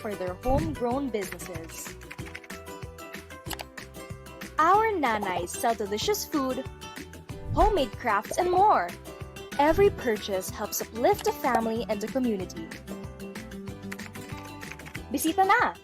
for their homegrown businesses. Our nanays sell delicious food, homemade crafts, and more. Every purchase helps uplift the family and the community. Bisita na!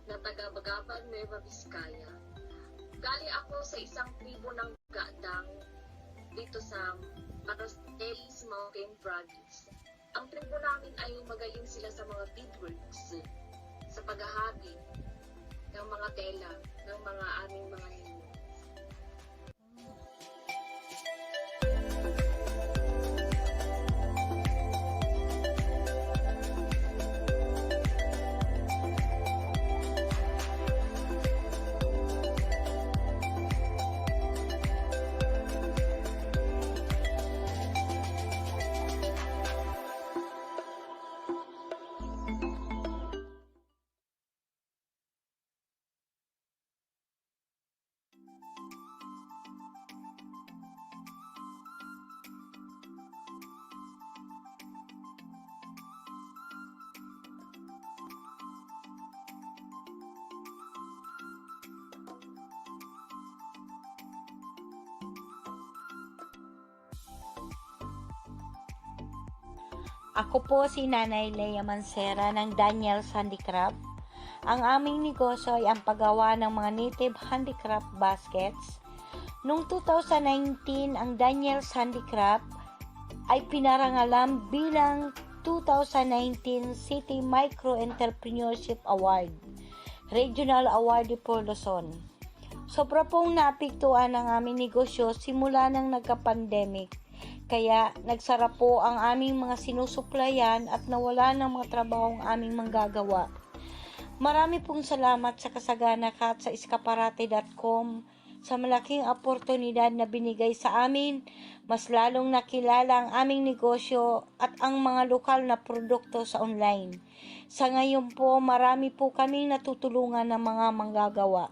na taga-Bagaban, Nueva Vizcaya. Galing ako sa isang tribo ng Gadang dito sa Parastelis Mountain Province. Ang tribo namin ay magaling sila sa mga beadworks, sa paghahabi ng mga tela, ng mga aming mga ninyo. Ako po si Nanay Lea Mancera ng Daniel's Handicraft. Ang aming negosyo ay ang paggawa ng mga native handicraft baskets. Noong 2019, ang Daniel's Handicraft ay pinarangalan bilang 2019 City Micro Entrepreneurship Award, Regional Award for Luzon. Sobra pong naapektuhan ang aming negosyo simula nang nagka-pandemic. Kaya nagsara po ang aming mga sinusuplayan at nawala ng mga trabahong aming manggagawa. Marami pong salamat sa kasagana at sa iskaparate.com Sa malaking oportunidad na binigay sa amin, mas lalong nakilala ang aming negosyo at ang mga lokal na produkto sa online. Sa ngayon po, marami po kaming natutulungan ng mga manggagawa.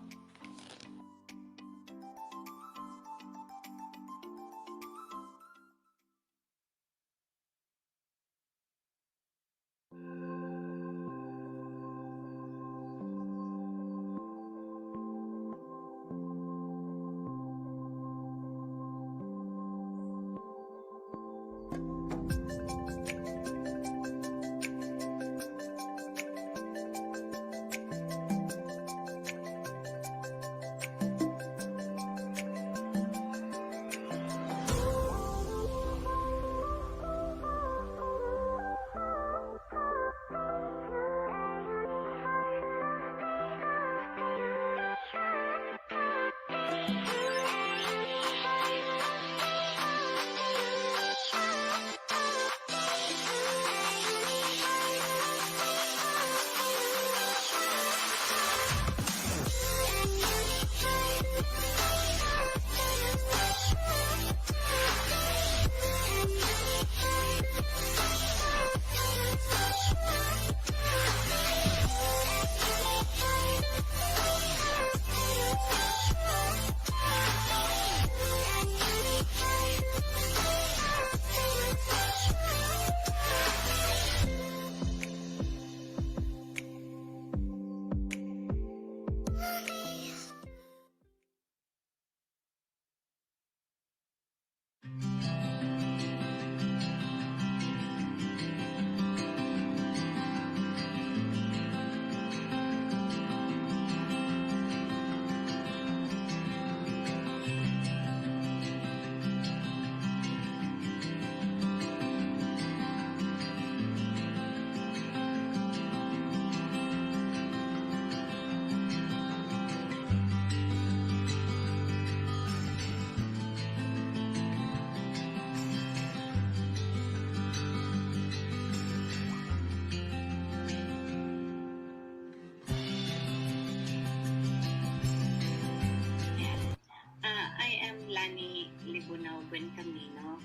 I am Lani Libunao Buencamino.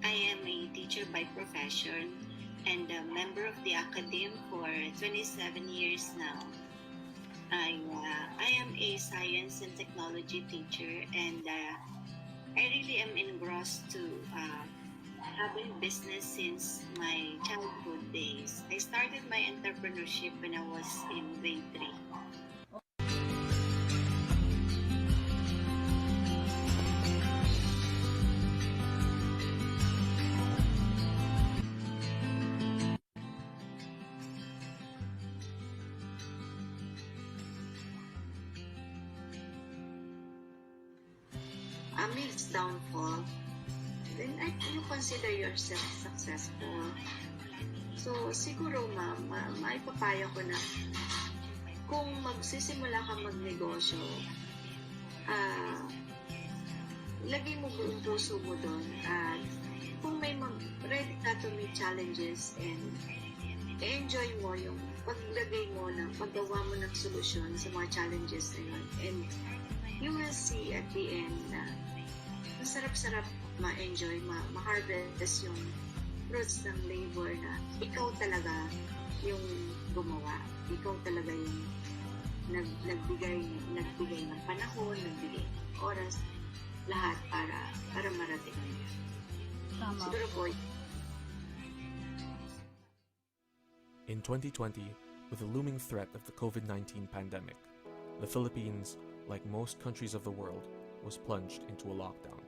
I am a teacher by profession and a member of the Academe for 27 years now. I am a science and technology teacher, and I really am engrossed to having business since my childhood days. I started my entrepreneurship when I was in grade 3. Amidst downfall, then you consider yourself successful. So, siguro maipapayo ko na kung magsisimula ka magnegosyo, lagay mo buong puso mo doon at kung may ready ka to meet challenges and enjoy mo yung paglagay mo ng paggawa mo ng solusyon sa mga challenges na yun, and you will see at the end na masarap-sarap ma-enjoy, ma-harvest yung fruits ng labor na ikaw talaga yung gumawa. Ikaw talaga yung nagbigay ng panahon, nagbigay ng oras, lahat para marating. Tama. Siguro po. In 2020, with the looming threat of the COVID-19 pandemic, the Philippines, like most countries of the world, was plunged into a lockdown.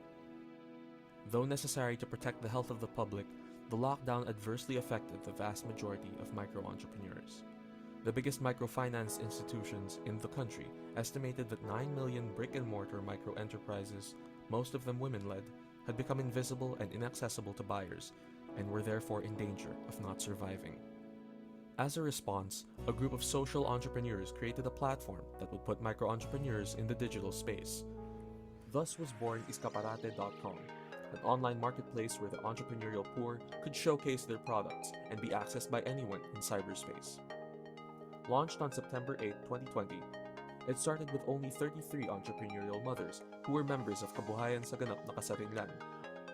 Though necessary to protect the health of the public, the lockdown adversely affected the vast majority of micro-entrepreneurs. The biggest microfinance institutions in the country estimated that 9 million brick-and-mortar micro-enterprises, most of them women-led, had become invisible and inaccessible to buyers, and were therefore in danger of not surviving. As a response, a group of social entrepreneurs created a platform that would put micro-entrepreneurs in the digital space. Thus was born Iskaparate.com, an online marketplace where the entrepreneurial poor could showcase their products and be accessed by anyone in cyberspace. Launched on September 8, 2020, It started with only 33 entrepreneurial mothers who were members of Kabuhayan sa Ganap na Kasarinlan,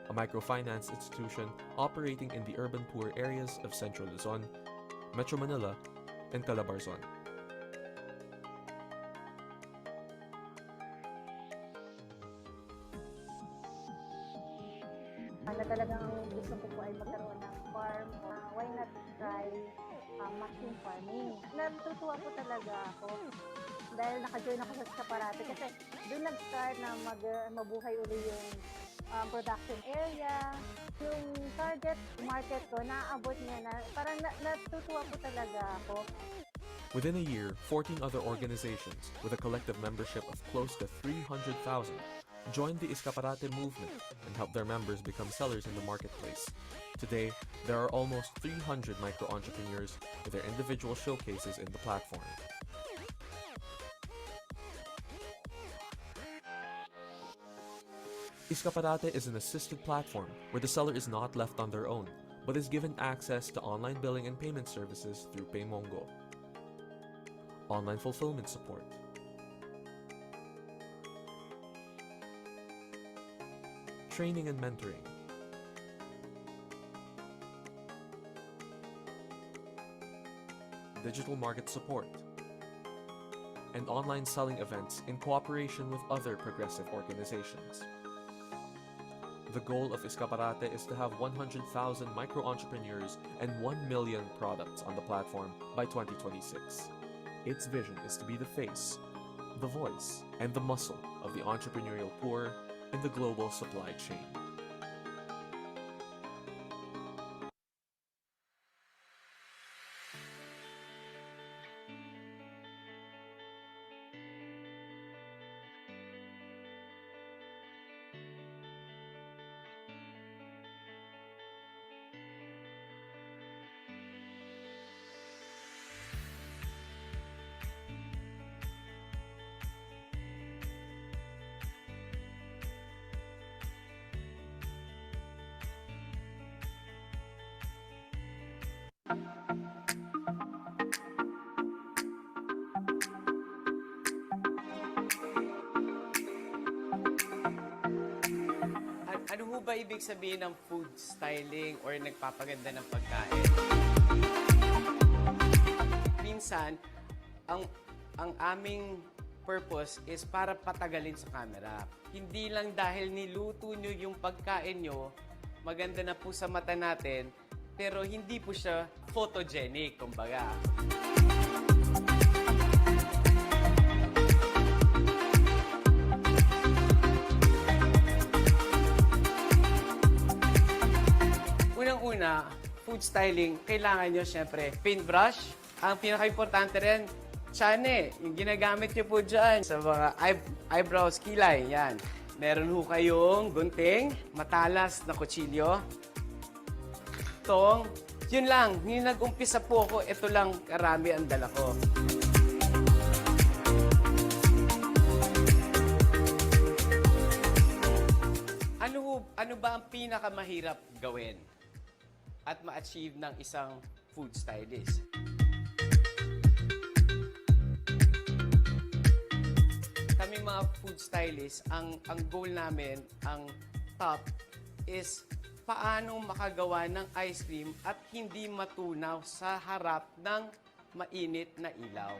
a microfinance institution operating in the urban poor areas of Central Luzon, Metro Manila, and Calabarzon. Na talagang gusto ko po ay magkaroon ng farm. Why not try mushroom farming? Natutuwa po talaga ako dahil naka-join ako sa Iskaparate kasi doon nag-start na mabuhay uli yung production area. Yung target market ko, naaabot niya na. Parang natutuwa po talaga ako. Within a year, 14 other organizations with a collective membership of close to 300,000 joined the Iskaparate movement and helped their members become sellers in the marketplace. Today, there are almost 300 micro-entrepreneurs with their individual showcases in the platform. Iskaparate is an assisted platform where the seller is not left on their own, but is given access to online billing and payment services through PayMongo, online fulfillment support, training and mentoring, digital market support, and online selling events in cooperation with other progressive organizations. The goal of Iskaparate is to have 100,000 micro-entrepreneurs and 1 million products on the platform by 2026. Its vision is to be the face, the voice, and the muscle of the entrepreneurial poor in the global supply chain. Ano ho ba ibig sabihin ng food styling or nagpapaganda ng pagkain? Minsan, ang aming purpose is para patagalin sa camera. Hindi lang dahil niluto nyo yung pagkain nyo, maganda na po sa mata natin, pero hindi po siya photogenic, kumbaga. Unang-una, food styling, kailangan nyo syempre paintbrush. Ang pinaka-importante rin, tsane, yung ginagamit nyo po dyan sa mga eyebrows, kilay, yan. Meron ho kayong gunting, matalas na kutsilyo. Tong, yun lang, yung nag-umpisa po ako, ito lang karami ang dala ko. Ano ba ang pinakamahirap gawin at ma-achieve ng isang food stylist? Kami mga food stylists, ang goal namin, ang top, is paano makagawa ng ice cream at hindi matunaw sa harap ng mainit na ilaw.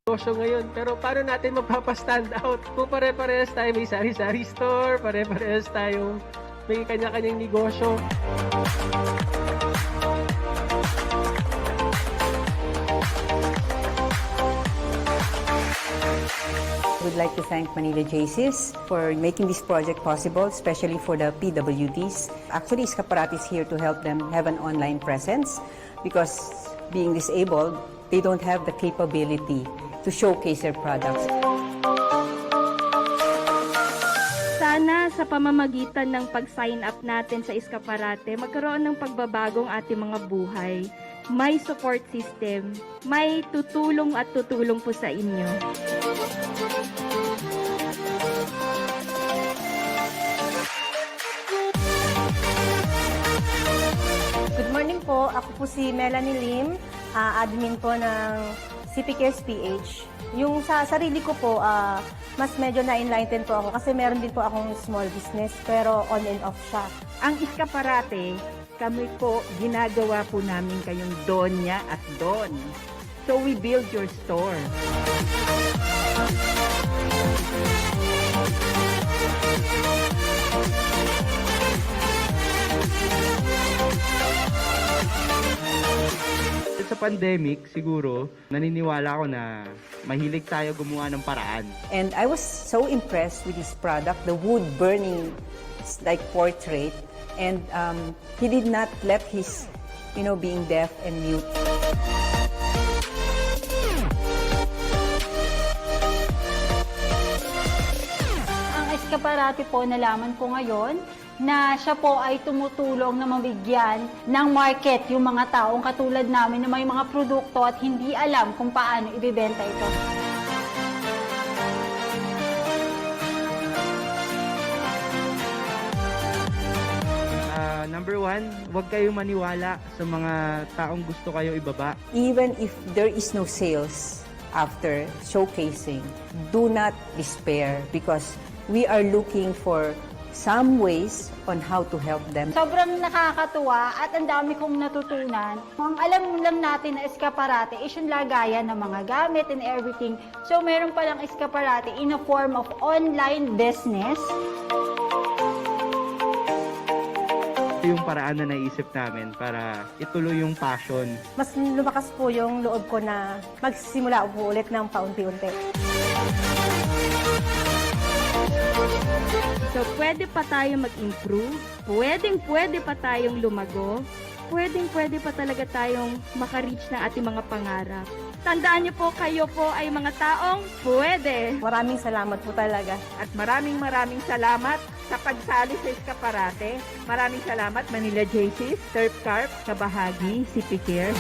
negosyo ngayon. Pero paano natin magpapastand out? Kung pare-parehas tayo may sari-sari store, pare-parehas tayong may kanya-kanyang negosyo. We'd like to thank Manila JCs for making this project possible, especially for the PWDs. Actually, Iskaparate is here to help them have an online presence because being disabled, they don't have the capability to showcase their products. Sana sa pamamagitan ng pag-sign up natin sa Iskaparate, magkaroon ng pagbabagong ating mga buhay. May support system, may tutulong at tutulong po sa inyo. Good morning po. Ako po si Melanie Lim, admin po ng CP Cares PH. Yung sa sarili ko po, mas medyo na-enlighten po ako kasi meron din po akong small business pero on and off siya. Ang Iskaparate, kami po, ginagawa po namin kayong donya at don. So we build your store. Sa pandemic, siguro, naniniwala ako na mahilig tayo gumawa ng paraan. And I was so impressed with this product, the wood burning like portrait, and he did not let his, being deaf and mute. Ang Iskaparate po, nalaman ko ngayon na siya po ay tumutulong na mabigyan ng market yung mga taong katulad namin na may mga produkto at hindi alam kung paano ibibenta ito. Number one, huwag kayong maniwala sa mga taong gusto kayo ibaba. Even if there is no sales after showcasing, do not despair because we are looking for some ways on how to help them. Sobrang nakakatuwa at ang dami kong natutunan. Ang alam lang natin na Iskaparate is yung lagayan ng mga gamit and everything. So meron palang Iskaparate in a form of online business. Yung paraan na naisip namin para ituloy yung passion. Mas lumakas po yung loob ko na magsimula po ulit ng paunti-unti. So, pwede pa tayo mag-improve, pwede pa tayong lumago, pwede pa talaga tayong makareach ng ating mga pangarap. Tandaan niyo po, kayo po ay mga taong pwede. Maraming salamat po talaga. At maraming salamat sa pagsali sa Iskaparate. Maraming salamat Manila JCs, Turf Carp, Kabahagi, CP Cares.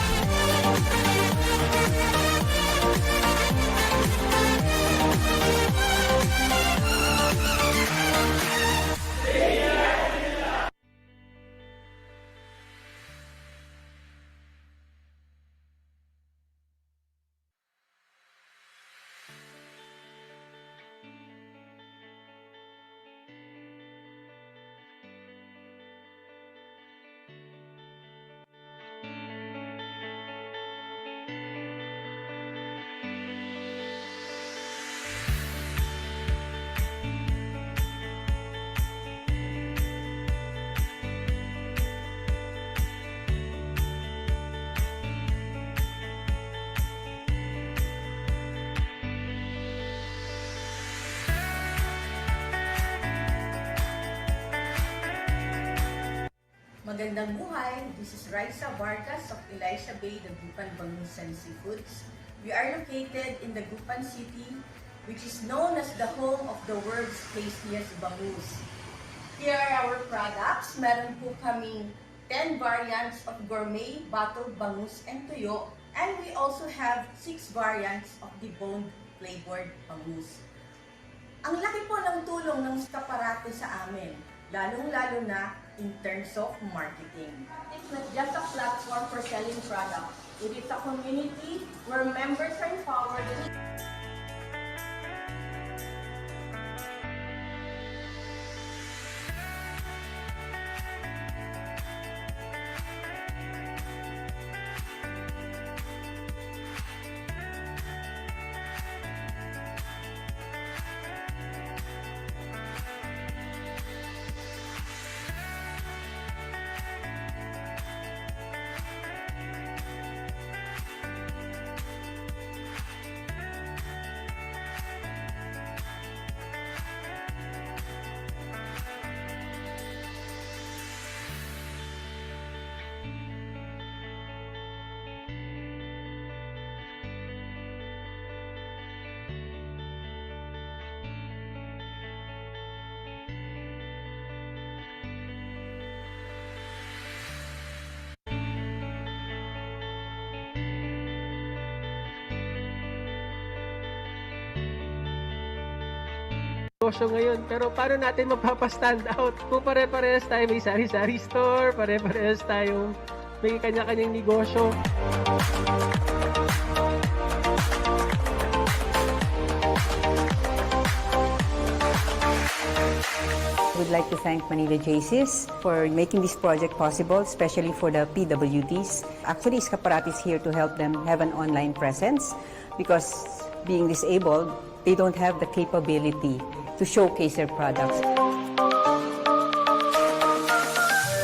Magandang buhay! This is Raisa Vargas of Elisha Bay, the Gupan Bangus and Seafoods. We are located in the Gupan City, which is known as the home of the world's tastiest bangus. Here are our products. Meron po kaming 10 variants of gourmet bottled bangus and tuyo, and we also have 6 variants of deboned flavored bangus. Ang laki po ng tulong ng Iskaparate sa amin, lalong-lalo na in terms of marketing. It's not just a platform for selling products. It is a community where members are empowered. negosyo ngayon. Pero paano natin mapapastand out? Kung pare-parehas tayo may sari-sari store, pare-parehas tayong may kanya-kanyang negosyo. I would like to thank Manila JCs for making this project possible, especially for the PWDs. Actually, Iskaparate is here to help them have an online presence because being disabled, they don't have the capability to showcase their products.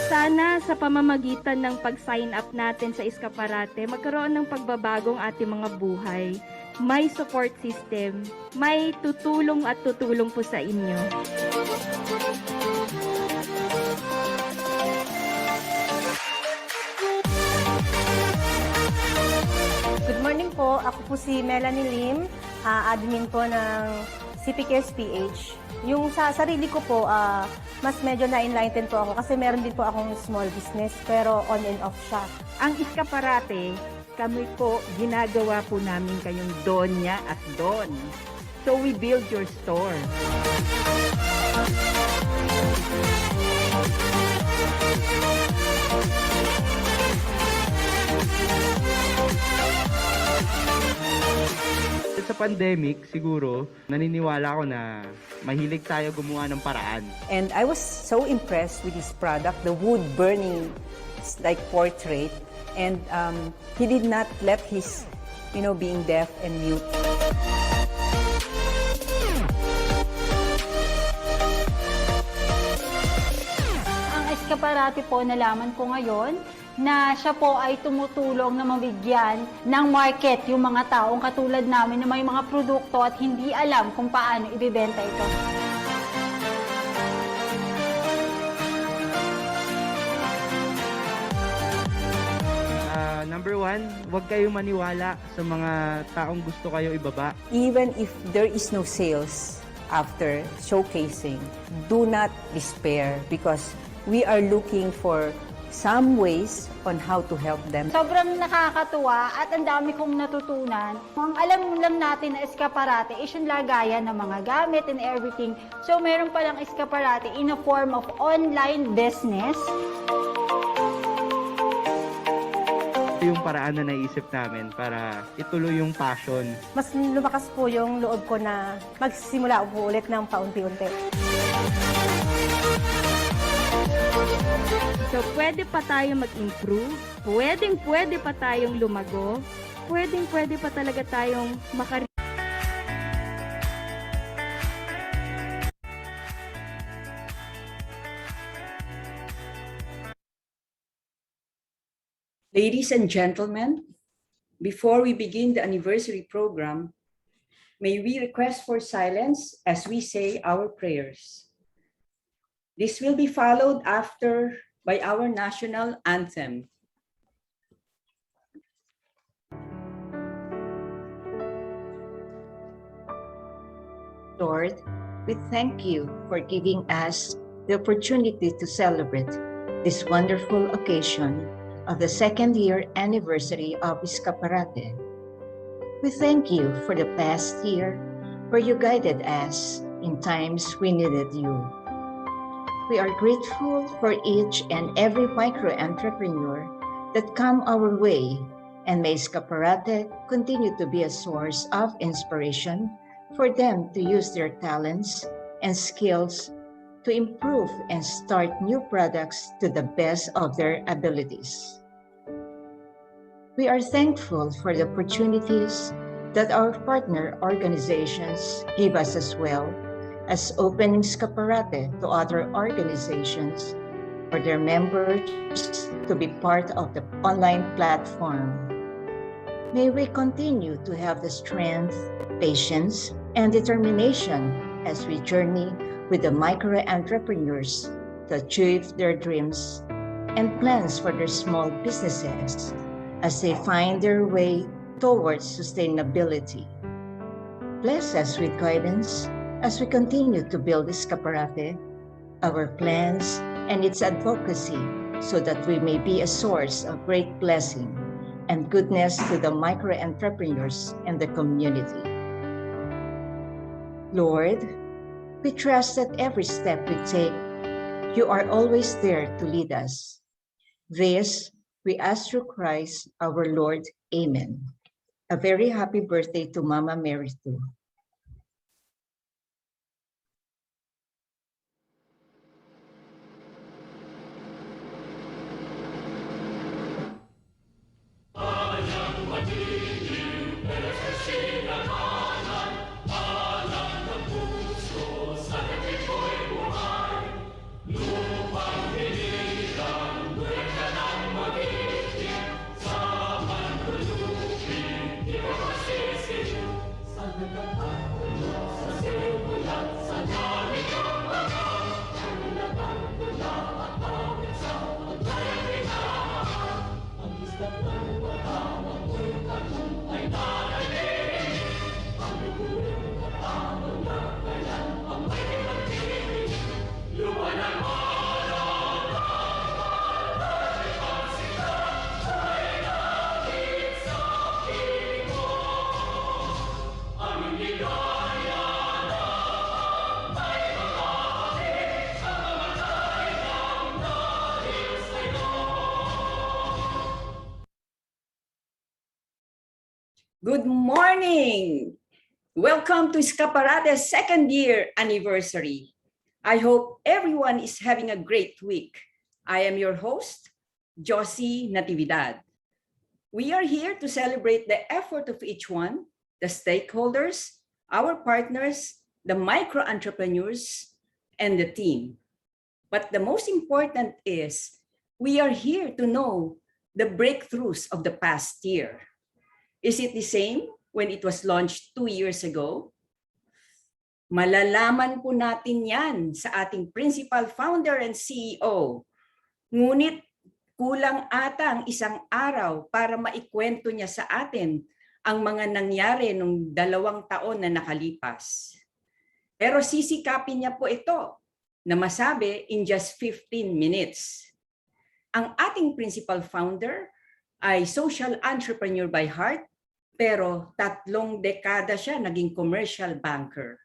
Sana sa pamamagitan ng pag-sign up natin sa Iskaparate, magkaroon ng pagbabagong ating mga buhay. May support system, may tutulong at tutulong po sa inyo. Good morning po. Ako po si Melanie Lim, admin po ng CPK's PH. Yung sa sarili ko po, mas medyo na-enlighten po ako kasi meron din po akong small business pero on and off siya. Ang Iskaparate, kami po, ginagawa po namin kayong donya at don. So we build your store. Sa pandemic, siguro, naniniwala ako na mahilig tayo gumawa ng paraan. And I was so impressed with this product, the wood burning like portrait, and he did not let his, being deaf and mute. Ang Iskaparate po, nalaman ko ngayon na siya po ay tumutulong na mabigyan ng market yung mga taong katulad namin na may mga produkto at hindi alam kung paano ibibenta ito. Number one, huwag kayong maniwala sa mga taong gusto kayo ibaba. Even if there is no sales after showcasing, do not despair because we are looking for some ways on how to help them. Sobrang nakakatuwa at ang dami kong natutunan. Ang alam lang natin na Iskaparate is yung lagayan ng mga gamit and everything. So meron palang Iskaparate in a form of online business. Yung paraan na naisip namin para ituloy yung passion. Mas lumakas po yung loob ko na magsisimula po ulit ng paunti-unti. So, pwede pa tayo mag-improve, pwede pa tayong lumago, pwede pa talaga tayong Ladies and gentlemen, before we begin the anniversary program, may we request for silence as we say our prayers. This will be followed after by our national anthem. Lord, we thank you for giving us the opportunity to celebrate this wonderful occasion of the second-year anniversary of Iskaparate. We thank you for the past year where you guided us in times we needed you. We are grateful for each and every micro-entrepreneur that come our way, and may Iskaparate continue to be a source of inspiration for them to use their talents and skills to improve and start new products to the best of their abilities. We are thankful for the opportunities that our partner organizations give us, as well as opening Iskaparate to other organizations for their members to be part of the online platform. May we continue to have the strength, patience, and determination as we journey with the micro-entrepreneurs to achieve their dreams and plans for their small businesses as they find their way towards sustainability. Bless us with guidance as we continue to build Iskaparate, our plans, and its advocacy so that we may be a source of great blessing and goodness to the micro-entrepreneurs and the community. Lord, We trust that every step we take, you are always there to lead us. This we ask through Christ our Lord. Amen. A very happy birthday to Mama Mary too. Good morning! Welcome to Iskaparate's second year anniversary. I hope everyone is having a great week. I am your host, Josie Natividad. We are here to celebrate the effort of each one, the stakeholders, our partners, the micro-entrepreneurs, and the team. But the most important is we are here to know the breakthroughs of the past year. Is it the same when it was launched 2 years ago? Malalaman po natin yan sa ating principal founder and CEO. Ngunit kulang ata ang isang araw para maikwento niya sa atin ang mga nangyari nung 2 taon na nakalipas. Pero sisikapin niya po ito na masabi in just 15 minutes. Ang ating principal founder ay social entrepreneur by heart, pero 3 dekada siya naging commercial banker.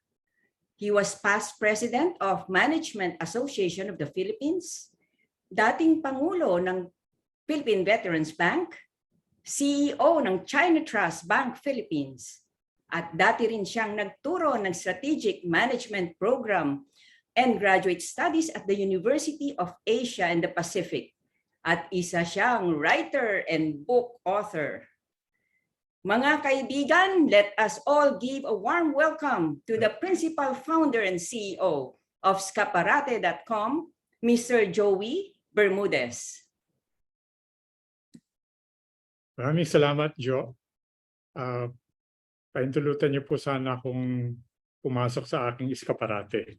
He was past president of Management Association of the Philippines, dating pangulo ng Philippine Veterans Bank, CEO ng China Trust Bank Philippines, at dati rin siyang nagturo ng Strategic Management Program and Graduate Studies at the University of Asia and the Pacific. At isa siyang writer and book author. Mga kaibigan, let us all give a warm welcome to the principal founder and CEO of Iskaparate.com, Mr. Joey Bermudez. Maraming salamat, Jo. Paintulutan niyo po sana akong pumasok sa aking Iskaparate.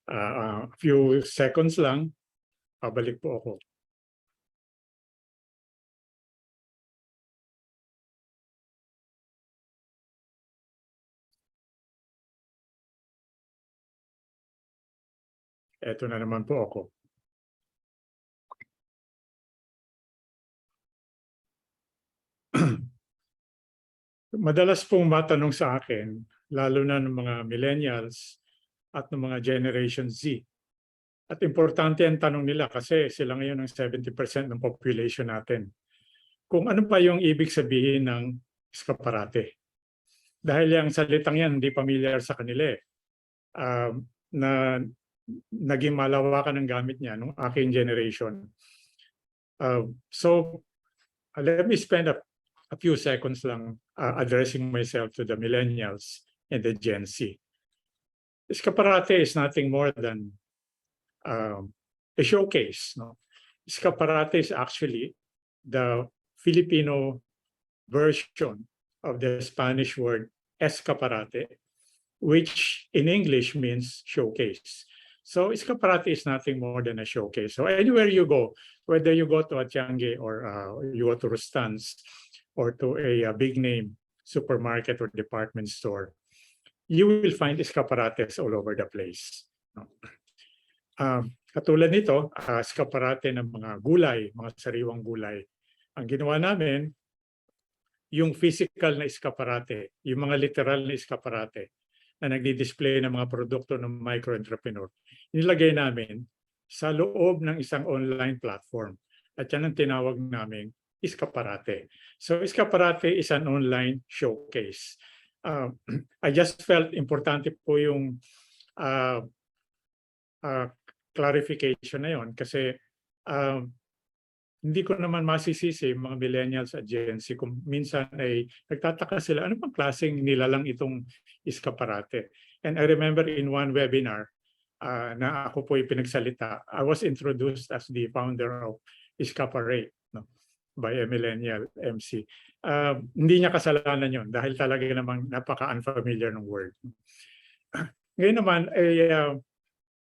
A few seconds lang, pabalik po ako. Eto na naman po ako. Madalas pong matanong sa akin, lalo na ng mga millennials at ng mga Generation Z. At importante ang tanong nila kasi sila ngayon ang 70% ng population natin. Kung ano pa yung ibig sabihin ng Iskaparate. Dahil yung salitang yan hindi familiar sa kanila na naging malawakan ang gamit niya nung aking generation. So let me spend a few seconds lang addressing myself to the millennials and the Gen Z. Iskaparate is nothing more than a showcase. No? Iskaparate is actually the Filipino version of the Spanish word escaparate, which in English means showcase. So Iskaparate is nothing more than a showcase. So anywhere you go, whether you go to a Tiange or you go to Rustan's or to a big name supermarket or department store, you will find Iskaparates all over the place. Katulad nito, Iskaparate ng mga gulay, mga sariwang gulay. Ang ginawa namin, yung physical na Iskaparate, yung mga literal na Iskaparate, na nagdi-display ng mga produkto ng micro-entrepreneur. Nilagay namin sa loob ng isang online platform. At yan ang tinawag namin Iskaparate. So Iskaparate is an online showcase. I just felt importante po yung clarification na yon kasi hindi ko naman masisisi mga millennials at Gen Z kung minsan ay nagtataka sila, ano bang klaseng nilalang itong Iskaparate? And I remember in one webinar na ako po pinagsalita, I was introduced as the founder of Iskaparate, no, by a millennial MC. Hindi niya kasalanan yon dahil talaga namang napaka-unfamiliar ng word. Ngayon naman, ay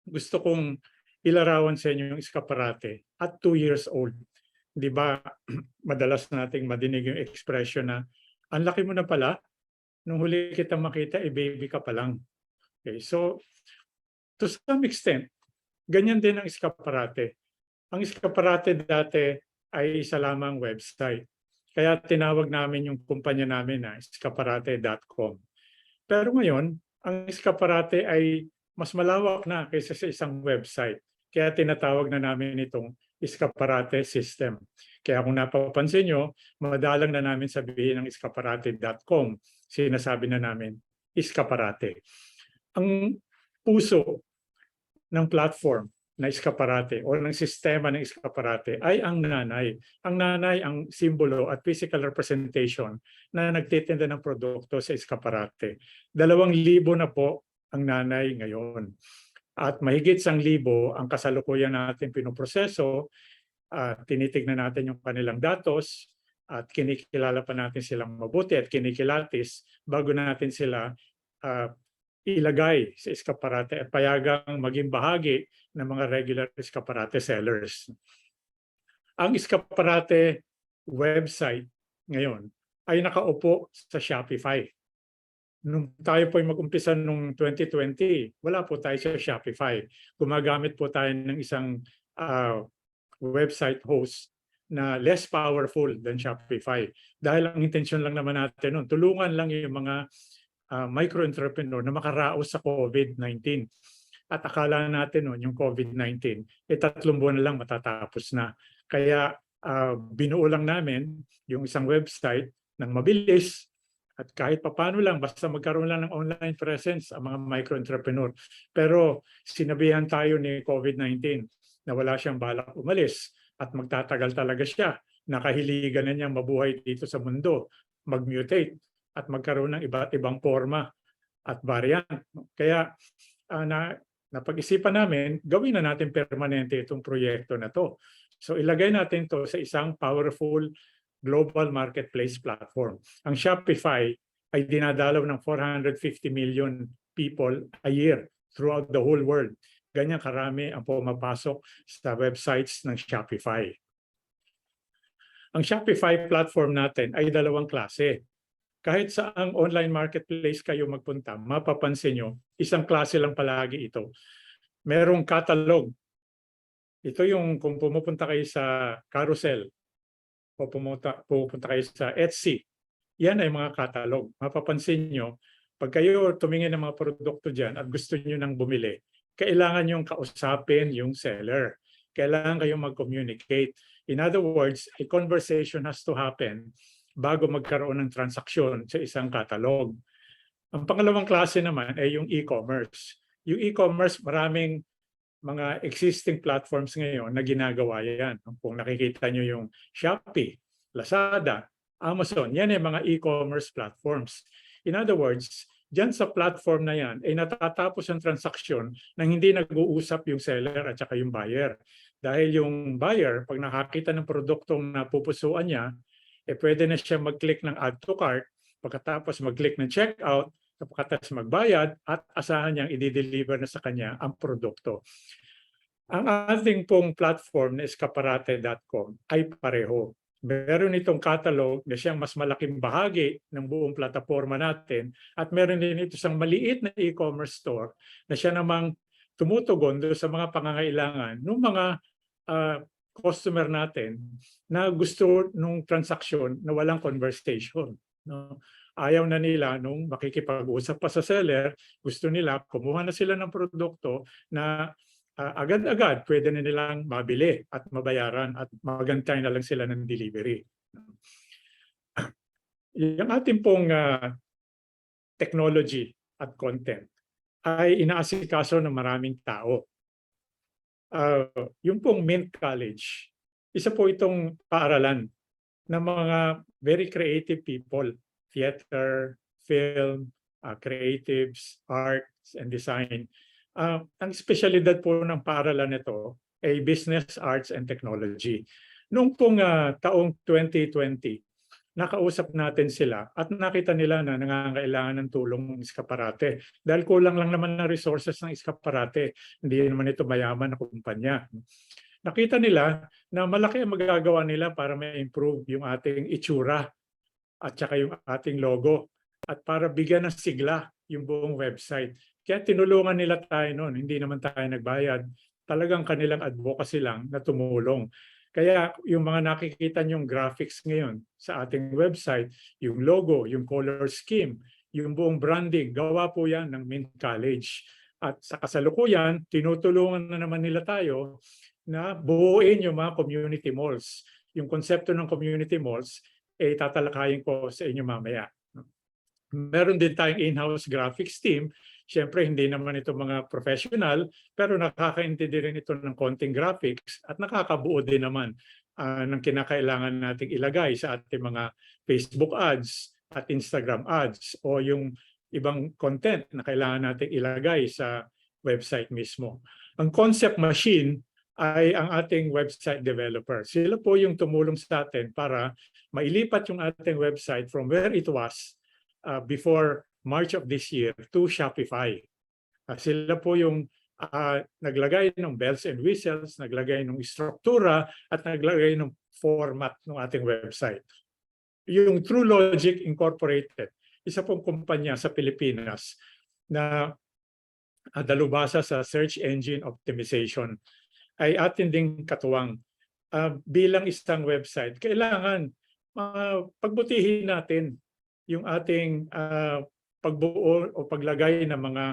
gusto kong ilarawan sa inyo yung Iskaparate at 2 years old. Di ba, madalas nating madinig yung expression na, ang laki mo na pala, nung huli kita makita, baby ka pa lang. Okay, so, to some extent, ganyan din ang Iskaparate. Ang Iskaparate dati ay isa lamang website. Kaya tinawag namin yung kumpanya namin na iskaparate.com. Pero ngayon, ang Iskaparate ay mas malawak na kaysa sa isang website. Kaya tinatawag na namin itong Iskaparate system. Kaya kung napapansin nyo, madalang na namin sabihin ng iskaparate.com. Sinasabi na namin, Iskaparate. Ang puso ng platform na Iskaparate o ng sistema ng Iskaparate ay ang nanay. Ang nanay ang simbolo at physical representation na nagtitinda ng produkto sa Iskaparate. 2,000 na po ang nanay ngayon. At mahigit 1,000 ang kasalukuyan natin pinoproseso. Tinitignan natin yung kanilang datos at kinikilala pa natin silang mabuti at kinikilatis bago natin sila ilagay sa Iskaparate at payagang maging bahagi ng mga regular Iskaparate sellers. Ang Iskaparate website ngayon ay nakaupo sa Shopify. Nung tayo po ay mag-umpisa nung 2020, wala po tayo sa Shopify. Gumagamit po tayo ng isang website host na less powerful than Shopify. Dahil ang intensyon lang naman natin nun, tulungan lang yung mga micro-entrepreneur na makaraos sa COVID-19. At akala natin nun, yung COVID-19, 3 buwan na lang matatapos na. Kaya binuo lang namin yung isang website ng mabilis at kahit papano lang, basta magkaroon lang ng online presence ang mga micro-entrepreneur. Pero sinabihan tayo ni COVID-19 na wala siyang balak umalis at magtatagal talaga siya. Nakahiligan na niyang mabuhay dito sa mundo, mag-mutate at magkaroon ng iba't ibang forma at variant. Kaya napag-isipan namin, gawin na natin permanente itong proyekto na to. So ilagay natin to sa isang powerful global marketplace platform. Ang Shopify ay dinadalaw ng 450 million people a year throughout the whole world. Ganyan karami ang pumapasok sa websites ng Shopify. Ang Shopify platform natin ay 2 klase. Kahit saang online marketplace kayo magpunta, mapapansin nyo, isang klase lang palagi ito. Merong catalog. Ito yung kung pumupunta kayo sa carousel, o pupunta kayo sa Etsy, yan ay mga catalog. Mapapansin nyo, pag kayo tumingin ng mga produkto dyan at gusto nyo nang bumili, kailangan nyo kausapin yung seller. Kailangan kayong mag-communicate. In other words, a conversation has to happen bago magkaroon ng transaksyon sa isang catalog. Ang pangalawang klase naman ay yung e-commerce. Yung e-commerce, maraming mga existing platforms ngayon na ginagawa yan. Kung nakikita nyo yung Shopee, Lazada, Amazon, yan ay mga e-commerce platforms. In other words, dyan sa platform na yan ay natatapos ang transaksyon nang hindi nag-uusap yung seller at saka yung buyer. Dahil yung buyer, pag nakakita ng produktong napupusuan niya, pwede na siya mag-click ng add to cart, pagkatapos mag-click ng checkout, pagkatapos magbayad at asahan niyang i-deliver na sa kanya ang produkto. Ang ating pong platform na iskaparate.com ay pareho. Meron itong catalog na siyang mas malaking bahagi ng buong plataforma natin at meron din ito isang maliit na e-commerce store na siya namang tumutugon doon sa mga pangangailangan ng mga customer natin na gusto nung transaksyon na walang conversation. No? Ayaw na nila nung makikipag-usap pa sa seller, gusto nila kumuha na sila ng produkto na agad-agad pwede na nilang mabili at mabayaran at magantay na lang sila ng delivery. Yung ating pong technology at content ay inaasikaso ng maraming tao. Yung pong Mint College, isa po itong paaralan ng mga very creative people, theater, film, creatives, arts, and design. Ang espesyalidad po ng paaralan nito ay Business, Arts, and Technology. Noong pong taong 2020, nakausap natin sila at nakita nila na nangangailangan ng tulong ng Iskaparate. Dahil kulang lang naman ng resources ng Iskaparate, hindi naman ito mayaman na kumpanya. Nakita nila na malaki ang magagawa nila para ma-improve yung ating itsura at saka yung ating logo at para bigyan ng sigla yung buong website. Kaya tinulungan nila tayo noon, hindi naman tayo nagbayad. Talagang kanilang advocacy lang na tumulong. Kaya yung mga nakikita niyong graphics ngayon sa ating website, yung logo, yung color scheme, yung buong branding, gawa po yan ng Mint College. At sa kasalukuyan, tinutulungan na naman nila tayo na buuin yung mga community malls. Yung konsepto ng community malls, tatalakayin ko sa inyo mamaya. Meron din tayong in-house graphics team. Siyempre, hindi naman ito mga professional, pero nakakaintindi rin ito ng konting graphics at nakakabuo din naman ng kinakailangan nating ilagay sa ating mga Facebook ads at Instagram ads o yung ibang content na kailangan nating ilagay sa website mismo. Ang concept machine ay ang ating website developer. Sila po yung tumulong sa atin para mailipat yung ating website from where it was before March of this year to Shopify. Sila po yung naglagay ng bells and whistles, naglagay ng struktura at naglagay ng format ng ating website. Yung True Logic Incorporated, isa pong kumpanya sa Pilipinas na dalubhasa sa search engine optimization, ay atin ding katuwang. Bilang isang website, kailangan pagbutihin natin yung ating pagbuo o paglagay ng mga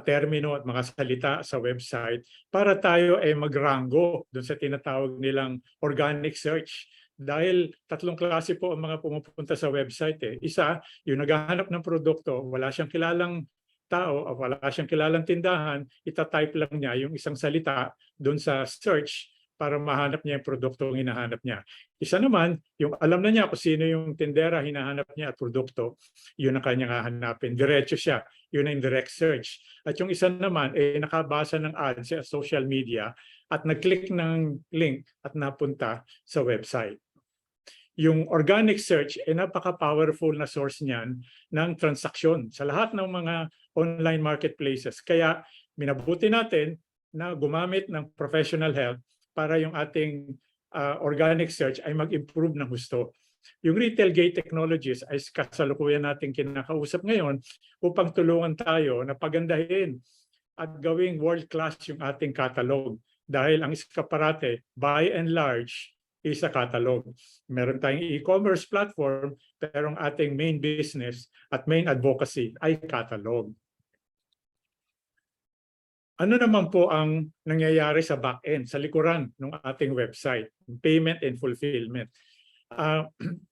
termino at mga salita sa website para tayo ay magrango doon sa tinatawag nilang organic search. Dahil tatlong klase po ang mga pumupunta sa website. Isa, yung naghahanap ng produkto, wala siyang kilalang tao o wala siyang kilalang tindahan, itatype lang niya yung isang salita doon sa search para mahanap niya yung produktong hinahanap niya. Isa naman, yung alam na niya kung sino yung tindera hinahanap niya at produkto, yun ang kanyang hahanapin. Diretso siya, yun ang direct search. At yung isa naman, nakabasa ng ads sa social media at nag-click ng link at napunta sa website. Yung organic search ay napaka-powerful na source niyan ng transaksyon sa lahat ng mga online marketplaces. Kaya minabuti natin na gumamit ng professional help para yung ating organic search ay mag-improve ng husto. Yung Retail Gate Technologies ay kasalukuyan natin kinakausap ngayon upang tulungan tayo na pagandahin at gawing world-class yung ating catalog. Dahil ang Iskaparate, by and large, is a catalog. Meron tayong e-commerce platform, pero ang ating main business at main advocacy ay catalog. Ano naman po ang nangyayari sa back-end, sa likuran ng ating website, payment and fulfillment?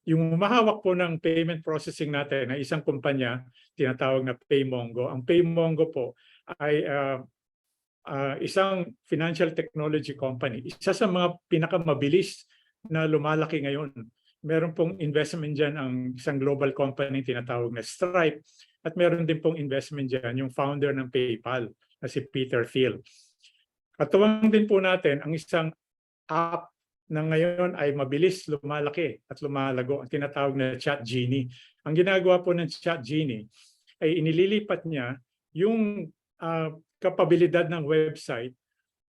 Yung mahawak po ng payment processing natin na isang kumpanya, tinatawag na PayMongo. Ang PayMongo po ay isang financial technology company. Isa sa mga pinakamabilis na lumalaki ngayon. Meron pong investment dyan ang isang global company tinatawag na Stripe at meron din pong investment dyan yung founder ng PayPal na si Peter Thiel. Katuwang din po natin ang isang app na ngayon ay mabilis lumalaki at lumalago, ang tinatawag na Chat Genie. Ang ginagawa po ng Chat Genie ay inililipat niya yung kapabilidad ng website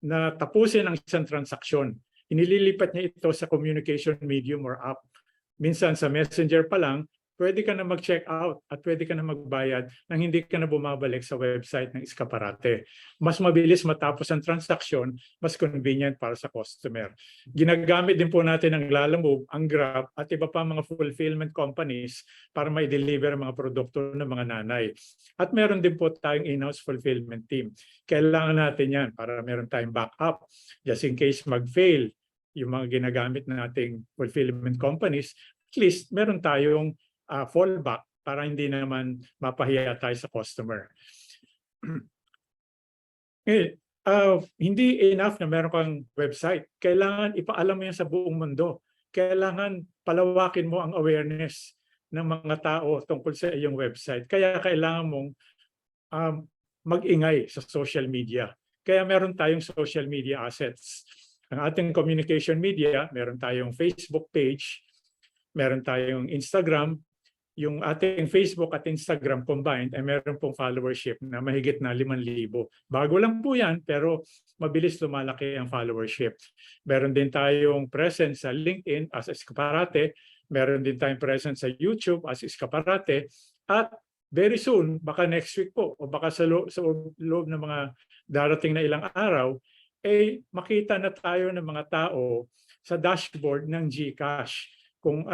na tapusin ang isang transaksyon. Inililipat niya ito sa communication medium or app. Minsan sa Messenger pa lang, pwede ka na mag-check out at pwede ka na magbayad nang hindi ka na bumabalik sa website ng Iskaparate. Mas mabilis matapos ang transaksyon, mas convenient para sa customer. Ginagamit din po natin ang Lalamove, ang Grab at iba pa mga fulfillment companies para may deliver ang mga produkto ng mga nanay. At meron din po tayong in-house fulfillment team. Kailangan natin yan para meron tayong backup just in case mag-fail yung mga ginagamit nating fulfillment companies. At least meron tayong fallback para hindi naman mapahiya tayo sa customer. Hindi enough na meron kang website. Kailangan ipaalam mo yan sa buong mundo. Kailangan palawakin mo ang awareness ng mga tao tungkol sa iyong website. Kaya kailangan mong mag-ingay sa social media. Kaya meron tayong social media assets. Ang ating communication media, meron tayong Facebook page, meron tayong Instagram. Yung ating Facebook at Instagram combined ay meron pong followership na mahigit na 5,000. Bago lang po yan, pero mabilis lumalaki ang followership. Meron din tayong presence sa LinkedIn as Iskaparate. Meron din tayong presence sa YouTube as Iskaparate. At very soon, baka next week po, o baka sa loob ng mga darating na ilang araw, makita na tayo ng mga tao sa dashboard ng GCash. Kung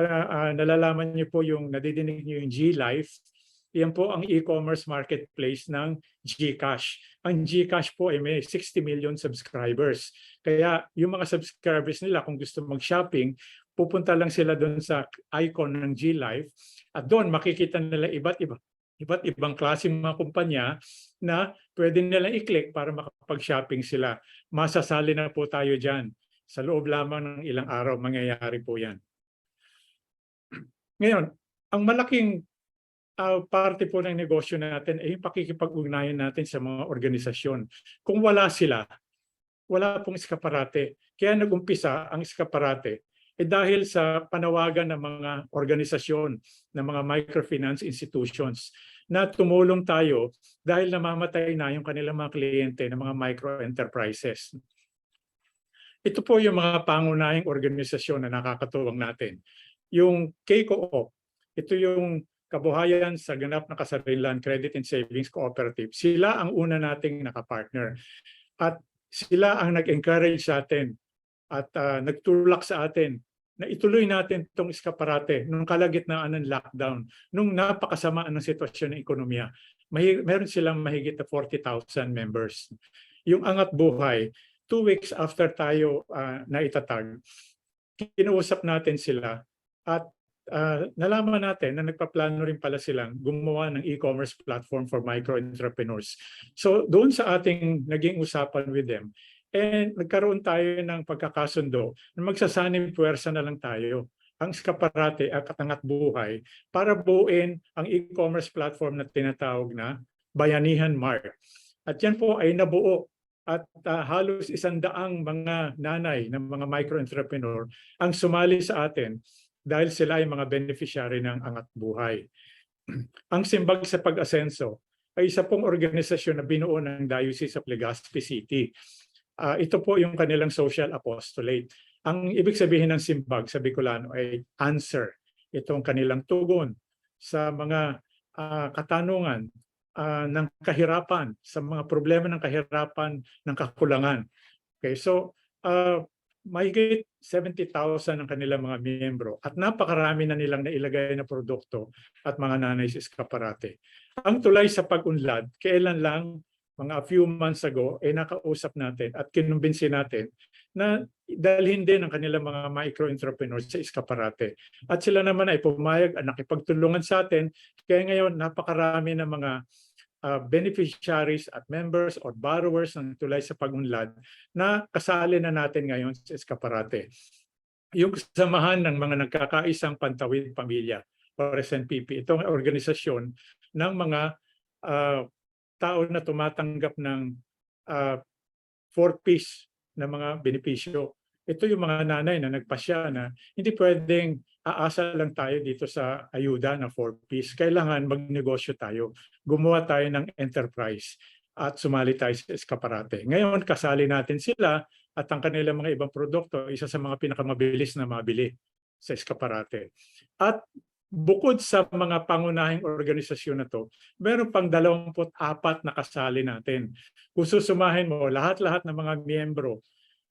nalalaman niyo po nadidinig niyo yung G-Life, yan po ang e-commerce marketplace ng GCash. Ang GCash po ay may 60 million subscribers. Kaya yung mga subscribers nila kung gusto mag-shopping, pupunta lang sila doon sa icon ng G-Life at doon makikita nila iba't ibang klaseng mga kumpanya na pwede nilang i-click para makapag-shopping sila. Masasali na po tayo dyan. Sa loob lamang ng ilang araw, mangyayari po yan. Ngayon, ang malaking parte po ng negosyo natin ay yung pakikipag-ugnayan natin sa mga organisasyon. Kung wala sila, wala pong Iskaparate. Kaya nag-umpisa ang Iskaparate dahil sa panawagan ng mga organisasyon, ng mga microfinance institutions na tumulong tayo dahil namamatay na yung kanilang mga kliyente ng mga micro-enterprises. Ito po yung mga pangunahing organisasyon na nakakatuwang natin. Yung K-Co-op, ito yung Kabuhayan sa Ganap na Kasarilan Credit and Savings Cooperative. Sila ang una nating nakapartner. At sila ang nag-encourage sa atin at nagtulak sa atin na ituloy natin itong Iskaparate nung kalagitnaan ng lockdown, nung napakasama ng sitwasyon ng ekonomiya. Meron silang mahigit na 40,000 members. Yung Angat Buhay, 2 weeks after tayo naitatag, kinuusap natin sila at nalaman natin na nagpaplano rin pala silang gumawa ng e-commerce platform for micro-entrepreneurs. So doon sa ating naging usapan with them, nagkaroon tayo ng pagkakasundo na magsasanim puwersa na lang tayo, ang Iskaparate at Angat Buhay, para buuin ang e-commerce platform na tinatawag na Bayanihan Mart. At yan po ay nabuo at halos 100 mga nanay ng mga micro-entrepreneur ang sumali sa atin dahil sila ay mga beneficiary ng Angat Buhay. Ang Simbag sa Pag-asenso ay isa pong organisasyon na binuo ng Diocese of Legazpi City. Ito po yung kanilang social apostolate. Ang ibig sabihin ng Simbag sa Bicolano ay answer. Itong kanilang tugon sa mga katanungan ng kahirapan, sa mga problema ng kahirapan, ng kakulangan. Okay, so mahigit 70,000 ang kanilang mga miyembro at napakarami na nilang nailagay na produkto at mga nanay sa Iskaparate. Ang tulay sa pag-unlad, kailan lang mga few months ago nakausap natin at kinumbinsi natin na dalhin din ang kanilang mga micro-entrepreneurs sa Iskaparate. At sila naman ay pumayag at nakipagtulungan sa atin. Kaya ngayon napakarami ng mga beneficiaries at members or borrowers ng tulay sa pag-unlad na kasali na natin ngayon sa Iskaparate. Yung samahan ng mga nagkakaisang pantawid pamilya or SNPP, itong organisasyon ng mga tao na tumatanggap ng 4Ps na mga benepisyo. Ito yung mga nanay na nagpasya na hindi pwedeng aasa lang tayo dito sa ayuda na 4Ps. Kailangan magnegosyo tayo. Gumawa tayo ng enterprise at sumali tayo sa Iskaparate. Ngayon, kasali natin sila at ang kanilang mga ibang produkto, isa sa mga pinakamabilis na mabili sa Iskaparate. At bukod sa mga pangunahing organisasyon na to, meron pang 24 na kasali natin. Kung susumahin mo lahat-lahat ng mga miyembro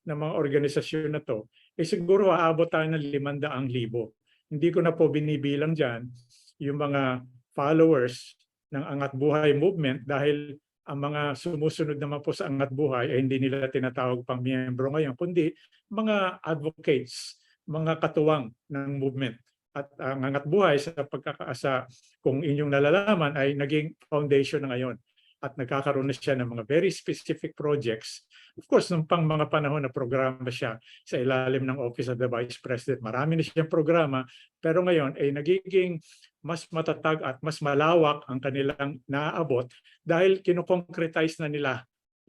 ng mga organisasyon na to, siguro aabot tayo ng 500,000. Hindi ko na po binibilang dyan yung mga followers ng Angat Buhay Movement dahil ang mga sumusunod naman po sa Angat Buhay ay hindi nila tinatawag pang miyembro ngayon, kundi mga advocates, mga katuwang ng movement. At ang Angat Buhay sa pagkakaasa, kung inyong nalalaman, ay naging foundation na ngayon. At nagkakaroon na siya ng mga very specific projects. Of course, nung pang mga panahon na programa siya sa ilalim ng Office of the Vice President, marami na siyang programa, pero ngayon ay nagiging mas matatag at mas malawak ang kanilang naaabot dahil kinoconkretize na nila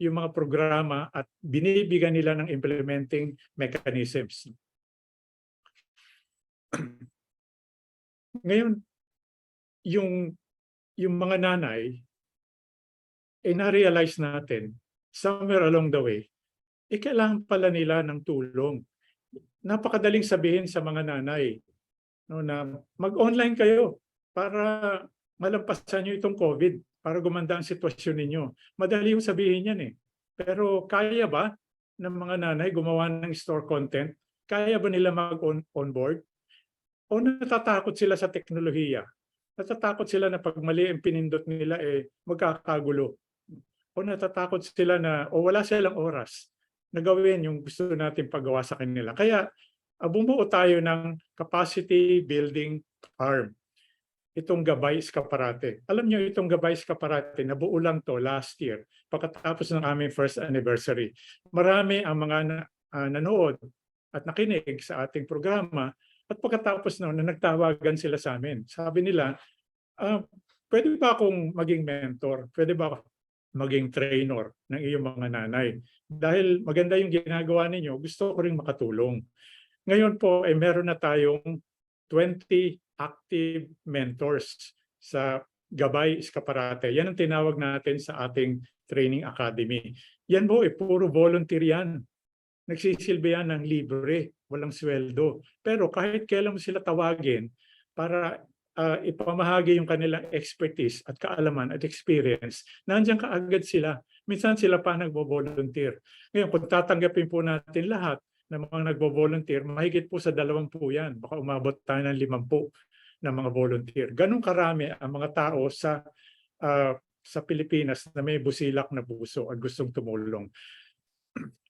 yung mga programa at binibigyan nila ng implementing mechanisms. Ngayon, yung mga nanay, na-realize natin somewhere along the way, kailangan pala nila ng tulong. Napakadaling sabihin sa mga nanay na mag-online kayo para malampasan nyo itong COVID, para gumanda ang sitwasyon ninyo. Madali yung sabihin yan Pero kaya ba ng mga nanay gumawa ng store content? Kaya ba nila mag-onboard? O natatakot sila sa teknolohiya? Natatakot sila na pag mali ang pinindot nila magkakagulo? O natatakot sila na wala silang oras na gawin yung gusto natin paggawa sa kanila. Kaya bumuo tayo ng capacity building arm. Itong Gabay Iskaparate. Alam niyo itong Gabay Iskaparate, nabuo lang to last year pagkatapos ng aming first anniversary. Marami ang mga nanood at nakinig sa ating programa at pagkatapos na nagtawagan sila sa amin. Sabi nila, pwede ba akong maging mentor? Pwede ba ako maging trainer ng iyong mga nanay? Dahil maganda yung ginagawa ninyo, gusto ko rin makatulong. Ngayon po meron na tayong 20 active mentors sa Gabay Iskaparate. Yan ang tinawag natin sa ating training academy. Yan po puro volunteer yan. Nagsisilbi yan ng libre, walang sweldo. Pero kahit kailan mo sila tawagin para ipamahagi yung kanilang expertise at kaalaman at experience, nandiyan kaagad sila. Minsan sila pa nagbo-volunteer. Ngayon, kung tatanggapin po natin lahat ng mga nagbo-volunteer, mahigit po sa 20 yan. Baka umabot tayo ng 50 na mga volunteer. Ganun karami ang mga tao sa Pilipinas na may busilak na puso at gustong tumulong.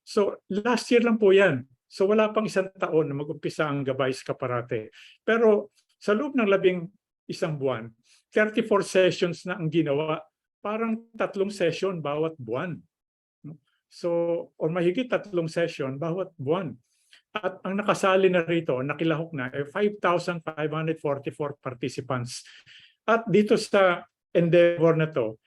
So, last year lang po yan. So, wala pang 1 taon na mag-umpisa ang Gabay Iskaparate. Pero sa loob ng 11 buwan, 34 sessions na ang ginawa. Parang 3 session bawat buwan. So, o mahigit 3 session bawat buwan. At ang nakasali na rito, nakilahok na, 5,544 participants. At dito sa endeavor na to,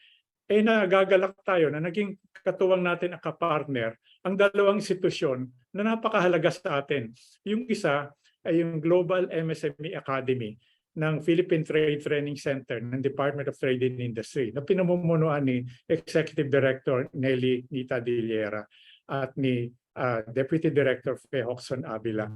nagagalak tayo na naging katuwang natin ang kapartner ang 2 institusyon na napakahalaga sa atin. Yung isa ay yung Global MSME Academy ng Philippine Trade Training Center ng Department of Trade and Industry na pinamumunuan ni Executive Director Nelly Nita Dillera at ni Deputy Director Fe Hoxon Avila.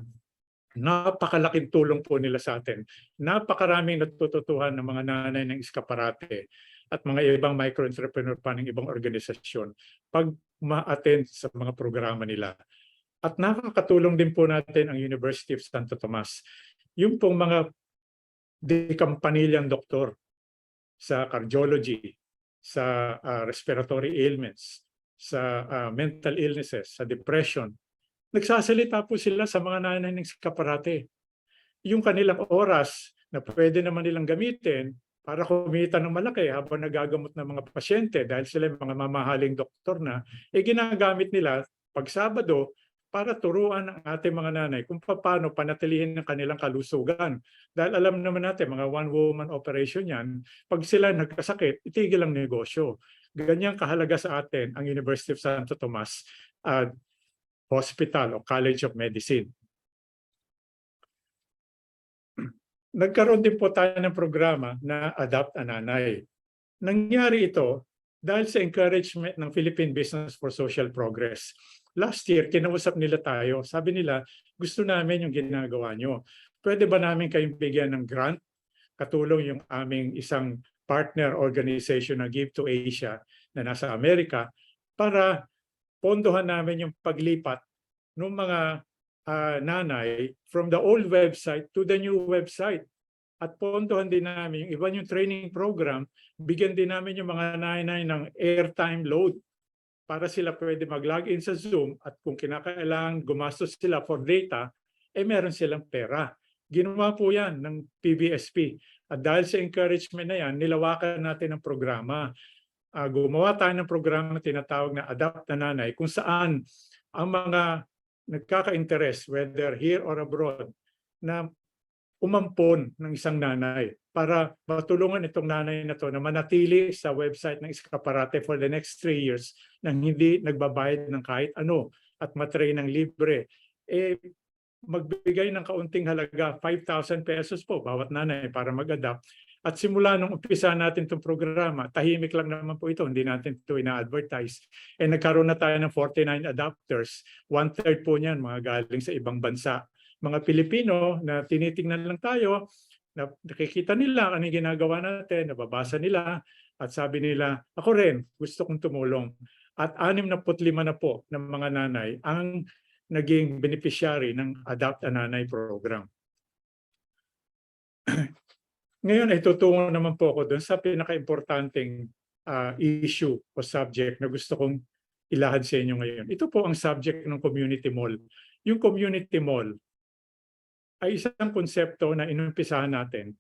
Napakalaking tulong po nila sa atin. Napakaraming natututuhan ng mga nanay ng Iskaparate at mga ibang micro-entrepreneur pa ng ibang organisasyon pag ma-attend sa mga programa nila. At nakakatulong din po natin ang University of Santo Tomas. Yung pong mga dekampanilyang doktor sa cardiology, sa respiratory ailments, sa mental illnesses, sa depression, nagsasalita po sila sa mga nanay ng Iskaparate. Yung kanilang oras na pwede naman nilang gamitin para kumita ng malaki habang nagagamot ng mga pasyente dahil sila mga mamahaling doktor na, ginagamit nila pag Sabado para turuan ang ating mga nanay kung paano panatilihin ang kanilang kalusugan. Dahil alam naman natin, mga one-woman operation yan, pag sila nagkasakit, itigil ang negosyo. Ganyang kahalaga sa atin ang University of Santo Tomas Hospital o College of Medicine. Nagkaroon din po tayo ng programa na Adapt a Nanay. Nangyari ito dahil sa encouragement ng Philippine Business for Social Progress. Last year, kinausap nila tayo. Sabi nila, gusto namin yung ginagawa nyo. Pwede ba namin kayong bigyan ng grant katulong yung aming isang partner organization na Give to Asia na nasa Amerika para pondohan namin yung paglipat ng mga nanay from the old website to the new website. At pondohan din namin yung iba yung training program, bigyan din namin yung mga nanay ng airtime load para sila pwede mag-login sa Zoom at kung kinakailangan gumastos sila for data, meron silang pera. Ginawa po yan ng PBSP. At dahil sa encouragement na yan, nilawakan natin ang programa. Gumawa tayo ng programa na tinatawag na Adapt na Nanay kung saan ang mga nagkaka-interest, whether here or abroad, na umampon ng isang nanay para matulungan itong nanay na to na manatili sa website ng Iskaparate for the next 3 years nang hindi nagbabayad ng kahit ano at matrain ng libre. Magbigay ng kaunting halaga, 5,000 pesos po bawat nanay para mag-adapt. At simula nung umpisa natin itong programa, tahimik lang naman po ito, hindi natin ito ina-advertise. Nagkaroon na tayo ng 49 adapters, 1/3 po niyan mga galing sa ibang bansa. Mga Pilipino na tinitingnan lang tayo, na nakikita nila ano yung ginagawa natin, nababasa nila, at sabi nila, ako rin, gusto kong tumulong. At 65 na po ng mga nanay ang naging beneficiary ng Adapt a Nanay program. Ngayon ay tutungo naman po ako doon sa pinaka-importanting issue o subject na gusto kong ilahad sa inyo ngayon. Ito po ang subject ng community mall. Yung community mall ay isang konsepto na inumpisahan natin.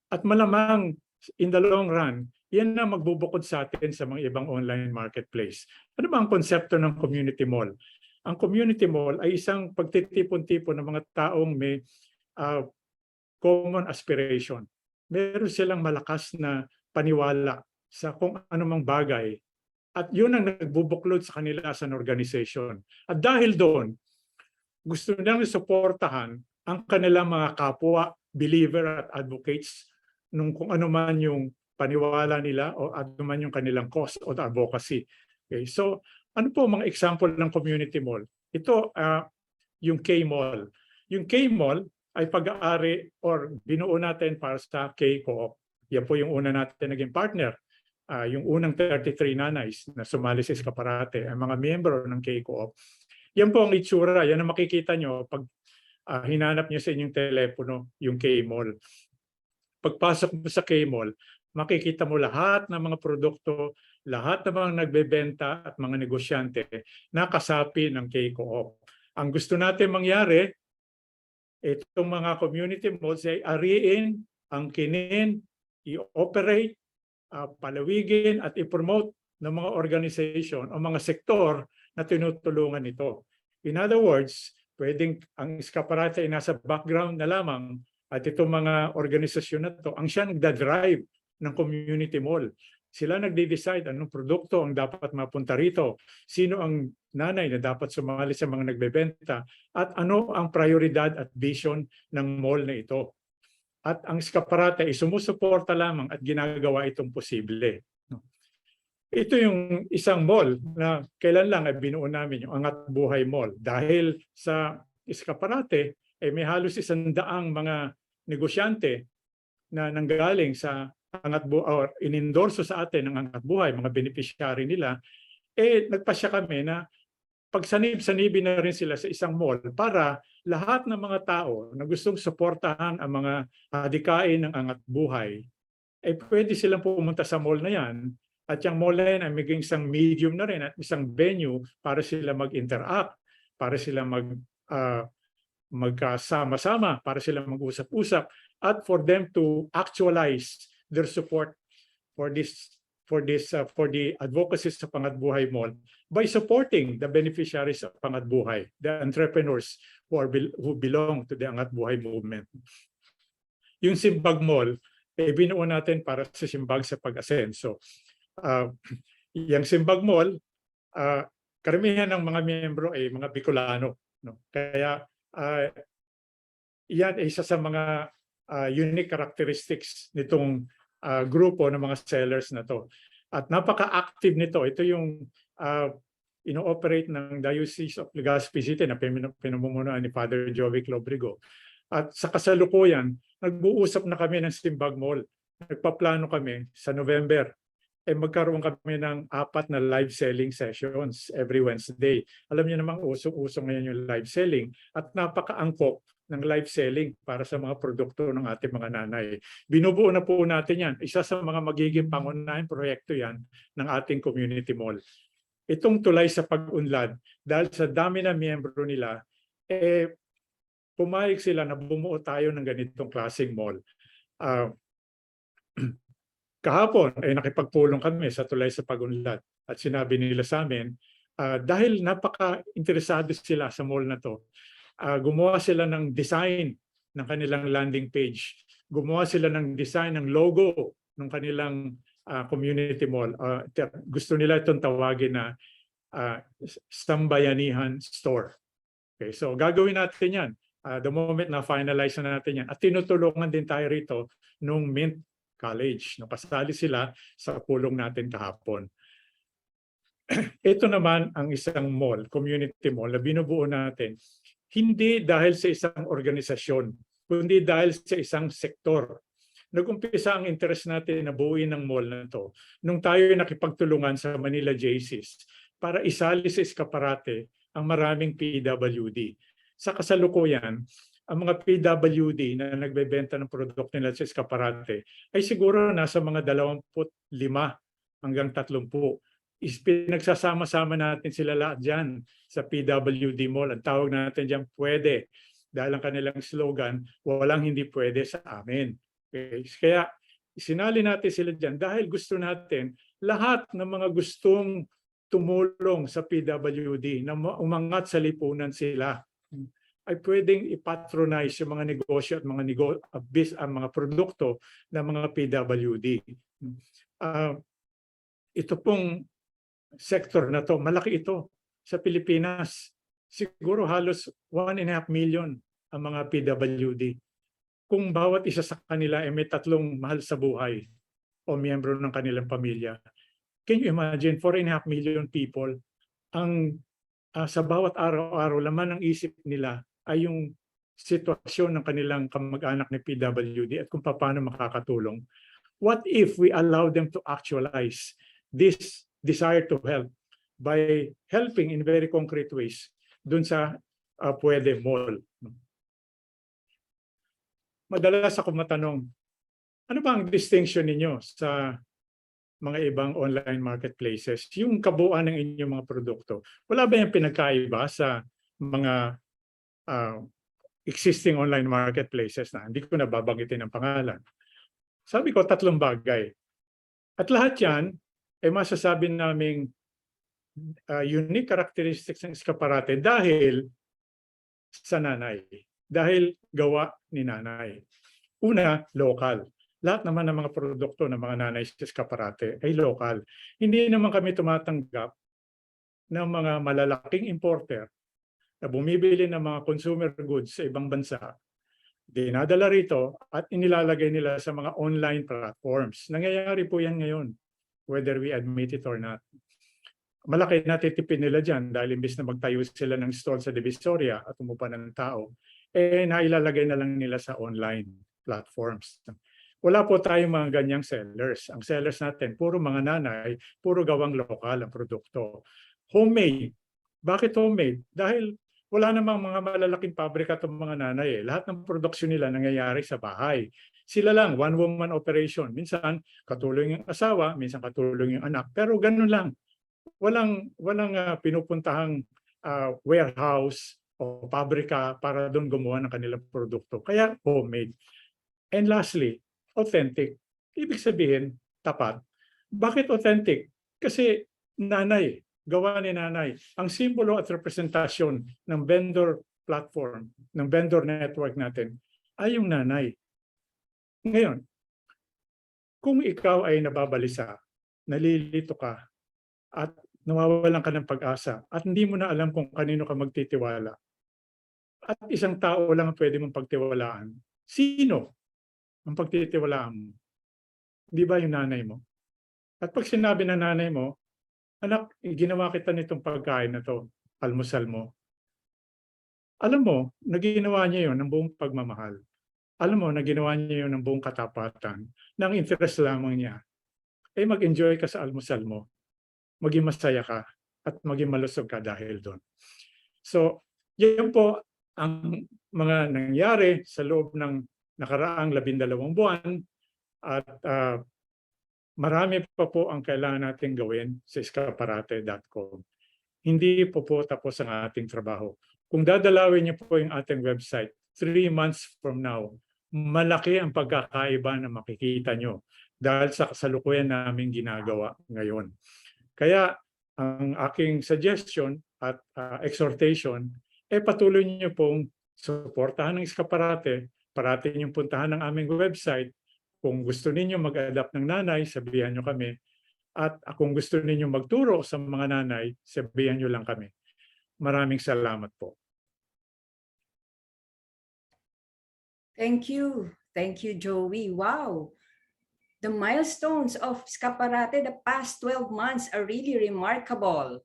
At malamang in the long run, yan na magbubukod sa atin sa mga ibang online marketplace. Ano ba ang konsepto ng community mall? Ang community mall ay isang pagtitipon-tipon ng mga taong may common aspiration. Meron silang malakas na paniwala sa kung anumang bagay. At yun ang nagbubuklod sa kanila as an organization. At dahil doon, gusto nilang suportahan ang kanilang mga kapwa, believer at advocates nung kung ano man yung paniwala nila o ano man yung kanilang cause o advocacy. Okay, so ano po mga example ng community mall? Ito, yung K-Mall. Yung K-Mall ay pag-aari or binuo natin para sa K-Co-op. Yan po yung una natin naging partner. Yung unang 33 nanays na sumali sa Iskaparate, ang mga miyembro ng K-Co-op. Yan po ang itsura. Yan ang makikita nyo pag hinanap nyo sa inyong telepono yung K-Mall. Pagpasok mo sa K-Mall, makikita mo lahat ng mga produkto, lahat ng mga nagbebenta at mga negosyante na kasapi ng K-Co-op. Ang gusto natin mangyari, itong mga community malls ay ariin, angkinin, i-operate, palawigin at i-promote ng mga organization o mga sektor na tinutulungan ito. In other words, pwedeng ang Iskaparate ay nasa background na lamang at itong mga organisasyon na ito ang siya nagda-drive ng community mall. Sila nagde-decide anong produkto ang dapat mapunta rito, sino ang nanay na dapat sumali sa mga nagbebenta, at ano ang prioridad at vision ng mall na ito. At ang Iskaparate ay sumusuporta lamang at ginagawa itong posible. Ito yung isang mall na kailan lang ay binuo namin, yung Angat Buhay Mall. Dahil sa Iskaparate, may halos 100 mga negosyante na nanggaling sa Angat Buhay or inendorso sa atin ng Angat Buhay, mga beneficiary nila, nagpasya kami na pagsanib-sanibin na rin sila sa isang mall para lahat ng mga tao na gustong suportahan ang mga adikain ng Angat Buhay, pwede silang pumunta sa mall na yan. At yung mall na yan ay maging isang medium na rin at isang venue para sila mag-interact, para sila magkasama-sama, para sila mag-usap-usap, at for them to actualize their support for the advocacy sa Pangat Buhay Mall by supporting the beneficiaries of Pangat Buhay, the entrepreneurs who belong to the Angat Buhay movement. Yung Simbag Mall, binuo natin para sa Simbag sa pag-asenso. Yung Simbag Mall, karamihan ng mga miyembro ay mga Bicolano. No? Kaya yan ay isa sa mga unique characteristics nitong grupo ng mga sellers na to. At napaka-active nito. Ito yung ino-operate ng Diocese of Legazpi City na pinamumunuan ni Father Jovic Lobrigo. At sa kasalukuyan, nag-uusap na kami ng Simbag Mall. Nagpaplano kami sa November. Magkaroon kami ng 4 na live selling sessions every Wednesday. Alam niyo namang usong-uso ngayon yung live selling at napakaangkop ng live selling para sa mga produkto ng ating mga nanay. Binubuo na po natin yan. Isa sa mga magiging pangunahing proyekto yan ng ating community mall. Itong tulay sa pag-unlad, dahil sa dami na miyembro nila, pumayag sila na bumuo tayo ng ganitong klaseng mall. Kahapon ay nakipagpulong kami sa tulay sa pag-unlad at sinabi nila sa amin, dahil napaka-interesado sila sa mall na to, gumawa sila ng design ng kanilang landing page. Gumawa sila ng design ng logo ng kanilang community mall. Gusto nila itong tawagin na Sambayanihan Store. Okay, so gagawin natin yan. The moment na finalize na natin yan. At tinutulungan din tayo rito nung Mint College. Nakasali sila sa pulong natin kahapon. Ito naman ang isang mall, community mall, na binubuo natin. Hindi dahil sa isang organisasyon, kundi dahil sa isang sektor. Nag-umpisa ang interest natin na buuin ng mall na ito nung tayo nakipagtulungan sa Manila JCs para isali sa Iskaparate ang maraming PWD. Sa kasalukuyan, ang mga PWD na nagbebenta ng produkto nila sa Iskaparate ay siguro nasa mga 25 hanggang 30. Pinagsasama-sama natin sila lahat dyan sa PWD Mall. Ang tawag natin dyan, pwede. Dahil ang kanilang slogan, walang hindi pwede sa amin. Okay? Kaya sinali natin sila dyan dahil gusto natin lahat ng mga gustong tumulong sa PWD na umangat sa lipunan sila ay pwedeng ipatronize yung mga negosyo at mga produkto ng mga PWD. Ito pong sector na to, malaki ito sa Pilipinas. Siguro halos 1.5 million ang mga PWD. Kung bawat isa sa kanila ay may 3 mahal sa buhay o miyembro ng kanilang pamilya. Can you imagine 4.5 million people ang sa bawat araw-araw laman ng isip nila ay yung sitwasyon ng kanilang kamag-anak ni PWD at kung paano makakatulong. What if we allow them to actualize this desire to help by helping in very concrete ways dun sa Pwede Mall? Madalas ako matanong, ano ba ang distinction ninyo sa mga ibang online marketplaces? Yung kabuuan ng inyong mga produkto. Wala ba yung pinagkaiba sa mga existing online marketplaces na hindi ko na babanggitin ang pangalan? Sabi ko 3 bagay. At lahat yan ay masasabi naming unique characteristics ng Iskaparate dahil sa nanay. Dahil gawa ni nanay. Una, local. Lahat naman ng mga produkto ng mga nanay sa Iskaparate ay local. Hindi naman kami tumatanggap ng mga malalaking importer na bumibili ng mga consumer goods sa ibang bansa, dinadala rito at inilalagay nila sa mga online platforms. Nangyayari po yan ngayon, whether we admit it or not. Malaki natitipid nila dyan dahil imbis na magtayo sila ng stall sa Divisoria at umupa ng tao, nailalagay na lang nila sa online platforms. Wala po tayong mga ganyang sellers. Ang sellers natin, puro mga nanay, puro gawang lokal ang produkto. Homemade. Bakit homemade? Dahil wala namang mga malalaking pabrika itong mga nanay. Lahat ng produksyon nila nangyayari sa bahay. Sila lang, one-woman operation. Minsan, katulong yung asawa, minsan katulong yung anak. Pero ganun lang. Walang pinupuntahang warehouse o pabrika para doon gumawa ng kanilang produkto. Kaya homemade. And lastly, authentic. Ibig sabihin, tapat. Bakit authentic? Kasi nanay, gawa ni nanay. Ang simbolo at representasyon ng vendor platform, ng vendor network natin, ay yung nanay. Ngayon, kung ikaw ay nababalisa, nalilito ka, at nawawalan ka ng pag-asa, at hindi mo na alam kung kanino ka magtitiwala, at isang tao lang ang pwede mong pagtiwalaan, sino ang pagtitiwalaan mo? Di ba yung nanay mo? At pag sinabi ng nanay mo, anak, ginawa kita nitong pagkain na to, almusal mo. Alam mo, naginawa niya yon ng buong pagmamahal. Alam mo, naginawa niya yon ng buong katapatan, ng interest lamang niya. Mag-enjoy ka sa almusal mo, maging masaya ka, at maging malusog ka dahil doon. So, yan po ang mga nangyari sa loob ng nakaraang 12 buwan at marami pa po ang kailangan natin gawin sa iskaparate.com. Hindi po tapos ang ating trabaho. Kung dadalawin niyo po yung ating website 3 months from now, malaki ang pagkakaiba na makikita nyo dahil sa kasalukuyan namin ginagawa ngayon. Kaya ang aking suggestion at exhortation, patuloy niyo pong suportahan ng Iskaparate, parati niyong puntahan ang aming website. Kung gusto ninyo mag-adapt ng nanay, sabihan nyo kami. At kung gusto ninyo magturo sa mga nanay, sabihan nyo lang kami. Maraming salamat po. Thank you. Thank you, Joey. Wow. The milestones of Iskaparate the past 12 months are really remarkable.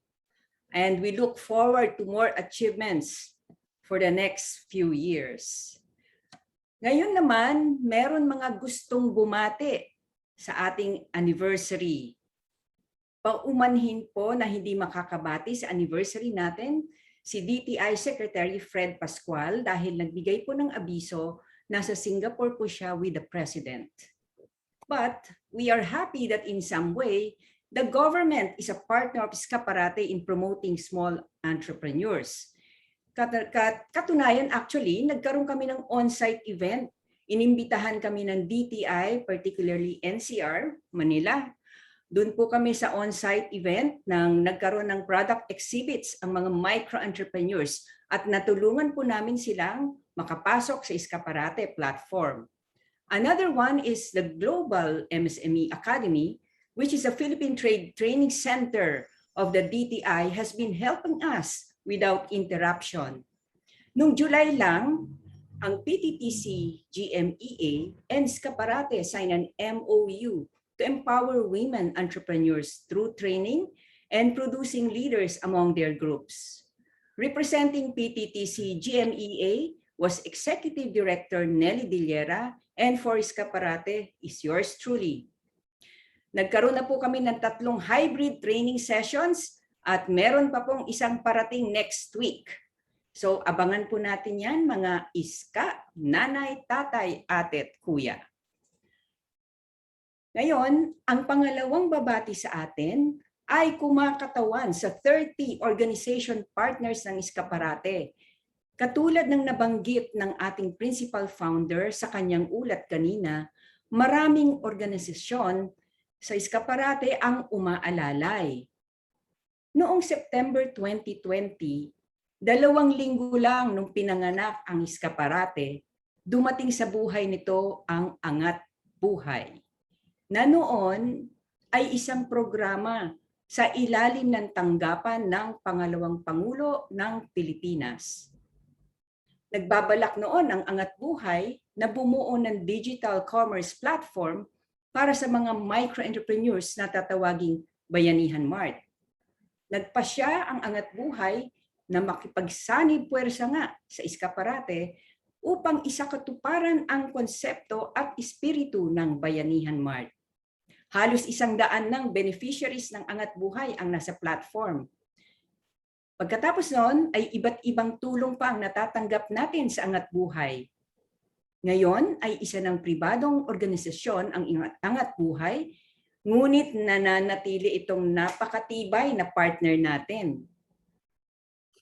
And we look forward to more achievements for the next few years. Ngayon naman, meron mga gustong bumati sa ating anniversary. Paumanhin po na hindi makakabati sa anniversary natin si DTI Secretary Fred Pascual dahil nagbigay po ng abiso, nasa Singapore po siya with the President. But we are happy that in some way, the government is a partner of Iskaparate in promoting small entrepreneurs. Katunayan, actually, nagkaroon kami ng on-site event. Inimbitahan kami ng DTI, particularly NCR, Manila. Doon po kami sa on-site event nang nagkaroon ng product exhibits ang mga micro-entrepreneurs at natulungan po namin silang makapasok sa Iskaparate platform. Another one is the Global MSME Academy, which is a Philippine Training Center of the DTI, has been helping us without interruption. Noong July lang, ang PTTC, GMEA, and Iskaparate signed an MOU to empower women entrepreneurs through training and producing leaders among their groups. Representing PTTC GMEA was Executive Director Nelly Dillera, and for Iskaparate is yours truly. Nagkaroon na po kami ng 3 hybrid training sessions at meron pa pong isang parating next week. So abangan po natin yan mga iska, nanay, tatay, ate at kuya. Ngayon, ang pangalawang babati sa atin ay kumakatawan sa 30 organization partners ng Iskaparate. Katulad ng nabanggit ng ating principal founder sa kanyang ulat kanina, maraming organisasyon sa Iskaparate ang umaalalay. Noong September 2020, 2 linggo lang nung pinanganak ang Iskaparate, dumating sa buhay nito ang Angat Buhay, na noon ay isang programa sa ilalim ng tanggapan ng pangalawang Pangulo ng Pilipinas. Nagbabalak noon ang Angat Buhay na bumuo ng digital commerce platform para sa mga micro-entrepreneurs na tatawaging Bayanihan Mart. Nagpasya ang Angat Buhay na makipagsanib puwersa nga sa Iskaparate upang isakatuparan ang konsepto at espiritu ng Bayanihan Mart. Halos 100 ng beneficiaries ng Angat Buhay ang nasa platform. Pagkatapos noon ay iba't ibang tulong pa ang natatanggap natin sa Angat Buhay. Ngayon ay isa ng pribadong organisasyon ang Angat Buhay, ngunit nananatili itong napakatibay na partner natin.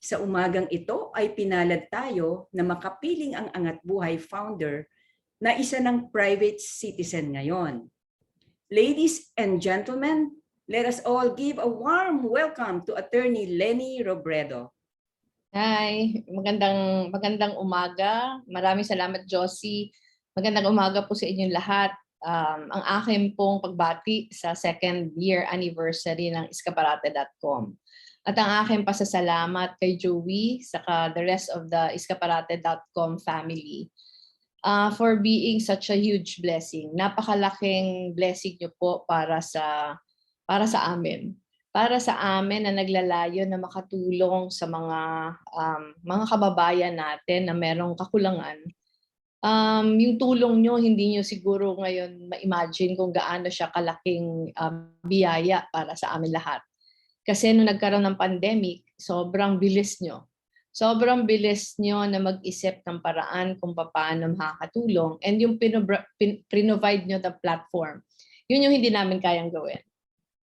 Sa umagang ito ay pinalad tayo na makapiling ang Angat Buhay founder na isa ng private citizen ngayon. Ladies and gentlemen, let us all give a warm welcome to Attorney Lenny Robredo. Hi, magandang umaga. Maraming salamat, Josie. Magandang umaga po sa inyong lahat. Ang aking pong pagbati sa 2nd year anniversary ng Iskaparate.com. At ang aking pasasalamat kay Joey saka the rest of the Iskaparate.com family for being such a huge blessing. Napakalaking blessing niyo po para sa amin. para sa amin na naglalayo na makatulong sa mga kababayan natin na merong kakulangan. Yung tulong nyo, hindi nyo siguro ngayon ma-imagine kung gaano siya kalaking biyaya para sa amin lahat. Kasi nung nagkaroon ng pandemic, sobrang bilis nyo. Sobrang bilis nyo na mag-isip ng paraan kung paano makakatulong. And yung provide nyo the platform, yun yung hindi namin kayang gawin.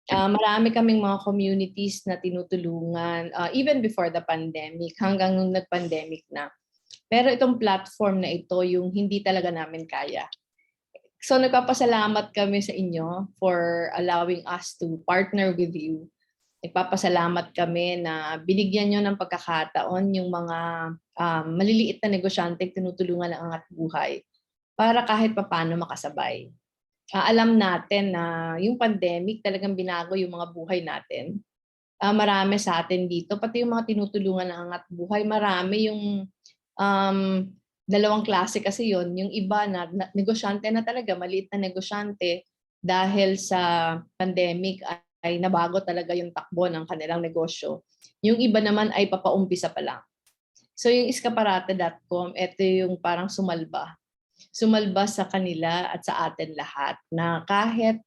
Marami kaming mga communities na tinutulungan even before the pandemic, hanggang nung nag-pandemic na. Pero itong platform na ito, yung hindi talaga namin kaya. So nagpapasalamat kami sa inyo for allowing us to partner with you. Nagpapasalamat kami na binigyan nyo ng pagkakataon yung mga maliliit na negosyante tinutulungan ng Angat Buhay para kahit papano makasabay. Alam natin na yung pandemic talagang binago yung mga buhay natin. Marami sa atin dito, pati yung mga tinutulungan ng Angat Buhay, marami yung dalawang klase kasi yon. Yung iba na negosyante na talaga, maliit na negosyante, dahil sa pandemic ay nabago talaga yung takbo ng kanilang negosyo. Yung iba naman ay papaumpisa pa lang. So yung iskaparate.com, ito yung parang sumalba. Sumalba sa kanila at sa atin lahat na kahit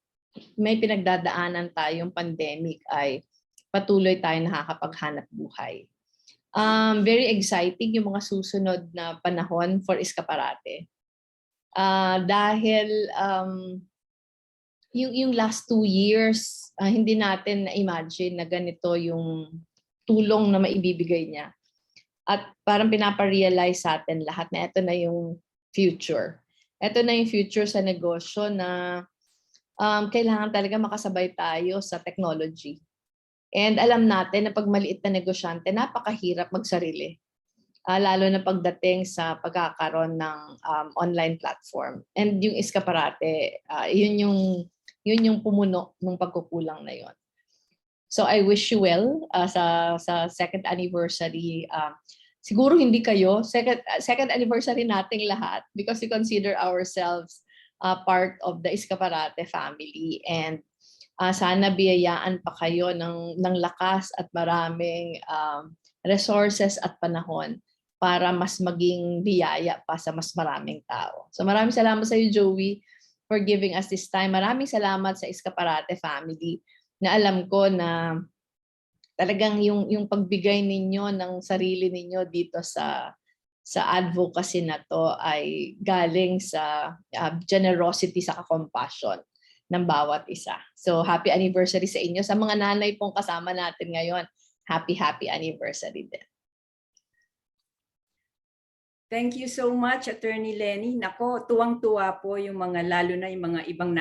may pinagdadaanan tayong pandemic ay patuloy tayo nakakapaghanap buhay. Very exciting yung mga susunod na panahon for Iskaparate. Dahil yung last 2 years, hindi natin na-imagine na ganito yung tulong na maibibigay niya. At parang pinaparealize sa atin lahat na ito na yung future. Ito na yung future sa negosyo na kailangan talaga makasabay tayo sa technology. And alam natin na pag maliit na negosyante, napakahirap magsarili. Lalo na pagdating sa pagkakaroon ng online platform. And yung Iskaparate, yun yung pumuno ng pagkukulang na yon. So I wish you well sa second anniversary. Siguro hindi kayo, second anniversary nating lahat because we consider ourselves part of the Iskaparate family. And sana biyayaan pa kayo ng lakas at maraming resources at panahon para mas maging biyaya pa sa mas maraming tao. So maraming salamat sa iyo, Joey, for giving us this time. Maraming salamat sa Iskaparate family na alam ko na talagang yung pagbigay ninyo ng sarili ninyo dito sa advocacy na to ay galing sa generosity sa compassion ng bawat isa. So happy anniversary sa inyo. Sa mga nanay pong kasama natin ngayon, happy anniversary din. Thank you so much, Attorney Lenny. Nako, tuwang-tuwa po yung mga, lalo na yung mga ibang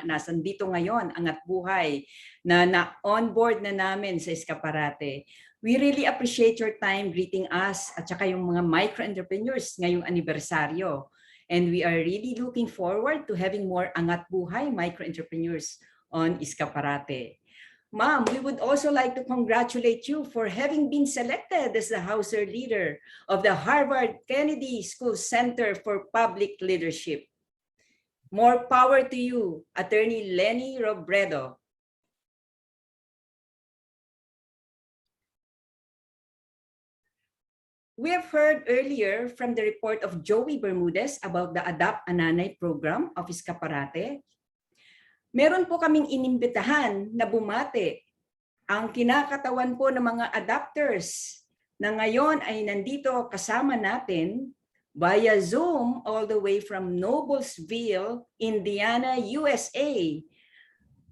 nasan dito ngayon, Angat Buhay, na on board na namin sa Iskaparate. We really appreciate your time greeting us at saka yung mga micro-entrepreneurs ngayong anibersaryo. And we are really looking forward to having more Angat Buhay micro-entrepreneurs on Iskaparate. Ma'am, we would also like to congratulate you for having been selected as the Hauser Leader of the Harvard Kennedy School Center for Public Leadership. More power to you, Attorney Lenny Robredo. We have heard earlier from the report of Joey Bermudez about the Adapt a Nanay program of Iskaparate. Meron po kaming inimbitahan na bumati ang kinakatawan po ng mga adapters na ngayon ay nandito kasama natin via Zoom all the way from Noblesville, Indiana, USA.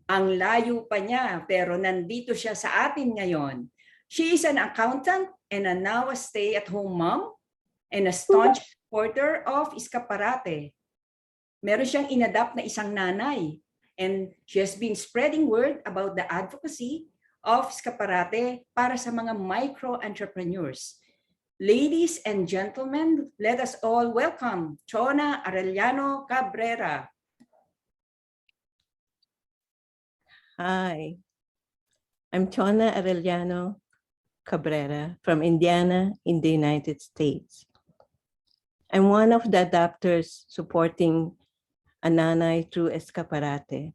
Ang layo pa niya pero nandito siya sa atin ngayon. She is an accountant and a now a stay-at-home mom and a staunch supporter of Iskaparate. Meron siyang inadapt na isang nanay. And she has been spreading word about the advocacy of Iskaparate para sa mga micro-entrepreneurs. Ladies and gentlemen, let us all welcome Chona Arellano Cabrera. Hi, I'm Chona Arellano Cabrera from Indiana in the United States. I'm one of the adapters supporting a nanay through Iskaparate.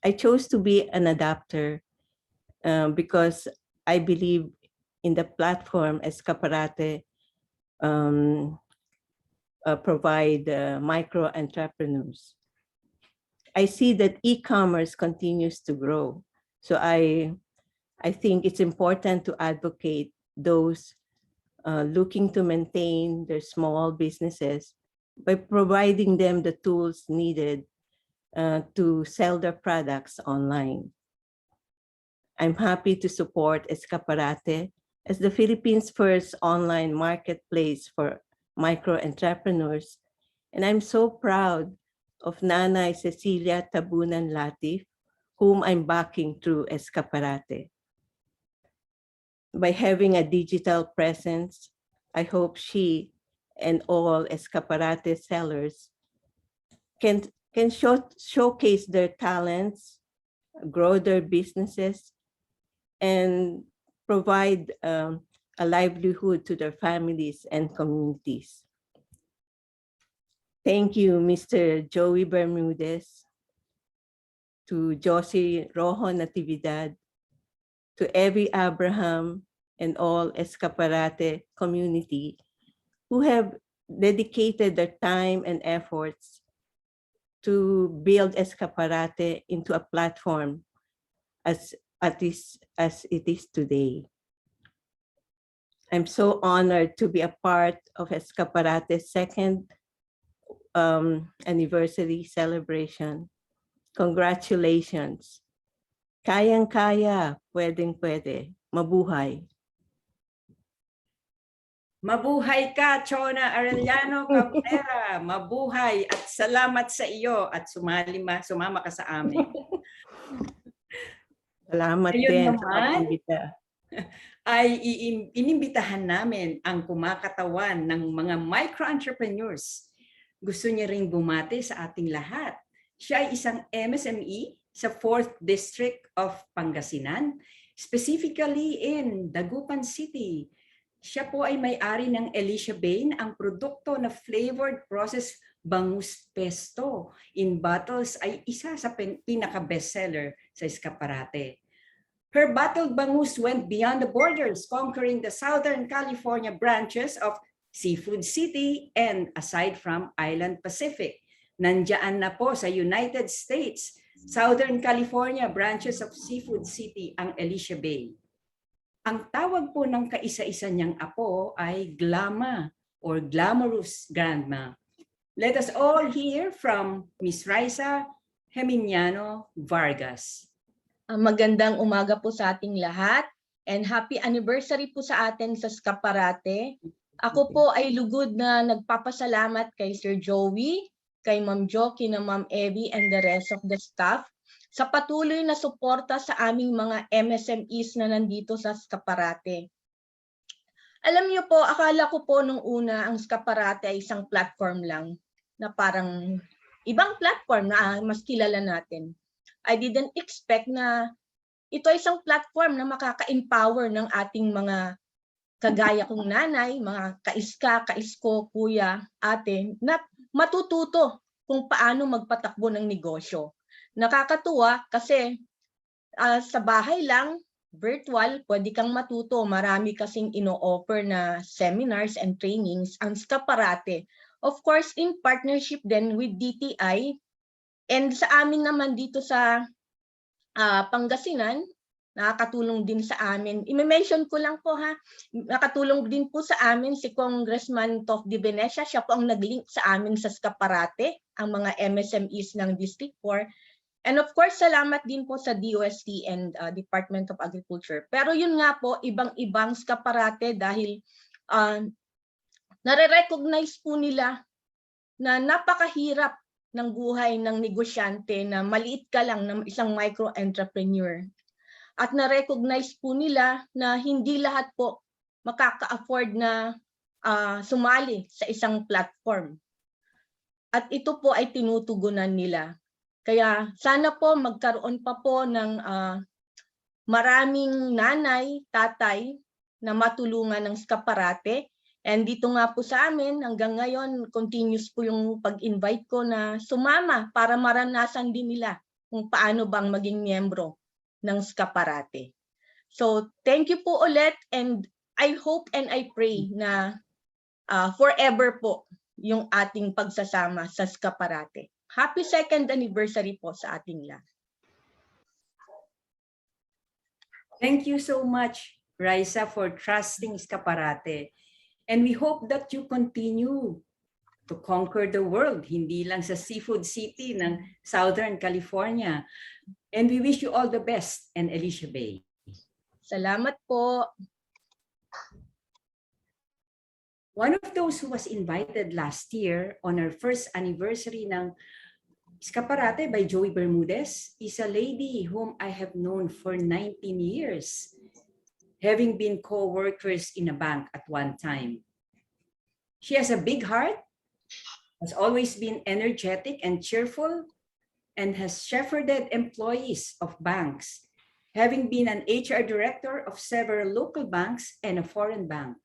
I chose to be an adapter because I believe in the platform Iskaparate provide micro entrepreneurs. I see that e-commerce continues to grow. So I think it's important to advocate those looking to maintain their small businesses by providing them the tools needed to sell their products online. I'm happy to support Iskaparate as the Philippines' first online marketplace for micro-entrepreneurs, and I'm so proud of Nanay Cecilia Tabunan Latif, whom I'm backing through Iskaparate. By having a digital presence, I hope she and all Iskaparate sellers can showcase their talents, grow their businesses, and provide a livelihood to their families and communities. Thank you, Mr. Joey Bermudez, to Josie Rojo Natividad, to Evie Abraham and all Iskaparate community who have dedicated their time and efforts to build Iskaparate into a platform as it is today. I'm so honored to be a part of Iskaparate's second anniversary celebration. Congratulations. Kayang-kaya, pwedeng-pwede. Mabuhay. Mabuhay ka, Chona Arellano Cabrera. Mabuhay at salamat sa iyo at sumama ka sa amin. Salamat Ngayon din sa naman, pag-imbita. ay inimbitahan namin ang kumakatawan ng mga micro-entrepreneurs. Gusto niya ring bumati sa ating lahat. Siya ay isang MSME sa 4th District of Pangasinan, specifically in Dagupan City. Siya po ay may-ari ng Alicia Bain, ang produkto na flavored processed bangus pesto in bottles ay isa sa pinaka-bestseller sa Iskaparate. Her bottled bangus went beyond the borders, conquering the Southern California branches of Seafood City and aside from Island Pacific. Nandiyan na po sa United States, Southern California branches of Seafood City ang Alicia Bay. Ang tawag po ng kaisa-isa niyang apo ay Glama or Glamorous Grandma. Let us all hear from Miss Raisa Geminiano Vargas. Magandang umaga po sa ating lahat and happy anniversary po sa atin sa Iskaparate. Ako po ay lugod na nagpapasalamat kay Sir Joey, kay Ma'am Jo, kina Ma'am Evie and the rest of the staff sa patuloy na suporta sa aming mga MSMEs na nandito sa Iskaparate. Alam niyo po, akala ko po nung una ang Iskaparate ay isang platform lang na parang ibang platform na mas kilala natin. I didn't expect na ito ay isang platform na makaka-empower ng ating mga kagaya kong nanay, mga kaiska, kaisko, kuya, ate, na matututo kung paano magpatakbo ng negosyo. Nakakatuwa kasi sa bahay lang, virtual, pwede kang matuto. Marami kasing ino-offer na seminars and trainings ang Iskaparate. Of course, in partnership then with DTI. And sa amin naman dito sa Pangasinan, nakakatulong din sa amin. I-mention ko lang po ha, nakatulong din po sa amin si Congressman Tof de Venecia. Siya po ang nag-link sa amin sa Iskaparate, ang mga MSMEs ng District 4. And of course, salamat din po sa DOST and Department of Agriculture. Pero yun nga po, ibang-ibang Iskaparate dahil nare-recognize po nila na napakahirap ng buhay ng negosyante na maliit ka lang ng isang micro-entrepreneur. At na-recognize po nila na hindi lahat po makaka-afford na sumali sa isang platform. At ito po ay tinutugunan nila. Kaya sana po magkaroon pa po ng maraming nanay, tatay na matulungan ng Iskaparate. And dito nga po sa amin, hanggang ngayon, continuous po yung pag-invite ko na sumama para maranasan din nila kung paano bang maging miyembro ng Iskaparate. So, thank you po ulit, and I hope and I pray na forever po yung ating pagsasama sa Iskaparate. Happy 2nd anniversary po sa ating lahat. Thank you so much, Raisa, for trusting Iskaparate. And we hope that you continue to conquer the world, hindi lang sa seafood city ng Southern California. And we wish you all the best, and Alicia Bay. Salamat po. One of those who was invited last year on our first anniversary ng Iskaparate by Joey Bermudez is a lady whom I have known for 19 years, having been co-workers in a bank at one time. She has a big heart, has always been energetic and cheerful, and has shepherded employees of banks, having been an HR director of several local banks and a foreign bank.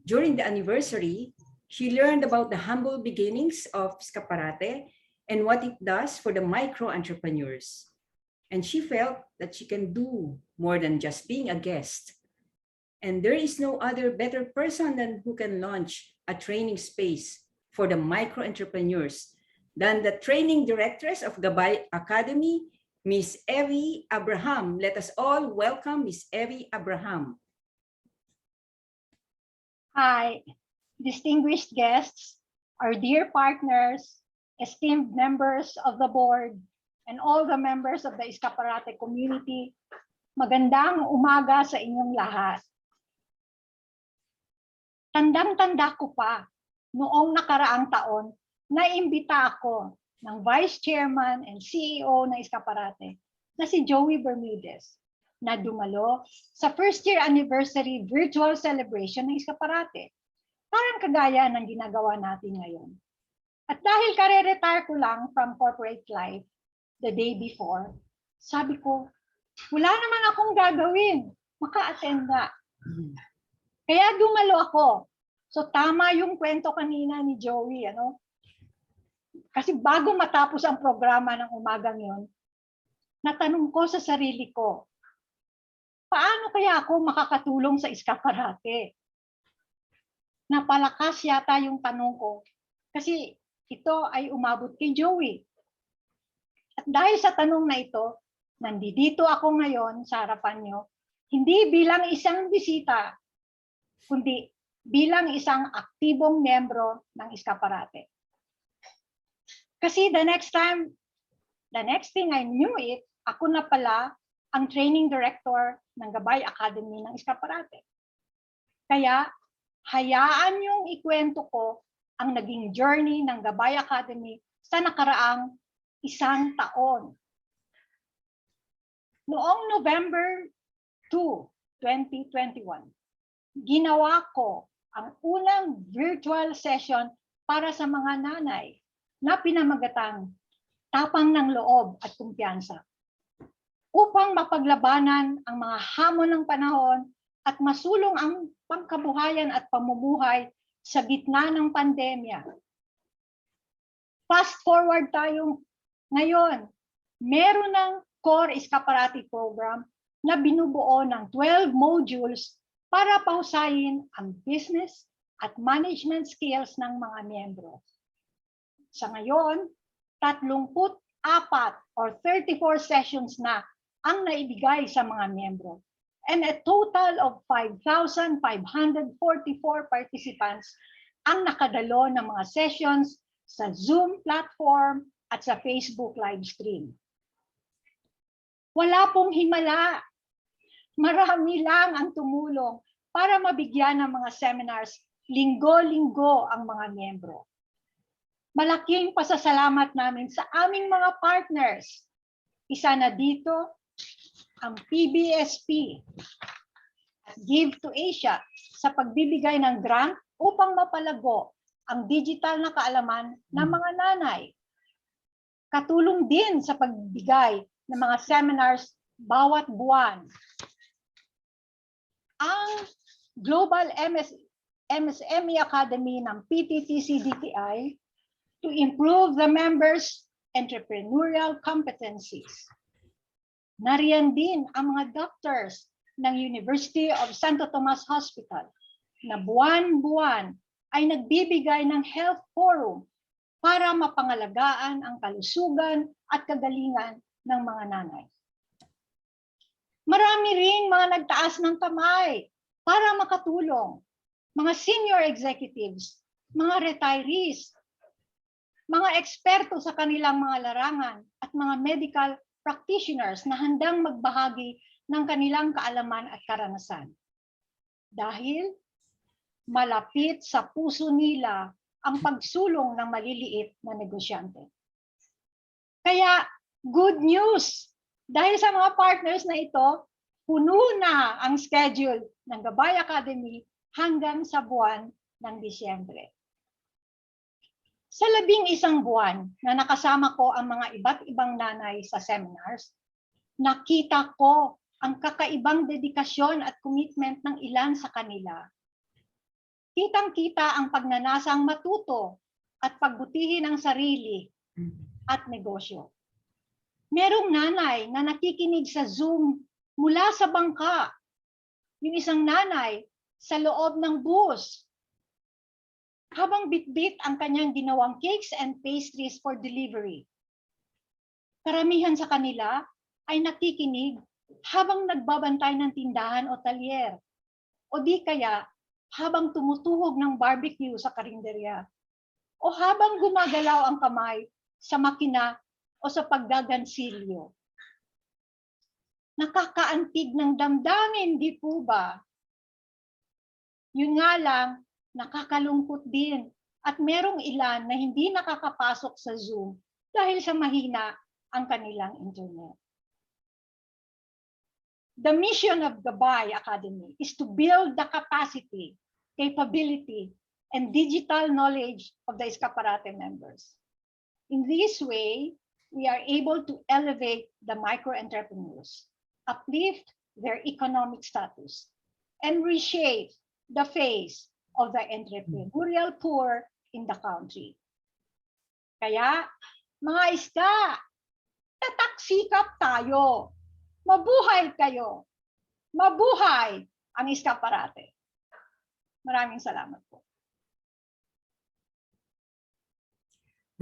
During the anniversary, she learned about the humble beginnings of Iskaparate and what it does for the micro entrepreneurs. And she felt that she can do more than just being a guest. And there is no other better person than who can launch a training space for the micro entrepreneurs than the training directress of Gabay Academy, Miss Evie Abraham. Let us all welcome Miss Evie Abraham. Hi, distinguished guests, our dear partners, esteemed members of the board, and all the members of the Iskaparate community, magandang umaga sa inyong lahat. Tandang-tanda ko pa, noong nakaraang taon, naimbita ako ng Vice Chairman and CEO ng Iskaparate na si Joey Bermudez na dumalo sa first year anniversary virtual celebration ng Iskaparate. Parang kagaya ng ginagawa natin ngayon. At dahil kare-retire ko lang from corporate life the day before, sabi ko, wala naman akong gagawin. Maka-attend na. Kaya dumalo ako. So tama yung kwento kanina ni Joey, ano? Kasi bago matapos ang programa ng umagang yon, natanong ko sa sarili ko, paano kaya ako makakatulong sa Iskaparate? Napalakas yata yung tanong ko. Kasi ito ay umabot kay Joey. At dahil sa tanong na ito, nandito ako ngayon sa harapan nyo, hindi bilang isang bisita, kundi bilang isang aktibong miyembro ng Iskaparate. Kasi the next thing I knew it, ako na pala ang training director ng Gabay Academy ng Iskaparate. Kaya, hayaan yung ikwento ko ang naging journey ng Gabay Academy sa nakaraang isang taon. Noong November 2, 2021, ginawa ko ang unang virtual session para sa mga nanay na pinamagatang tapang ng loob at kumpiyansa upang mapaglabanan ang mga hamon ng panahon at masulong ang pangkabuhayan at pamumuhay sa gitna ng pandemya. Fast forward tayo ngayon, meron ng Core Iskaparate program na binubuo ng 12 modules para pausayin ang business at management skills ng mga miyembro. Sa ngayon, 34 or 34 sessions na ang naibigay sa mga miyembro. And a total of 5,544 participants ang nakadalo ng mga sessions sa Zoom platform at sa Facebook live stream. Wala pong himala. Marami lang ang tumulong para mabigyan ng mga seminars linggo-linggo ang mga miyembro. Malaking pasasalamat namin sa aming mga partners. Isa na dito ang PBSP at Give to Asia sa pagbibigay ng grant upang mapalago ang digital na kaalaman ng mga nanay. Katulong din sa pagbigay ng mga seminars bawat buwan. Ang Global MSME Academy ng PTTC-DTI to improve the members' entrepreneurial competencies. Nariyan din ang mga doctors ng University of Santo Tomas Hospital na buwan-buwan ay nagbibigay ng health forum para mapangalagaan ang kalusugan at kagalingan ng mga nanay. Marami ring mga nagtaas ng kamay para makatulong, mga senior executives, mga retirees, mga eksperto sa kanilang mga larangan at mga medical practitioners na handang magbahagi ng kanilang kaalaman at karanasan. Dahil malapit sa puso nila ang pagsulong ng maliliit na negosyante. Kaya good news! Dahil sa mga partners na ito, puno na ang schedule ng Gabay Academy hanggang sa buwan ng Disyembre. Sa 11 buwan na nakasama ko ang mga iba't ibang nanay sa seminars, nakita ko ang kakaibang dedikasyon at commitment ng ilan sa kanila. Kitang-kita ang pagnanasang matuto at pagbutihin ang sarili at negosyo. Merong nanay na nakikinig sa Zoom mula sa bangka. Yung isang nanay sa loob ng bus. Habang bitbit ang kanyang ginawang cakes and pastries for delivery. Karamihan sa kanila ay nakikinig habang nagbabantay ng tindahan o talyer. O di kaya habang tumutuhog ng barbecue sa karinderya. O habang gumagalaw ang kamay sa makina o sa paggagansilyo. Nakakaantig ng damdamin, di po ba? Yun nga lang, nakakalungkot din at merong ilan na hindi nakakapasok sa Zoom dahil sa mahina ang kanilang internet. The mission of Gabay Academy is to build the capacity, capability, and digital knowledge of the Iskaparate members. In this way, we are able to elevate the micro-entrepreneurs, uplift their economic status, and reshape the face of the entrepreneurial poor in the country. Kaya, mga iska, tataksikap tayo. Mabuhay kayo. Mabuhay ang Iskaparate. Maraming salamat po.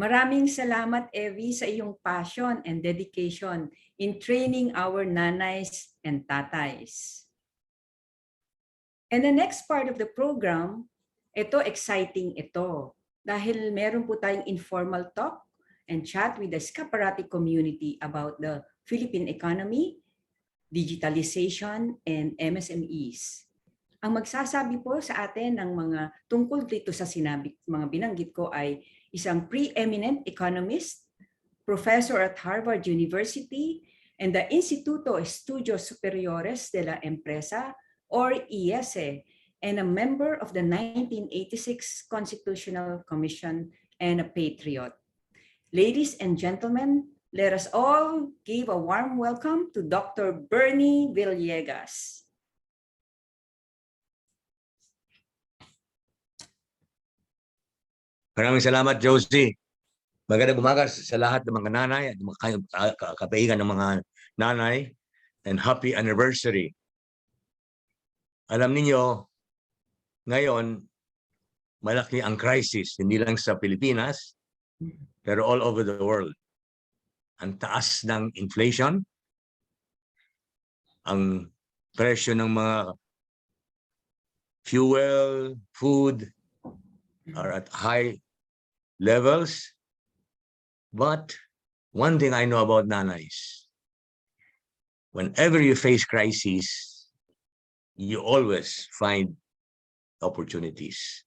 Maraming salamat, Evie, sa iyong passion and dedication in training our nanays and tatays. And the next part of the program, ito exciting ito. Dahil meron po tayong informal talk and chat with the Iskaparate community about the Philippine economy, digitalization, and MSMEs. Ang magsasabi po sa atin ng mga tungkol dito sa mga binanggit ko ay isang preeminent economist, professor at Harvard University, and the Instituto Estudios Superiores de la Empresa, or IESE, and a member of the 1986 Constitutional Commission and a patriot. Ladies and gentlemen, let us all give a warm welcome to Dr. Bernie Villegas. Maraming salamat, Josie. Magandang umaga sa lahat ng mga nanay at mga kapaigan ng mga nanay, and happy anniversary. Alam niyo, ngayon, malaki ang crisis, hindi lang sa Pilipinas, pero all over the world. Ang taas ng inflation, ang presyo ng mga fuel, food are at high levels. But one thing I know about nanays, whenever you face crises, you always find opportunities.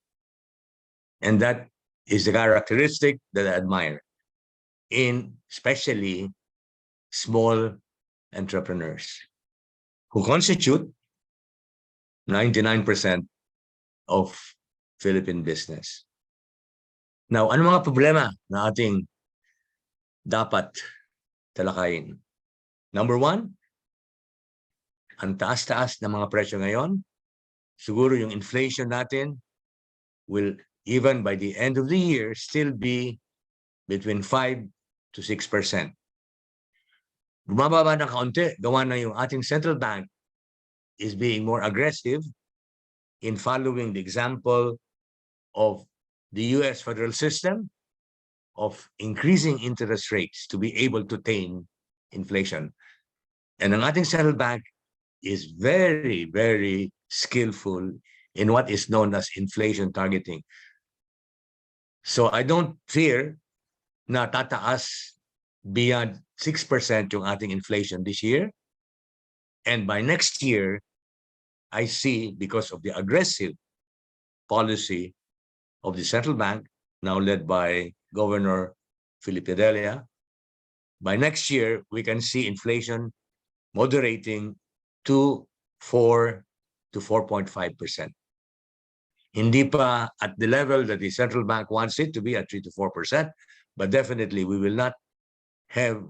And that is the characteristic that I admire in especially small entrepreneurs who constitute 99% of Philippine business. Now, ano mga problema na ating dapat talakayin? Number one, ang taas-taas ng mga presyo ngayon. Siguro yung inflation natin will, even by the end of the year, still be between 5 to 6%. Bumababa ng kaunti, gawa na yung ating central bank is being more aggressive in following the example of the US federal system of increasing interest rates to be able to tame inflation. And ang ating central bank is very, very skillful in what is known as inflation targeting. So I don't fear na tataas beyond 6% yung ating inflation this year. And by next year, I see, because of the aggressive policy of the central bank, now led by Governor Felipe Delia, by next year, we can see inflation moderating to 4 to 4.5%. Hindi pa at the level that the central bank wants it to be at 3 to 4%, but definitely we will not have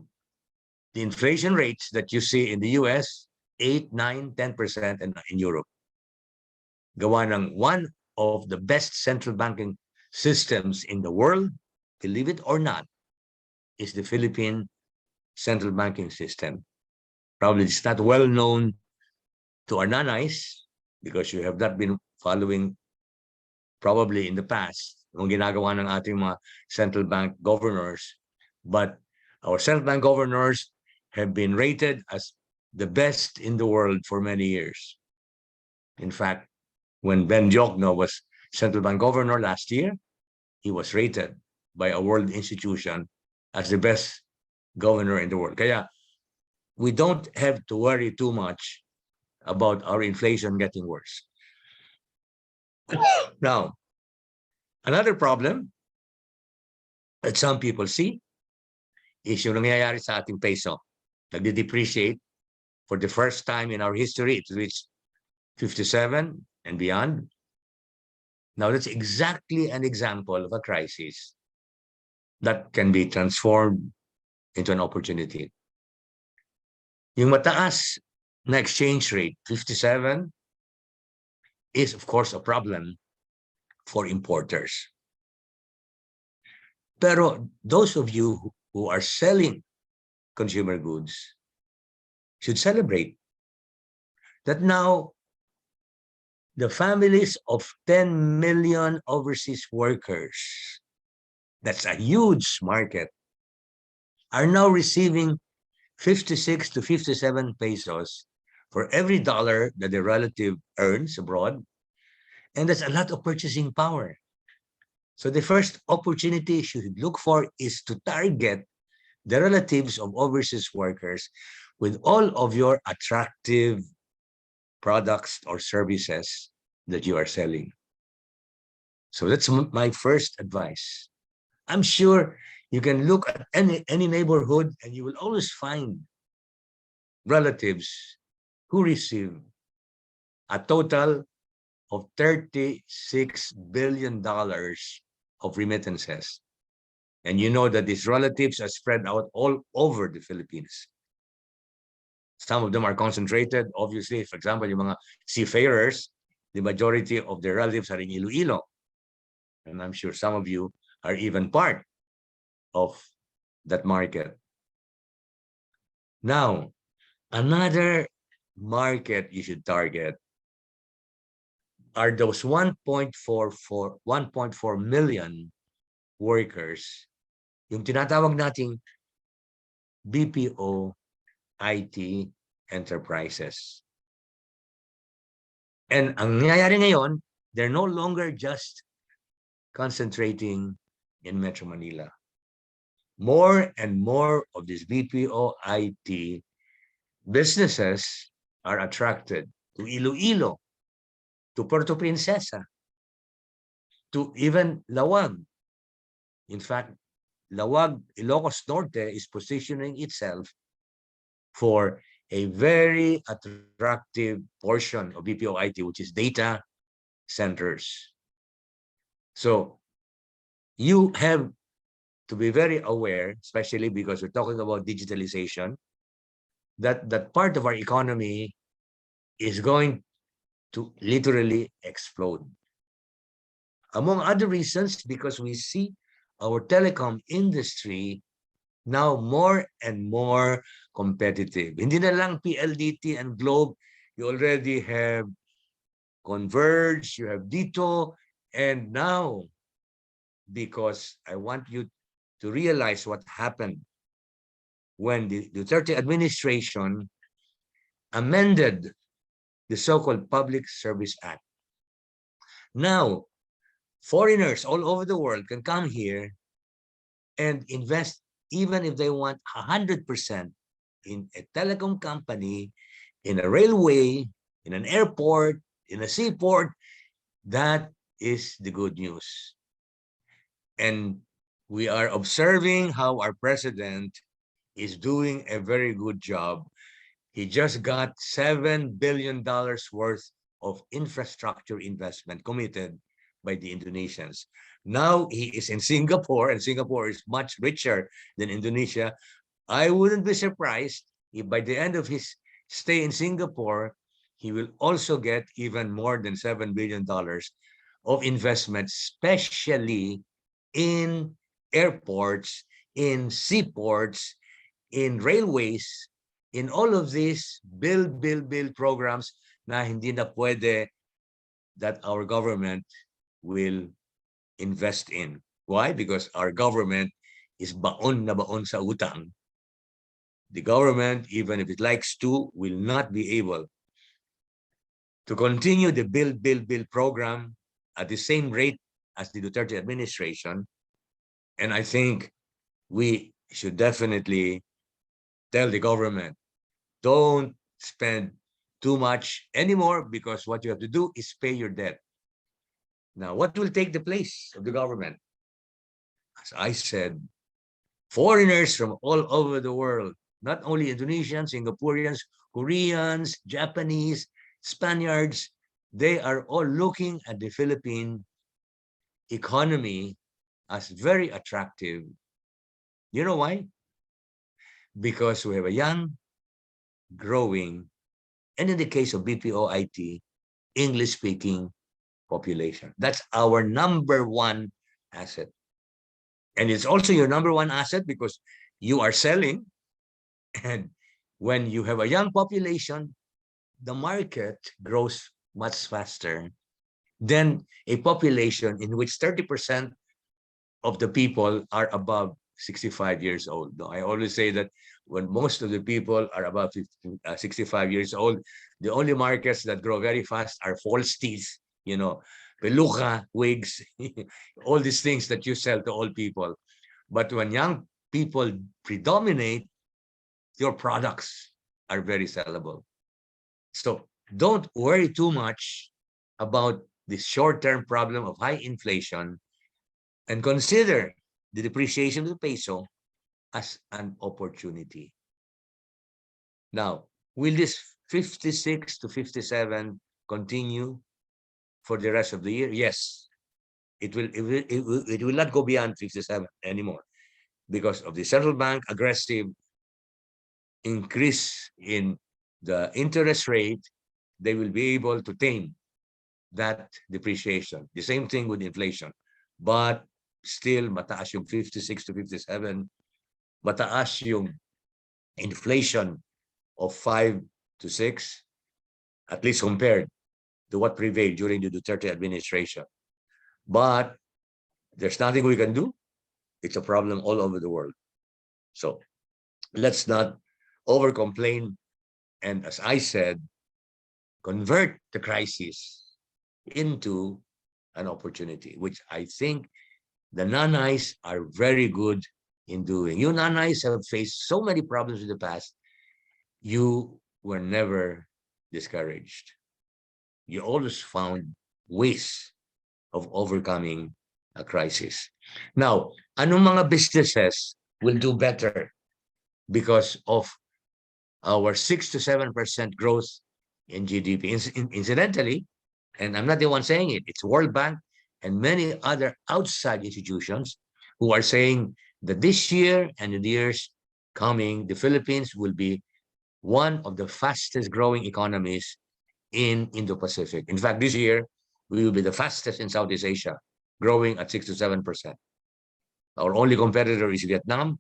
the inflation rates that you see in the US, 8, 9, 10%, and in Europe. Gawa ng one of the best central banking systems in the world, believe it or not, is the Philippine central banking system. Probably it's not well known to our nanays because you have not been following probably in the past yung ginagawa ng ating mga central bank governors. But our central bank governors have been rated as the best in the world for many years. In fact, when Ben Diokno was central bank governor last year, he was rated by a world institution as the best governor in the world. Kaya we don't have to worry too much about our inflation getting worse. Now, another problem that some people see is yung nangyayari sa ating peso. Nagde-depreciate for the first time in our history. It reached 57 and beyond. Now, that's exactly an example of a crisis that can be transformed into an opportunity. Yung mataas na exchange rate, 57, is of course a problem for importers. Pero those of you who are selling consumer goods should celebrate that now the families of 10 million overseas workers, that's a huge market, are now receiving 56 to 57 pesos for every dollar that the relative earns abroad. And that's a lot of purchasing power. So the first opportunity you should look for is to target the relatives of overseas workers with all of your attractive products or services that you are selling. So that's my first advice. I'm sure you can look at any neighborhood and you will always find relatives who receive a total of $36 billion of remittances. And you know that these relatives are spread out all over the Philippines. Some of them are concentrated, obviously. For example, yung mga seafarers, the majority of their relatives are in Iloilo. And I'm sure some of you are even part of that market. Now, another market you should target are those 1.4 million workers, yung tinatawag nating BPO IT enterprises. And ang nangyayari ngayon, they're no longer just concentrating in Metro Manila. More and more of these BPO IT businesses are attracted to Iloilo, to Puerto Princesa, to even Lawag. In fact, Lawag, Ilocos Norte is positioning itself for a very attractive portion of BPO IT, which is data centers. So you have to be very aware, especially because we're talking about digitalization, that part of our economy is going to literally explode. Among other reasons, because we see our telecom industry now more and more competitive. Hindi na lang PLDT and Globe. You already have Converge, you have Dito, and now, because I want you to realize what happened when the Duterte administration amended the so-called Public Service Act. Now, foreigners all over the world can come here and invest, even if they want 100% in a telecom company, in a railway, in an airport, in a seaport. That is the good news. And we are observing how our president is doing a very good job. He just got $7 billion worth of infrastructure investment committed by the Indonesians. Now he is in Singapore, and Singapore is much richer than Indonesia. I wouldn't be surprised if by the end of his stay in Singapore, he will also get even more than $7 billion of investment, especially in airports, in seaports, in railways, in all of these build programs na hindi na pwede that our government will invest in. Why? Because our government is baon na baon sa utang. The government, even if it likes to, will not be able to continue the build program at the same rate as the Duterte administration. And I think we should definitely tell the government, don't spend too much anymore, because what you have to do is pay your debt. Now, what will take the place of the government? As I said, foreigners from all over the world, not only Indonesians, Singaporeans, Koreans, Japanese, Spaniards, they are all looking at the Philippine economy as very attractive. You know why? Because we have a young, growing, and in the case of BPO IT, English-speaking population. That's our number one asset. And it's also your number one asset because you are selling. And when you have a young population, the market grows much faster than a population in which 30% of the people are above 65 years old. I always say that when most of the people are above 65 years old, the only markets that grow very fast are false teeth, you know, peluca, wigs, all these things that you sell to old people. But when young people predominate, your products are very sellable. So don't worry too much about this short-term problem of high inflation, and consider the depreciation of the peso as an opportunity. Now, will this 56 to 57 continue for the rest of the year? Yes, it will not go beyond 57 anymore because of the central bank aggressive increase in the interest rate. They will be able to tame that depreciation. The same thing with inflation, but still mataas yung 56 to 57, mataas yung inflation of 5 to 6, at least compared to what prevailed during the Duterte administration. But there's nothing we can do. It's a problem all over the world. So let's not over complain. And as I said, convert the crisis into an opportunity, which I think the nanays are very good in doing. You nanays have faced so many problems in the past. You were never discouraged. You always found ways of overcoming a crisis. Now, anong mga businesses will do better because of our 6 to 7% growth in GDP? Incidentally, and I'm not the one saying it, it's World Bank and many other outside institutions who are saying that this year and in the years coming, the Philippines will be one of the fastest growing economies in Indo-Pacific. In fact, this year, we will be the fastest in Southeast Asia, growing at 6 to 7%. Our only competitor is Vietnam,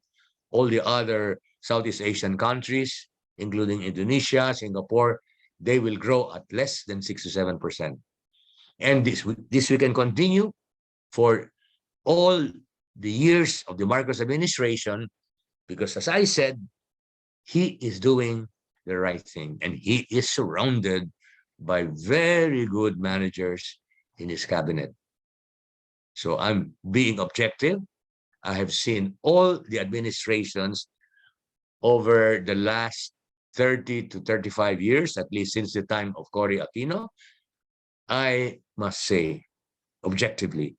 all the other Southeast Asian countries, including Indonesia, Singapore, they will grow at less than 6 to 7%. And this we can continue for all the years of the Marcos administration, because as I said, he is doing the right thing, and he is surrounded by very good managers in his cabinet. So I'm being objective. I have seen all the administrations over the last 30 to 35 years, at least since the time of Cory Aquino. I must say, objectively,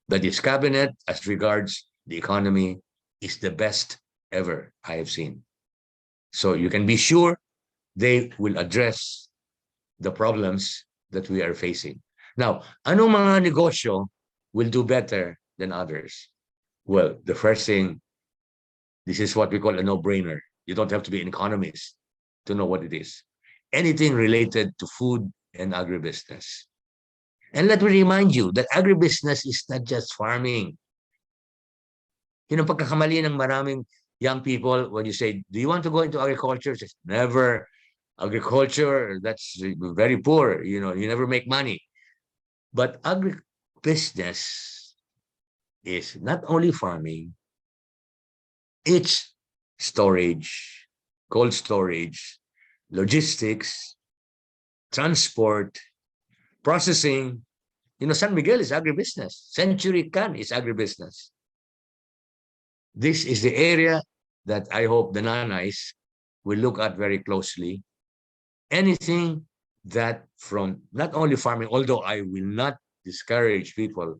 that his cabinet, as regards the economy, is the best ever I have seen. So you can be sure they will address the problems that we are facing. Now, anong mga negosyo will do better than others? Well, the first thing, this is what we call a no-brainer. You don't have to be an economist to know what it is. Anything related to food and agribusiness. And let me remind you that agribusiness is not just farming. Yun ang pagkakamali ng maraming young people when you say, do you want to go into agriculture? Just never. Agriculture, that's very poor. You know, you never make money. But agribusiness is not only farming, it's storage, cold storage, logistics, transport, processing. You know, San Miguel is agribusiness. Century Can is agribusiness. This is the area that I hope the nanays will look at very closely. Anything that from not only farming, although I will not discourage people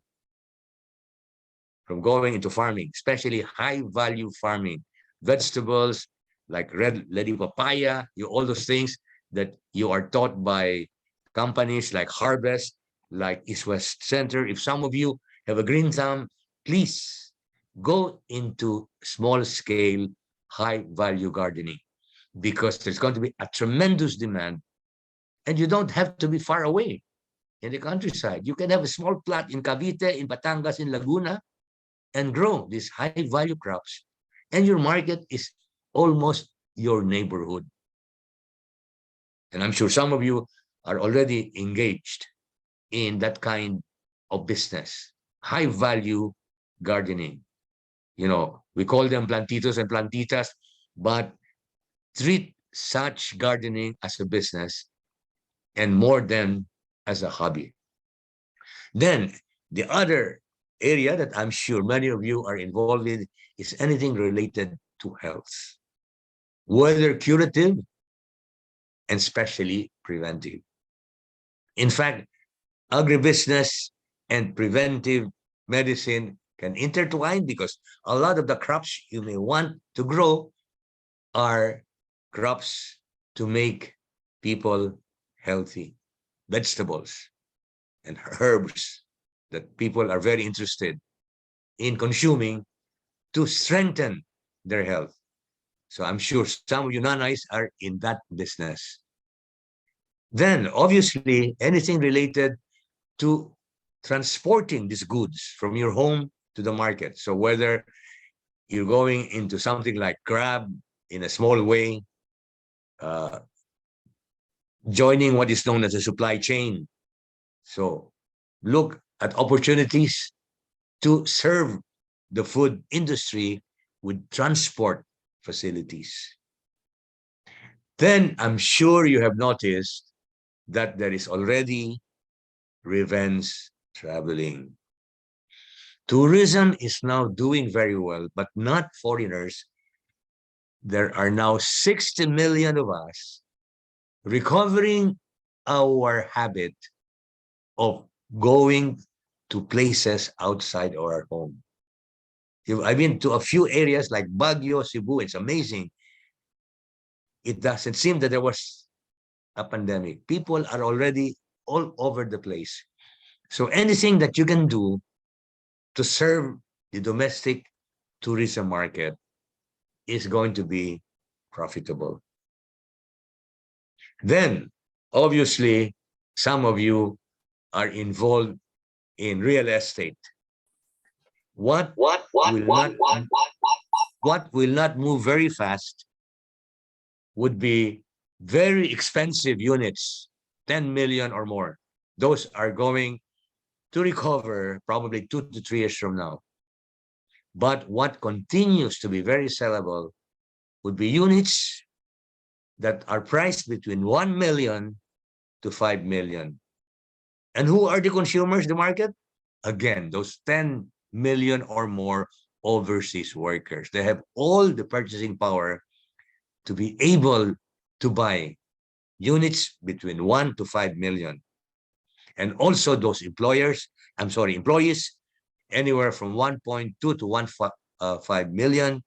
from going into farming, especially high-value farming, vegetables like red lady papaya, all those things that you are taught by companies like Harvest, like East West Center. If some of you have a green thumb, please go into small-scale, high-value gardening, because there's going to be a tremendous demand, and you don't have to be far away in the countryside. You can have a small plot in Cavite, in Batangas, in Laguna, and grow these high-value crops, and your market is almost your neighborhood. And I'm sure some of you are already engaged in that kind of business, high-value gardening. You know, we call them plantitos and plantitas, but treat such gardening as a business and more than as a hobby. Then the other area that I'm sure many of you are involved in is anything related to health, whether curative and especially preventive. In fact, agribusiness and preventive medicine can intertwine, because a lot of the crops you may want to grow are crops to make people healthy, vegetables and herbs that people are very interested in consuming to strengthen their health. So I'm sure some of you nanays are in that business. Then obviously anything related to transporting these goods from your home to the market. So whether you're going into something like Grab in a small way, joining what is known as a supply chain. So look at opportunities to serve the food industry with transport facilities. Then I'm sure you have noticed that there is already revenge traveling. Tourism is now doing very well, but not foreigners. There are now 60 million of us recovering our habit of going to places outside our home. I've been to a few areas like Baguio, Cebu. It's amazing. It doesn't seem that there was a pandemic. People are already all over the place. So anything that you can do to serve the domestic tourism market is going to be profitable. Then, obviously, some of you are involved in real estate. What will not what will not move very fast would be very expensive units, 10 million or more. Those are going to recover probably 2 to 3 years from now. But what continues to be very sellable would be units that are priced between 1 million to 5 million. And who are the consumers, the market? Again, those 10 million or more overseas workers. They have all the purchasing power to be able to buy units between 1 to 5 million. And also those employees, anywhere from 1.2 to 1.5 million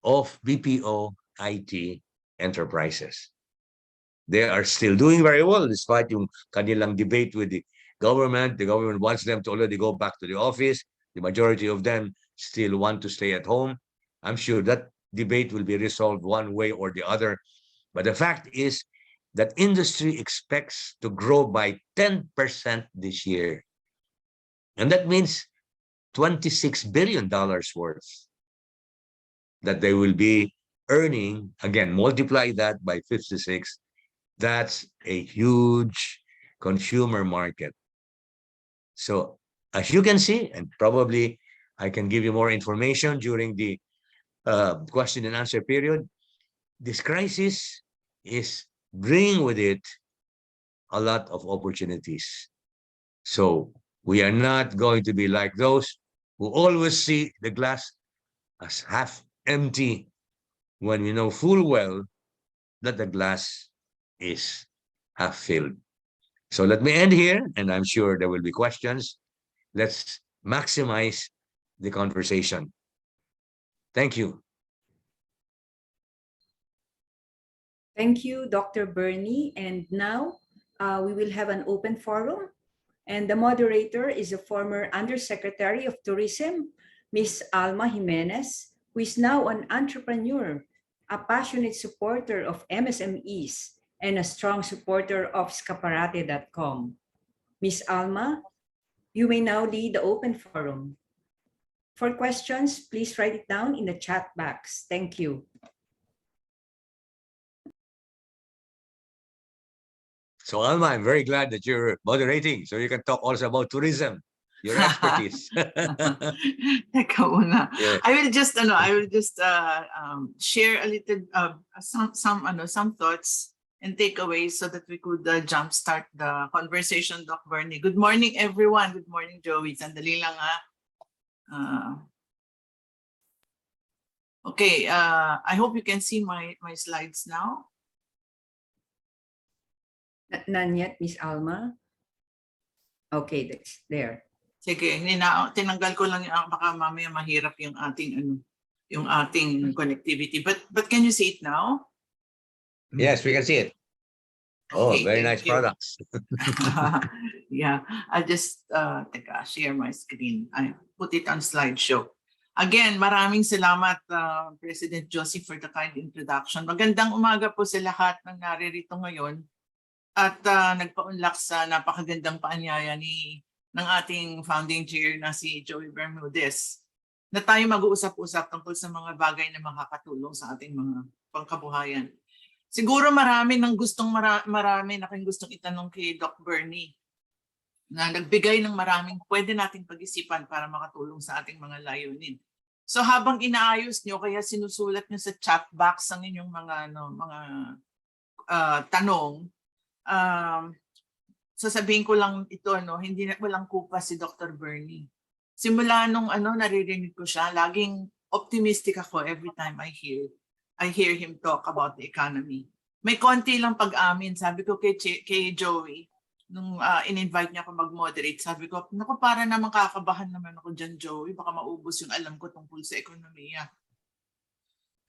of BPO IT enterprises. They are still doing very well despite yung kanilang debate with the government. The government wants them to already go back to the office. The majority of them still want to stay at home. I'm sure that debate will be resolved one way or the other. But the fact is that industry expects to grow by 10% this year. And that means $26 billion worth that they will be earning. Again, multiply that by 56. That's a huge consumer market. So as you can see, and probably I can give you more information during the question and answer period, this crisis is bringing with it a lot of opportunities. So we are not going to be like those who always see the glass as half empty when we know full well that the glass is half filled. So let me end here, and I'm sure there will be questions. Let's maximize the conversation. Thank you. Thank you, Dr. Bernie. And now we will have an open forum. And the moderator is a former Undersecretary of Tourism, Ms. Alma Jimenez, who is now an entrepreneur, a passionate supporter of MSMEs, and a strong supporter of Iskaparate.com. Ms. Alma, you may now lead the open forum. For questions, please write it down in the chat box. Thank you. So Alma, I'm very glad that you're moderating, so you can talk also about tourism, your expertise. Teka muna. Yeah. I will just share a little some thoughts and takeaways so that we could jumpstart the conversation, Doc Bernie. Good morning, everyone. Good morning, Joey. Sandali lang ha. Okay, I hope you can see my slides now. None yet, Ms. Alma. Okay, that's there. Sige, tinanggal ko lang baka mamaya mahirap yung ating connectivity. But can you see it now? Yes, we can see it. Oh, Okay, very thank nice you. products. Yeah, I'll just share my screen. I put it on slideshow. Again, maraming salamat President Josie for the kind introduction. Magandang umaga po sa lahat ng naririto ngayon at nagpaunlak sa napakagandang paanyaya ng ating founding chair na si Joey Bermudez na tayo mag-uusap-usap tungkol sa mga bagay na makakatulong sa ating mga pangkabuhayan. Siguro marami na kayong gustong itanong kay Doc Bernie na nagbigay ng maraming pwede nating pag-isipan para makatulong sa ating mga layunin. So habang inaayos nyo, kaya sinusulat nyo sa chat box ang inyong mga tanong, sasabihin ko lang ito, walang kupa si Dr. Bernie. Simula nung naririnig ko siya, laging optimistic ako every time I hear him talk about the economy. May konti lang pag-amin, sabi ko kay Joey, nung in-invite niya ako mag-moderate, sabi ko, naku, para naman kakabahan naman ako dyan, Joey, baka maubos yung alam ko tungkol sa ekonomiya.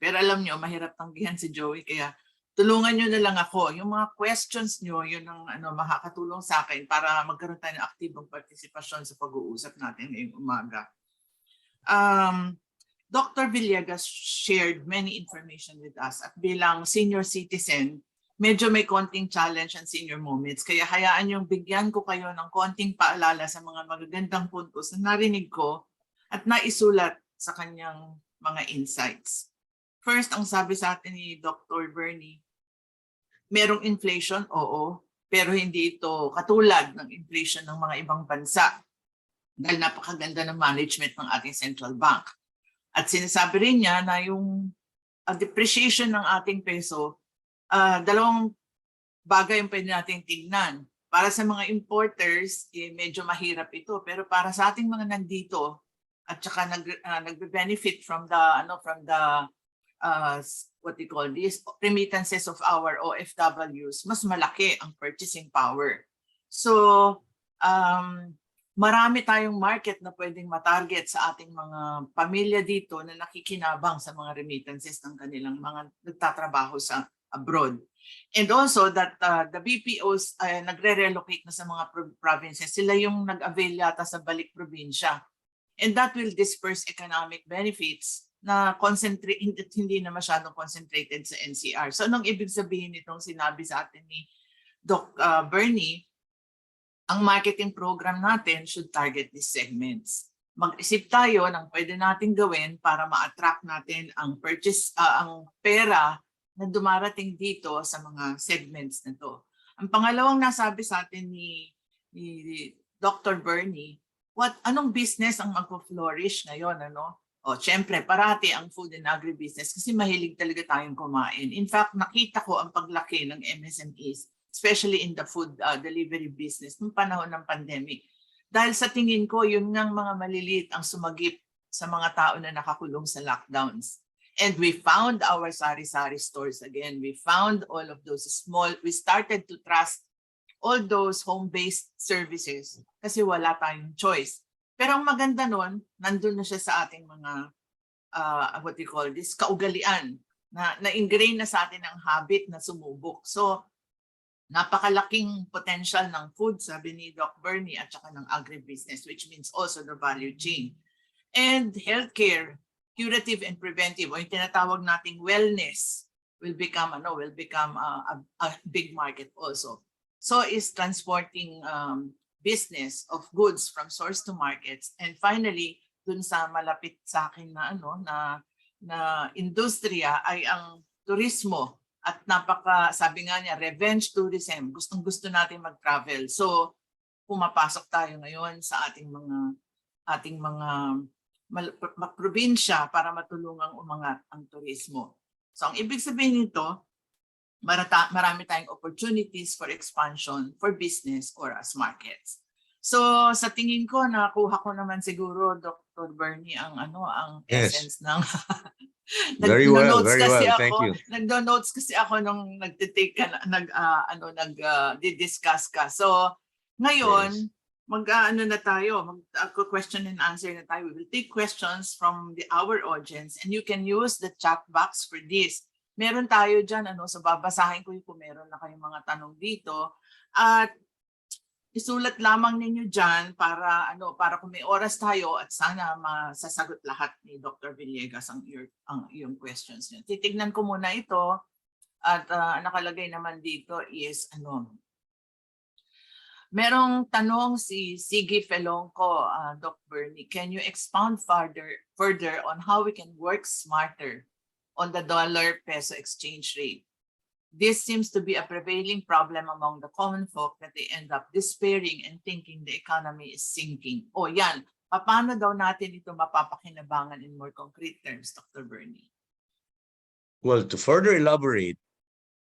Pero alam niyo, mahirap tanggihan si Joey, kaya tulungan niyo na lang ako. Yung mga questions niyo, yun ang makakatulong sa akin para magkaroon tayo ng aktibong partisipasyon sa pag-uusap natin ngayong umaga. Dr. Villegas shared many information with us at bilang senior citizen, medyo may konting challenge and senior moments. Kaya hayaan yung bigyan ko kayo ng konting paalala sa mga magagandang puntos na narinig ko at naisulat sa kanyang mga insights. First, ang sabi sa atin ni Dr. Bernie, merong inflation, oo, pero hindi ito katulad ng inflation ng mga ibang bansa dahil napakaganda ng management ng ating central bank. At sinasabi rin niya na yung depreciation ng ating peso, dalawang bagay yung pwede natin tignan. Para sa mga importers, medyo mahirap ito. Pero para sa ating mga nandito at saka nagbe-benefit from the what we call this, remittances of our OFWs, mas malaki ang purchasing power. So, marami tayong market na pwedeng matarget sa ating mga pamilya dito na nakikinabang sa mga remittances ng kanilang mga nagtatrabaho sa abroad. And also that the BPOs nagre-relocate na sa mga provinces. Sila yung nag-avail yata sa balik probinsya. And that will disperse economic benefits na hindi na masyadong concentrated sa NCR. So anong ibig sabihin nitong sinabi sa atin ni Doc Bernie? Ang marketing program natin should target these segments. Mag-isip tayo ng pwede nating gawin para ma-attract natin ang ang pera na dumarating dito sa mga segments na to. Ang pangalawang nasabi sa atin ni Dr. Bernie, anong business ang magpo-flourish ngayon, ano? O, syempre, parati ang food and agribusiness kasi mahilig talaga tayong kumain. In fact, nakita ko ang paglaki ng MSMEs, especially in the food delivery business nung panahon ng pandemic. Dahil sa tingin ko, yun ngang mga maliliit ang sumagip sa mga tao na nakakulong sa lockdowns. And we found our sari-sari stores again. We found all of those small, we started to trust all those home-based services kasi wala tayong choice. Pero ang maganda nun, nandun na siya sa ating mga, what we call this, kaugalian, na-ingrain na sa atin ang habit na sumubok. So, napakalaking potential ng food, sabi ni Doc Bernie, at saka ng agribusiness, which means also the value chain. And healthcare, curative and preventive, o yung tinatawag nating wellness, will become a big market also. So is transporting business of goods from source to markets. And finally, dun sa malapit sa akin na industriya ay ang turismo. At sabi nga niya, revenge tourism. Gustong-gusto natin mag-travel. So, pumapasok tayo ngayon sa ating mga probinsya para matulungang umangat ang turismo. So, ang ibig sabihin nito, marami tayong opportunities for expansion for business or as markets. So, sa tingin ko, nakuha ko naman siguro, Dr. Bernie, ang essence ng Very well, very well. Thank you. Nagdo-notes kasi ako nung discuss ka. So, ngayon, na tayo, question and answer na tayo. We will take questions from our audience and you can use the chat box for this. Meron tayo dyan, so babasahin ko kung meron na kayong mga tanong dito. At isulat lamang ninyo dyan para kung may oras tayo at sana masasagot lahat ni Dr. Villegas ang iyong questions niyo. Titignan ko muna ito at nakalagay naman dito is merong tanong si Siggy Felongco, Doc Bernie, can you expound further on how we can work smarter on the dollar-peso exchange rate? This seems to be a prevailing problem among the common folk that they end up despairing and thinking the economy is sinking. O yan, paano daw natin ito mapapakinabangan in more concrete terms, Dr. Bernie? Well, to further elaborate,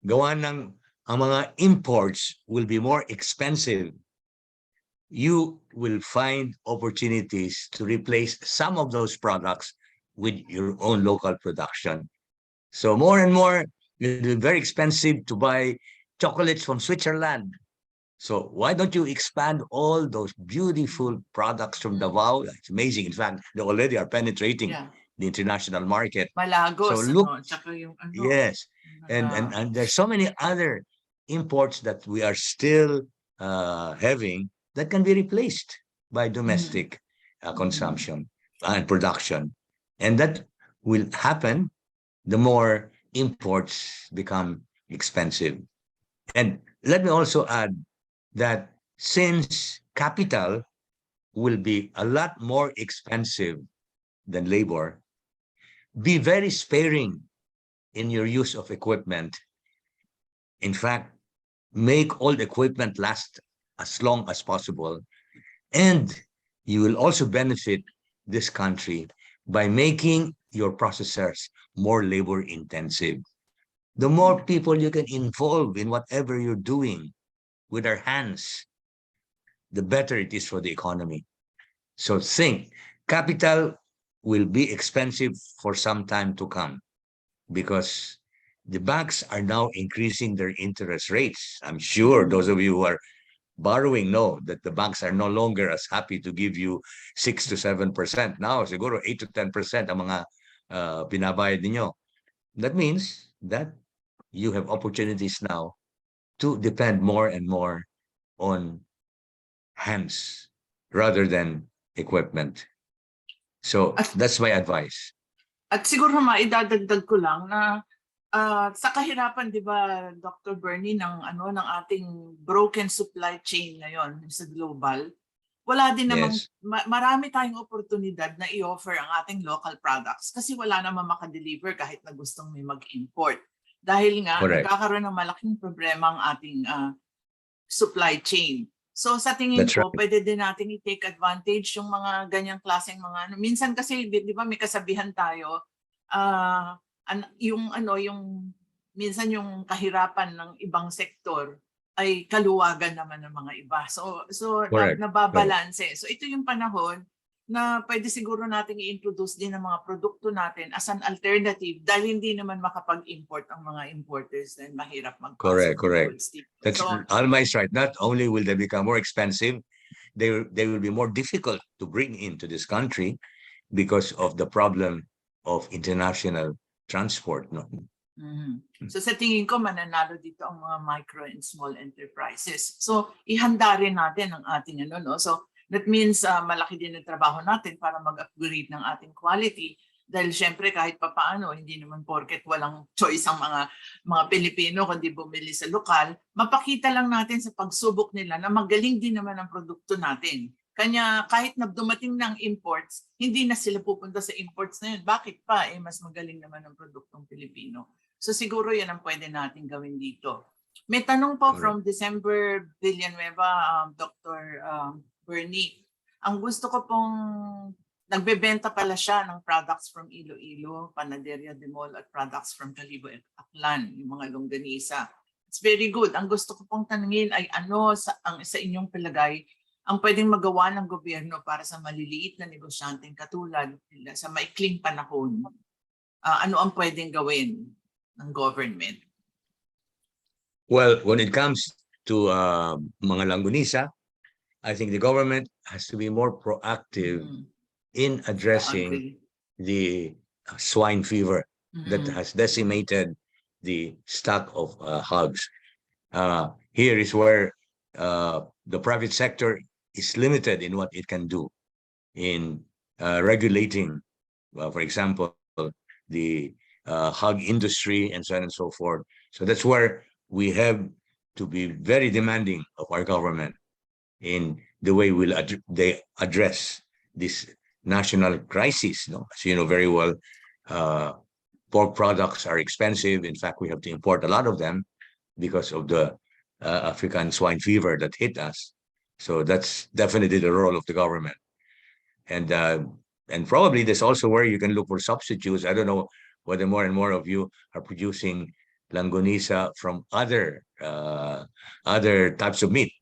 ang mga imports will be more expensive. You will find opportunities to replace some of those products with your own local production. So more and more, it will be very expensive to buy chocolates from Switzerland. So why don't you expand all those beautiful products from Davao? It's amazing. In fact, they already are penetrating the international market. Malagos, so look, yes. And there's so many other imports that we are still having that can be replaced by domestic consumption and production. And that will happen the more imports become expensive. And let me also add that since capital will be a lot more expensive than labor, be very sparing in your use of equipment. In fact, make old equipment last as long as possible. And you will also benefit this country by making your processors more labor intensive. The more people you can involve in whatever you're doing with our hands, the better it is for the economy. So think, capital will be expensive for some time to come because the banks are now increasing their interest rates. I'm sure those of you who are borrowing know that the banks are no longer as happy to give you 6 to 7%. Now, siguro 8 to 10% ang mga binabayad ninyo. That means that you have opportunities now to depend more and more on hands rather than equipment. So that's my advice. At siguro maidadagdag ko lang na sa kahirapan, 'di ba, Dr. Bernie, ng ng ating broken supply chain ngayon sa global, wala din namang marami tayong oportunidad na i-offer ang ating local products kasi wala namang makadeliver kahit na gustong may mag-import. Dahil nga nagkakaroon ng malaking problema ang ating supply chain. So sa tingin ko, pwede din natin i-take advantage yung mga ganyang klaseng mga minsan kasi 'di ba may kasabihan tayo yung minsan yung kahirapan ng ibang sektor ay kaluwagan naman ng mga iba. So nababalanse. So ito yung panahon na pwede siguro natin i-introduce din ang mga produkto natin as an alternative dahil hindi naman makapag-import ang mga importers dahil mahirap mag-pass. Correct. That's Alma is right. Not only will they become more expensive, they will be more difficult to bring into this country because of the problem of international transport. No? So sa tingin ko, mananalo dito ang mga micro and small enterprises. So ihanda rin natin ang ating So that means malaki din ang trabaho natin para mag-upgrade ng ating quality. Dahil syempre kahit papaano, hindi naman porket walang choice ang mga Pilipino kundi bumili sa lokal, mapakita lang natin sa pagsubok nila na magaling din naman ang produkto natin. Kanya kahit na dumating ng imports, hindi na sila pupunta sa imports na yun. Bakit pa? Mas magaling naman ang produktong Pilipino. So siguro yan ang pwede natin gawin dito. May tanong po from December Villanueva, Dr. Bernie. Ang gusto ko pong nagbebenta pala siya ng products from Iloilo, Panaderia de Mall at products from Calibo at Aklan, yung mga longganisa. It's very good. Ang gusto ko pong tanungin ay sa inyong palagay ang pwedeng magawa ng gobyerno para sa maliliit na negosyanteng katulad nila sa maikling panahon. Ano ang pwedeng gawin ng government? Well, when it comes to mga langgunisa, I think the government has to be more proactive in addressing the swine fever that has decimated the stock of hogs. Here is where the private sector is limited in what it can do in regulating, for example, the hog industry and so on and so forth. So that's where we have to be very demanding of our government in the way they address this national crisis. No? As you know very well, pork products are expensive. In fact, we have to import a lot of them because of the African swine fever that hit us. So that's definitely the role of the government. And probably there's also where you can look for substitutes. I don't know whether more and more of you are producing langgonisa from other types of meat.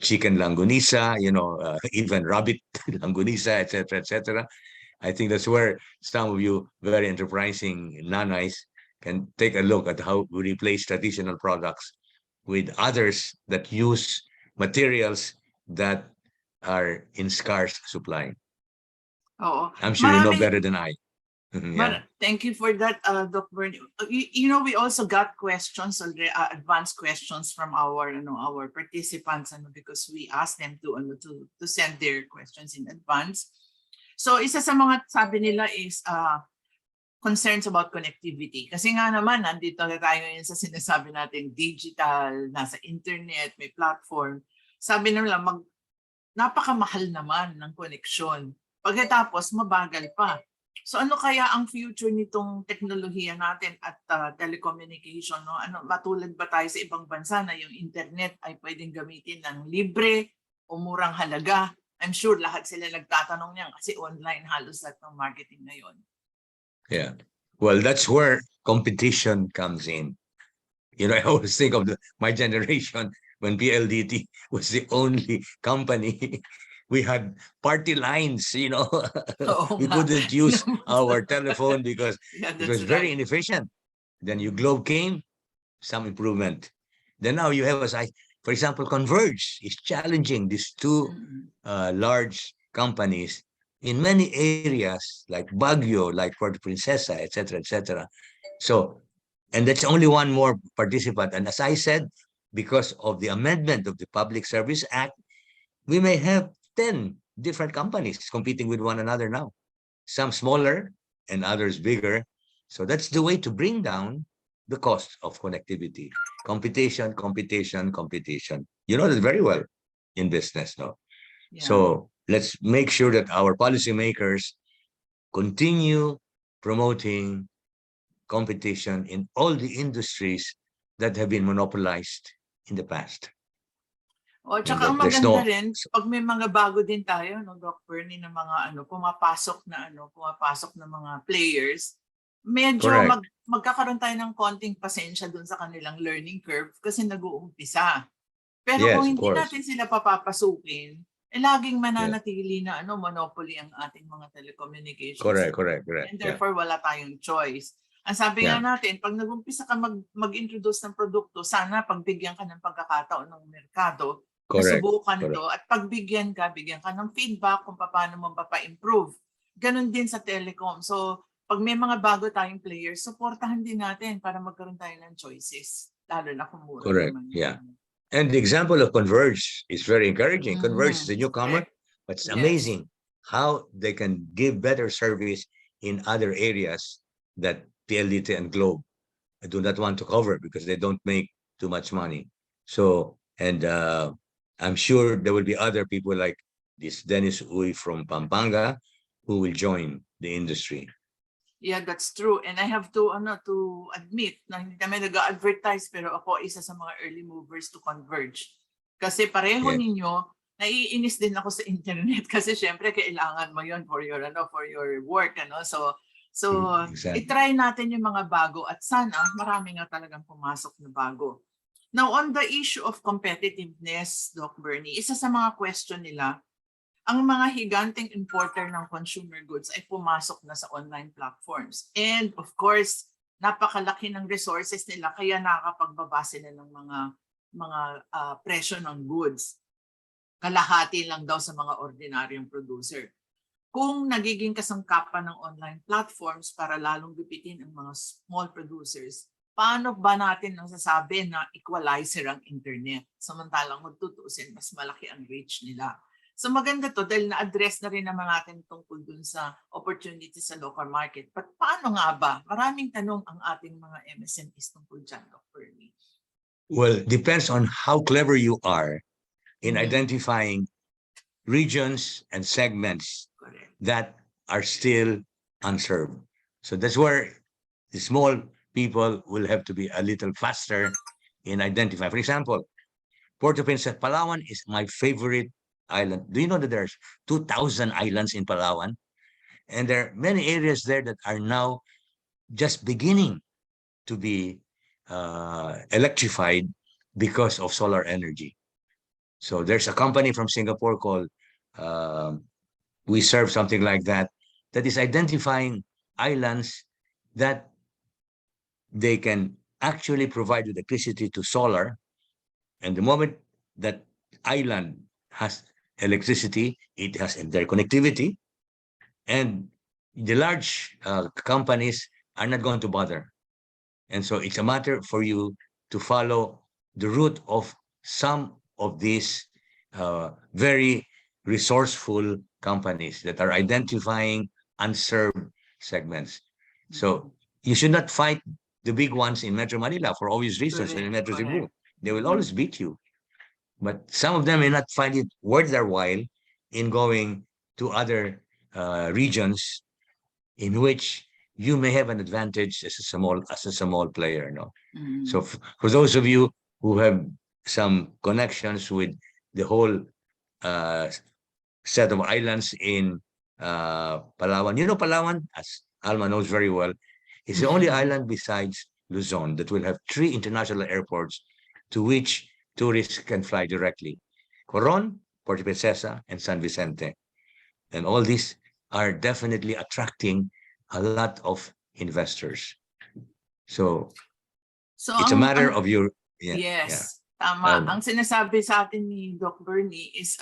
Chicken langgonisa, even rabbit langgonisa, etc., etc. I think that's where some of you very enterprising nanays can take a look at how we replace traditional products with others that use materials that are in scarce supply. I'm sure you know better than I. Thank you for that, Dr. Bernie. We also got questions, advanced questions from our participants, because we asked them to send their questions in advance. So isa sa mga sabi nila is concerns about connectivity. Kasi nga naman, nandito na tayo ngayon sa sinasabi natin digital, nasa internet, may platform. Sabi nila, napakamahal naman ng koneksyon. Pagkatapos, mabagal pa. So ano kaya ang future nitong teknolohiya natin at telecommunication? No? Ano, matulad ba tayo sa ibang bansa na yung internet ay pwedeng gamitin ng libre o murang halaga? I'm sure lahat sila nagtatanong niyan kasi online halos lahat ng marketing ngayon. Yeah. Well, that's where competition comes in. You know, I always think of my generation when PLDT was the only company. We had party lines, you know. We couldn't use our telephone because Yeah, it was that's very right. inefficient. Then you Globe came, some improvement. Then now you have, for example, Converge is challenging these two large companies in many areas like Baguio, like Puerto Princesa, etc., etc. So, and that's only one more participant. And as I said, because of the amendment of the Public Service Act, we may have 10 different companies competing with one another now. Some smaller and others bigger. So that's the way to bring down the cost of connectivity. Competition, competition, competition. You know that very well in business, no? Yeah. So let's make sure that our policymakers continue promoting competition in all the industries that have been monopolized in the past. O, And tsaka ang that there's maganda no- rin, pag may mga bago din tayo, no, Doc Bernie, na mga pumapasok na mga players, medyo Correct. magkakaroon tayo ng konting pasensya dun sa kanilang learning curve kasi nag-uumpisa. Pero Yes, kung of hindi course. natin sila papapasukin, laging mananatili na monopoly ang ating mga telecommunications. Correct, correct, correct. And Yeah. therefore, wala tayong choice. Ang sabi nga Yeah. natin, pag nag-umpisa ka mag-introduce ng produkto, sana pagbigyan ka ng pagkakataon ng merkado, Correct, nasubukan correct. ito, at bigyan ka ng feedback kung paano mo mapa-improve. Ganon din sa telecom. So, pag may mga bago tayong players, supportahan din natin para magkaroon tayo ng choices. Lalo na kung mura Correct. naman. Yeah. And the example of Converge is very encouraging. Converge is a newcomer, but it's Yes. amazing how they can give better service in other areas that PLDT and Globe do not want to cover because they don't make too much money. So, and I'm sure there will be other people like this Dennis Uy from Pampanga who will join the industry. Yeah, that's true. And I have to admit na hindi kami nag-advertise pero ako isa sa mga early movers to Converge. Kasi pareho Yeah. ninyo, naiinis din ako sa internet kasi syempre kailangan mo 'yon for your work So Exactly. i-try natin yung mga bago at sana marami nga talagang pumasok na bago. Now on the issue of competitiveness, Doc Bernie, isa sa mga question nila, ang mga higanteng importer ng consumer goods ay pumasok na sa online platforms. And of course, napakalaki ng resources nila kaya nakakapagbaba sila ng mga presyo ng goods. Kalahati lang daw sa mga ordinaryong producer. Kung nagiging kasangkapan ng online platforms para lalong gupitin ang mga small producers, paano ba natin nasasabi na equalizer ang internet? Samantalang magtutuusin, mas malaki ang reach nila. So maganda to dahil na-address na rin naman natin tungkol dun sa opportunity sa local market. But paano nga ba? Maraming tanong ang ating mga MSMEs tungkol dyan, Dr. Bernie. Well, depends on how clever you are in identifying regions and segments that are still unserved. So that's where the small people will have to be a little faster in identifying. For example, Puerto Princesa, Palawan is my favorite island. Do you know that there's 2,000 islands in Palawan? And there are many areas there that are now just beginning to be electrified because of solar energy. So there's a company from Singapore called We Serve, something like that, that is identifying islands that they can actually provide electricity to solar. And the moment that island has electricity, it has interconnectivity, and the large companies are not going to bother. And so it's a matter for you to follow the route of some of these very resourceful companies that are identifying unserved segments. So you should not fight the big ones in Metro Manila for obvious reasons. And in Metro Cebu, they will always beat you. But some of them may not find it worth their while in going to other regions in which you may have an advantage as a small player. No, so for those of you who have some connections with the whole set of islands in Palawan, you know Palawan, as Alma knows very well, is the only island besides Luzon that will have 3 international airports to which tourists can fly directly: Coron, Puerto Princesa, and San Vicente. And all these are definitely attracting a lot of investors. So it's a matter of your Yes, tama. Ang sinasabi sa atin ni Doc Bernie is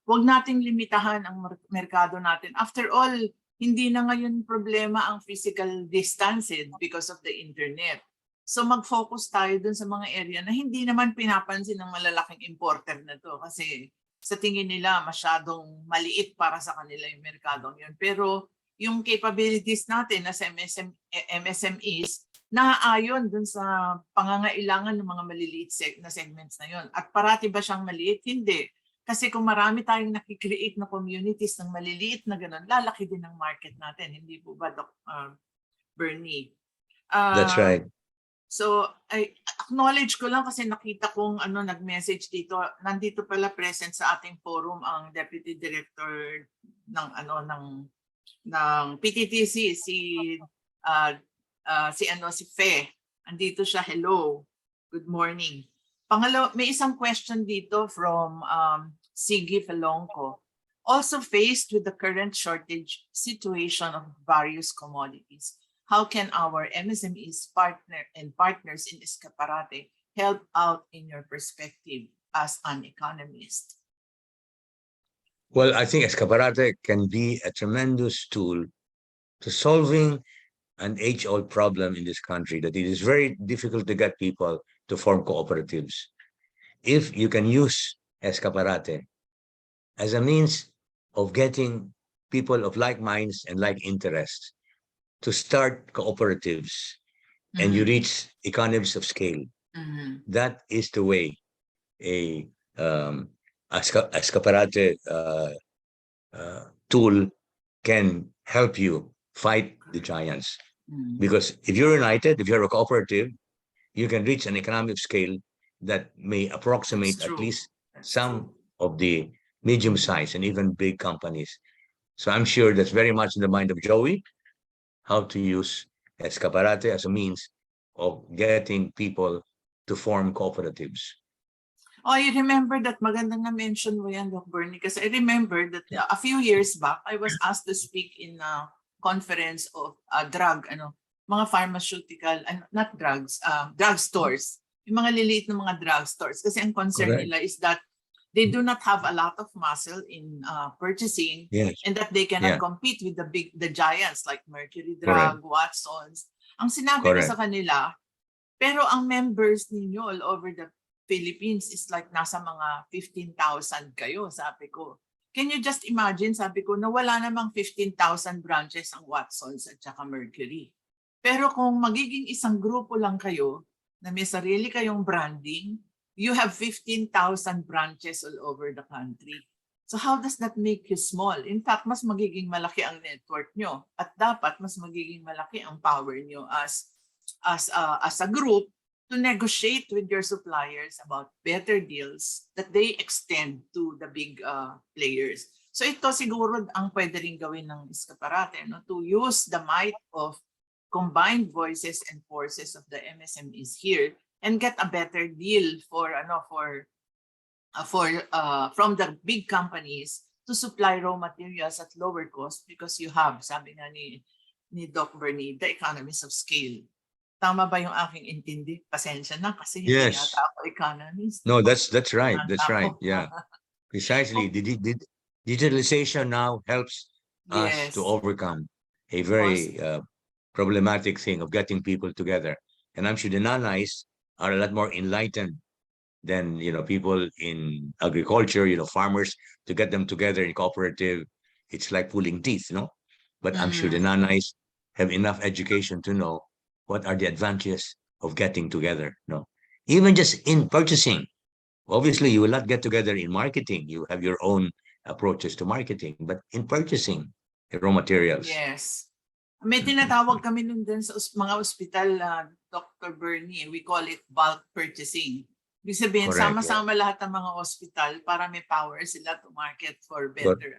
wag nating limitahan ang merkado natin. After all, hindi na ngayon problema ang physical distancing because of the internet. So mag-focus tayo dun sa mga area na hindi naman pinapansin ng malalaking importer na to kasi sa tingin nila masyadong maliit para sa kanila yung merkadong yun. Pero yung capabilities natin as MSMEs naaayon dun sa pangangailangan ng mga maliliit na segments na yun. At parati ba siyang maliit? Hindi. Kasi kung marami tayong nakikreate na communities ng maliliit na gano'n, lalaki din ang market natin. Hindi po ba, Doc Bernie? That's right. So, I acknowledge ko lang kasi nakita kong nag-message dito. Nandito pala present sa ating forum ang Deputy Director ng PTTC, si Fe. Andito siya. Hello. Good morning. Pangalawa, may isang question dito from Sigi Felongco. Also faced with the current shortage situation of various commodities, how can our MSMEs partners in Iskaparate help out in your perspective as an economist? Well, I think Iskaparate can be a tremendous tool to solving an age-old problem in this country, that it is very difficult to get people to form cooperatives. If you can use Iskaparate as a means of getting people of like minds and like interests to start cooperatives, and you reach economies of scale, that is the way a Iskaparate tool can help you fight the giants. Because if you're united, if you're a cooperative, you can reach an economic scale that may approximate at least some of the medium-sized and even big companies. So I'm sure that's very much in the mind of Joey, how to use Iskaparate as a means of getting people to form cooperatives. Oh, I remember that. Magandang na-mention mo yan, Doc Bernie, kasi I remember that a few years back, I was asked to speak in a conference of mga pharmaceutical, not drugs, drugstores. Yung mga liliit na mga drugstores. Kasi ang concern nila is that they do not have a lot of muscle in purchasing, and that they cannot compete with the giants like Mercury Drug, Watsons. Ang sinabi ko sa kanila, pero ang members ninyo all over the Philippines is like nasa mga 15,000 kayo, sabi ko. Can you just imagine, sabi ko, na wala namang 15,000 branches ang Watsons at saka Mercury. Pero kung magiging isang grupo lang kayo, na may sarili kayong branding, you have 15,000 branches all over the country. So how does that make you small? In fact, mas magiging malaki ang network nyo. At dapat mas magiging malaki ang power nyo as a group to negotiate with your suppliers about better deals that they extend to the big players. So ito siguro ang pwede rin gawin ng Iskaparate, to use the might of combined voices and forces of the MSMEs here and get a better deal from the big companies to supply raw materials at lower cost because you have, sabi nga ni Doc Bernie, the economies of scale. Tama ba yung aking intindi? Pasensya na kasi hindi yata ako economist. No, that's right. That's right. Yeah, precisely. The digitalization now helps us to overcome a very problematic thing of getting people together. And I'm sure the Nanays are a lot more enlightened than people in agriculture, farmers. To get them together in cooperative, it's like pulling teeth, But I'm sure the Nanays have enough education to know what are the advantages of getting together. Even just in purchasing. Obviously, you will not get together in marketing. You have your own approaches to marketing, but in purchasing raw materials. Yes. May tinatawag kami nun din sa mga ospital, Dr. Bernie, we call it bulk purchasing. Ibig sabihin, Correct, sama-sama lahat ng mga ospital para may power sila to market for better.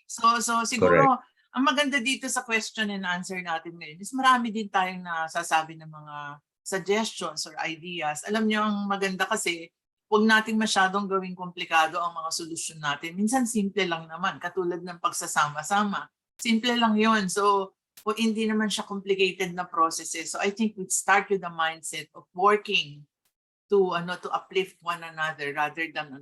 So siguro, ang maganda dito sa question and answer natin ngayon is marami din tayong nasasabi ng mga suggestions or ideas. Alam niyo, ang maganda kasi, huwag nating masyadong gawing komplikado ang mga solusyon natin. Minsan simple lang naman, katulad ng pagsasama-sama. Simple lang yon. So, hindi naman siya complicated na processes. So I think we'd start with the mindset of working to uplift one another rather than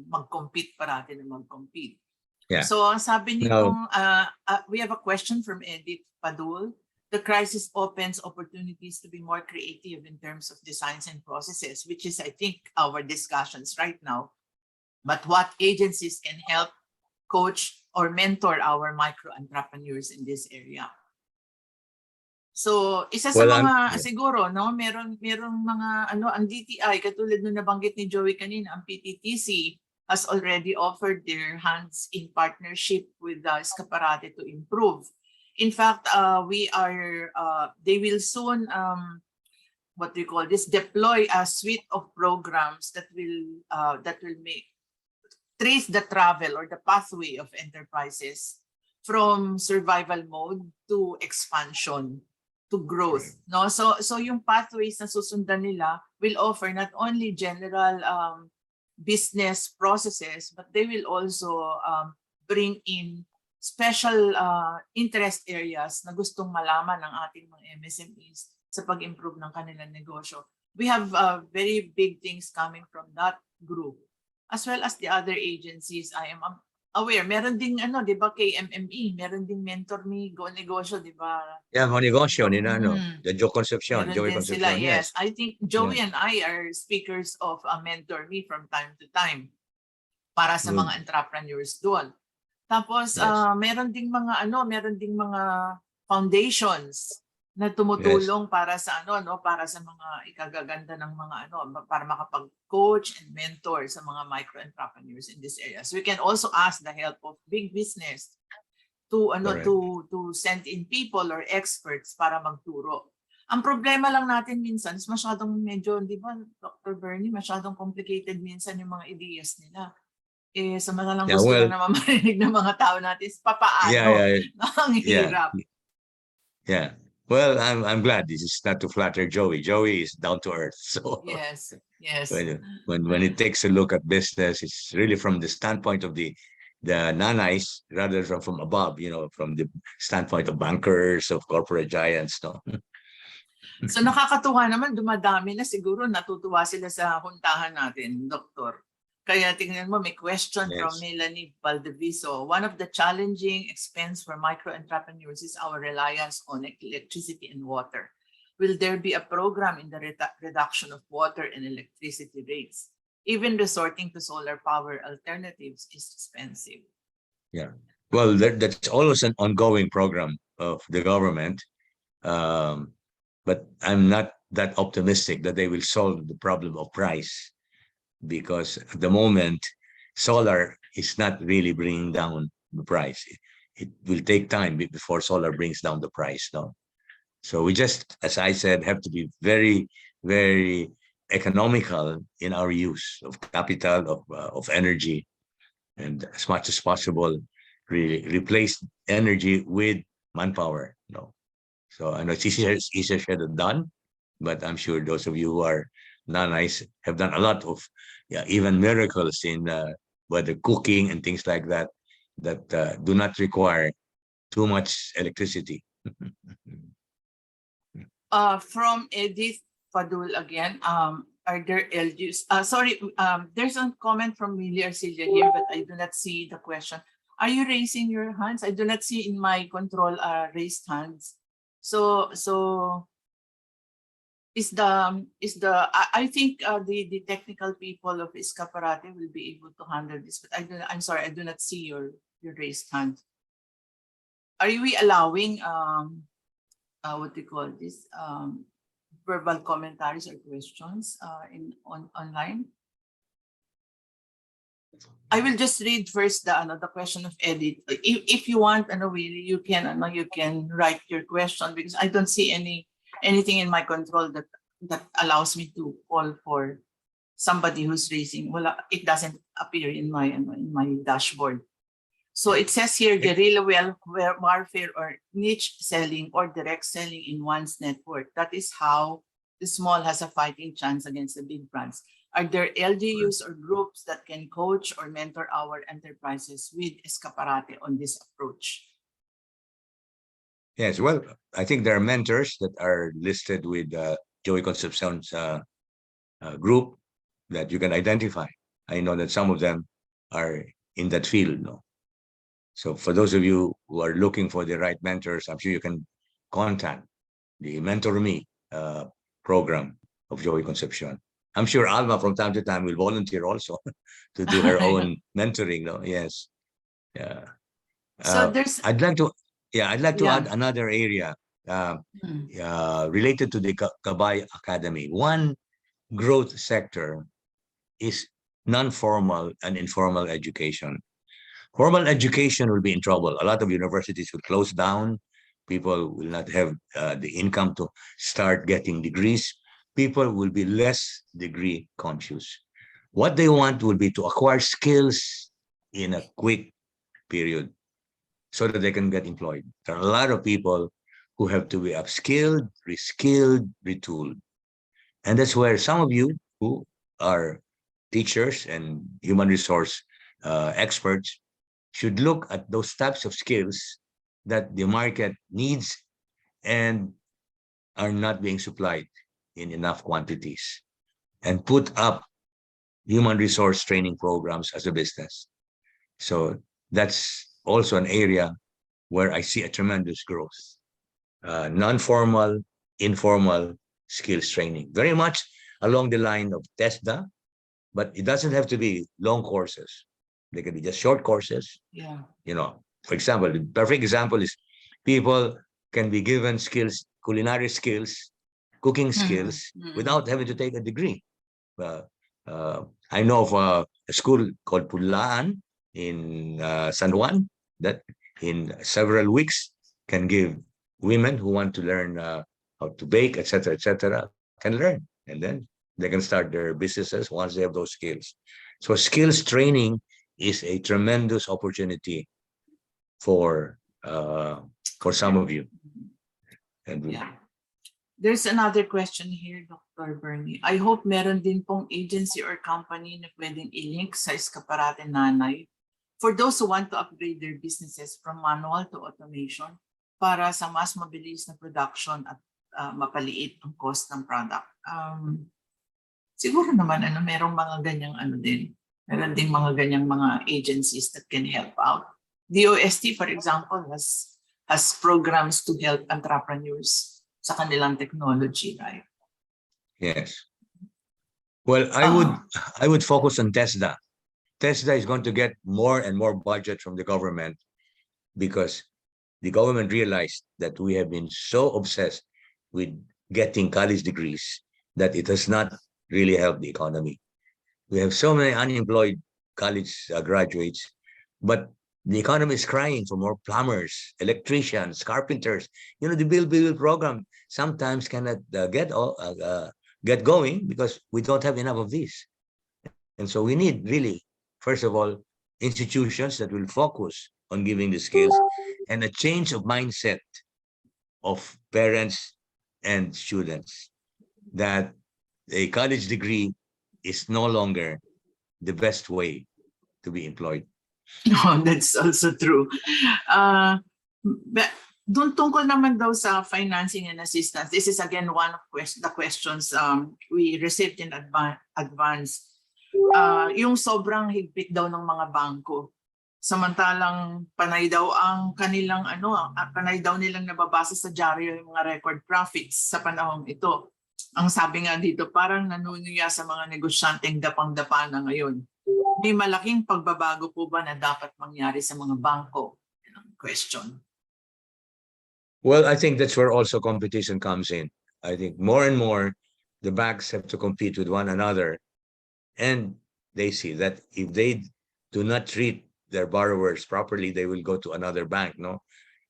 mag-compete parati na mag-compete. Yeah. So sabi Now, nitong we have a question from Edith Padul. The crisis opens opportunities to be more creative in terms of designs and processes, which is I think our discussions right now. But what agencies can help coach or mentor our micro entrepreneurs in this area? So, isa sa mga siguro, no, merong mga ang DTI katulad nung nabanggit ni Joey kanina, ang PTTC has already offered their hands in partnership with the Iskaparate to improve. In fact, they will soon deploy a suite of programs that will make trace the travel or the pathway of enterprises from survival mode to expansion to growth. No, so yung pathways na susundan nila will offer not only general business processes, but they will also bring in special interest areas na gustong malaman ng ating mga MSMEs sa pag-improve ng kanilang negosyo. We have very big things coming from that group, as well as the other agencies. I am aware. Meron ding di ba, KMME, meron ding Mentor Me, Go Negosyo, di ba? Yeah, Go Negosyo, the Joe Concepcion, Meron Joey din Concepcion, sila, yes. I think Joey and I are speakers of Mentor Me from time to time para sa mga entrepreneurs doon. Tapos meron ding mga foundations na tumutulong para sa para sa mga ikagaganda ng mga para makapag-coach and mentor sa mga micro entrepreneurs in this area. So we can also ask the help of big business to to send in people or experts para magturo. Ang problema lang natin minsan is masyadong medyo, di ba, Dr. Bernie, masyadong complicated minsan yung mga ideas nila. Sa mga lang gusto na naman marinig ng mga tao natin is papaano. Ang hirap. Yeah. Well, I'm glad. This is not to flatter Joey. Joey is down to earth. So yes. When it takes a look at business, it's really from the standpoint of the nanays rather than from above. From the standpoint of bankers, of corporate giants. No. So nakakatuwa naman, dumadami na siguro natutuwa sila sa huntahan natin, Doktor. Kaya tingnan mo, may question from Melanie Valdeviso. One of the challenging expense for micro-entrepreneurs is our reliance on electricity and water. Will there be a program in the reduction of water and electricity rates? Even resorting to solar power alternatives is expensive. Yeah. Well, that's always an ongoing program of the government. But I'm not that optimistic that they will solve the problem of price. Because at the moment, solar is not really bringing down the price. It will take time before solar brings down the price. No, so we just, as I said, have to be very, very economical in our use of capital, of energy, and as much as possible, really replace energy with manpower. No, so I know it's easier said than done, but I'm sure those of you who are nanays have done a lot of even miracles in whether cooking and things like that do not require too much electricity. From Edith Padul again, are there LGUs? There's a comment from Millie Arcilia here, but I do not see the question. Are you raising your hands? I do not see in my control raised hands. So I think the technical people of Iskaparate will be able to handle this, but I'm sorry, I do not see your raised hand. Are we allowing verbal commentaries or questions online? I will just read first the question of Edith. If you want, Willie, you can write your question, because I don't see anything in my control that allows me to call for somebody who's raising. Well, it doesn't appear in my dashboard. So it says here, guerrilla warfare or niche selling or direct selling in one's network. That is how the small has a fighting chance against the big brands. Are there LGUs or groups that can coach or mentor our enterprises with Iskaparate on this approach? Yes, well, I think there are mentors that are listed with Joey Concepcion's group that you can identify. I know that some of them are in that field. No? So for those of you who are looking for the right mentors, I'm sure you can contact the Mentor Me program of Joey Concepcion. I'm sure Alma from time to time will volunteer also to do her own mentoring. No? Yes. Yeah. So I'd like to add another area related to the Kabay Academy. One growth sector is non-formal and informal education. Formal education will be in trouble. A lot of universities will close down. People will not have the income to start getting degrees. People will be less degree conscious. What they want will be to acquire skills in a quick period so that they can get employed. There are a lot of people who have to be upskilled, reskilled, retooled. And that's where some of you who are teachers and human resource experts should look at those types of skills that the market needs and are not being supplied in enough quantities, and put up human resource training programs as a business. So that's also an area where I see a tremendous growth. Non-formal, informal skills training, very much along the line of TESDA, but it doesn't have to be long courses. They can be just short courses. Yeah. For example, the perfect example is people can be given skills, culinary skills, cooking skills, without having to take a degree. I know of a school called Pulaan in San Juan that in several weeks can give women who want to learn how to bake, etc., can learn, and then they can start their businesses once they have those skills. So skills training is a tremendous opportunity for some of you. And yeah. There's another question here, Dr. Bernie. I hope meron din pong agency or company na pwedeng i-link sa Iskaparate Nanay for those who want to upgrade their businesses from manual to automation para sa mas mabilis na production at mapaliit ang cost ng product. Siguro naman merong mga ganyang din. Meron ding mga ganyang mga agencies that can help out. DOST, for example, has programs to help entrepreneurs sa kanilang technology, right? Yes. Well, I would focus on TESDA. TESDA is going to get more and more budget from the government because the government realized that we have been so obsessed with getting college degrees that it has not really helped the economy. We have so many unemployed college graduates, but the economy is crying for more plumbers, electricians, carpenters. The Build program sometimes cannot get going because we don't have enough of these. And so we need really, first of all, institutions that will focus on giving the skills and a change of mindset of parents and students that a college degree is no longer the best way to be employed. No, that's also true. Doon tungkol naman daw sa financing and assistance, this is again one of the questions we received in advance. Yung sobrang higpit daw ng mga bangko. Samantalang panay daw ang kanilang panay daw nilang nababasa sa dyaryo yung mga record profits sa panahong ito. Ang sabi nga dito, parang nanunuya sa mga negosyanteng dapang-dapa na ngayon. May malaking pagbabago po ba na dapat mangyari sa mga bangko? Question. Well, I think that's where also competition comes in. I think more and more the banks have to compete with one another, and they see that if they do not treat their borrowers properly, they will go to another bank, no?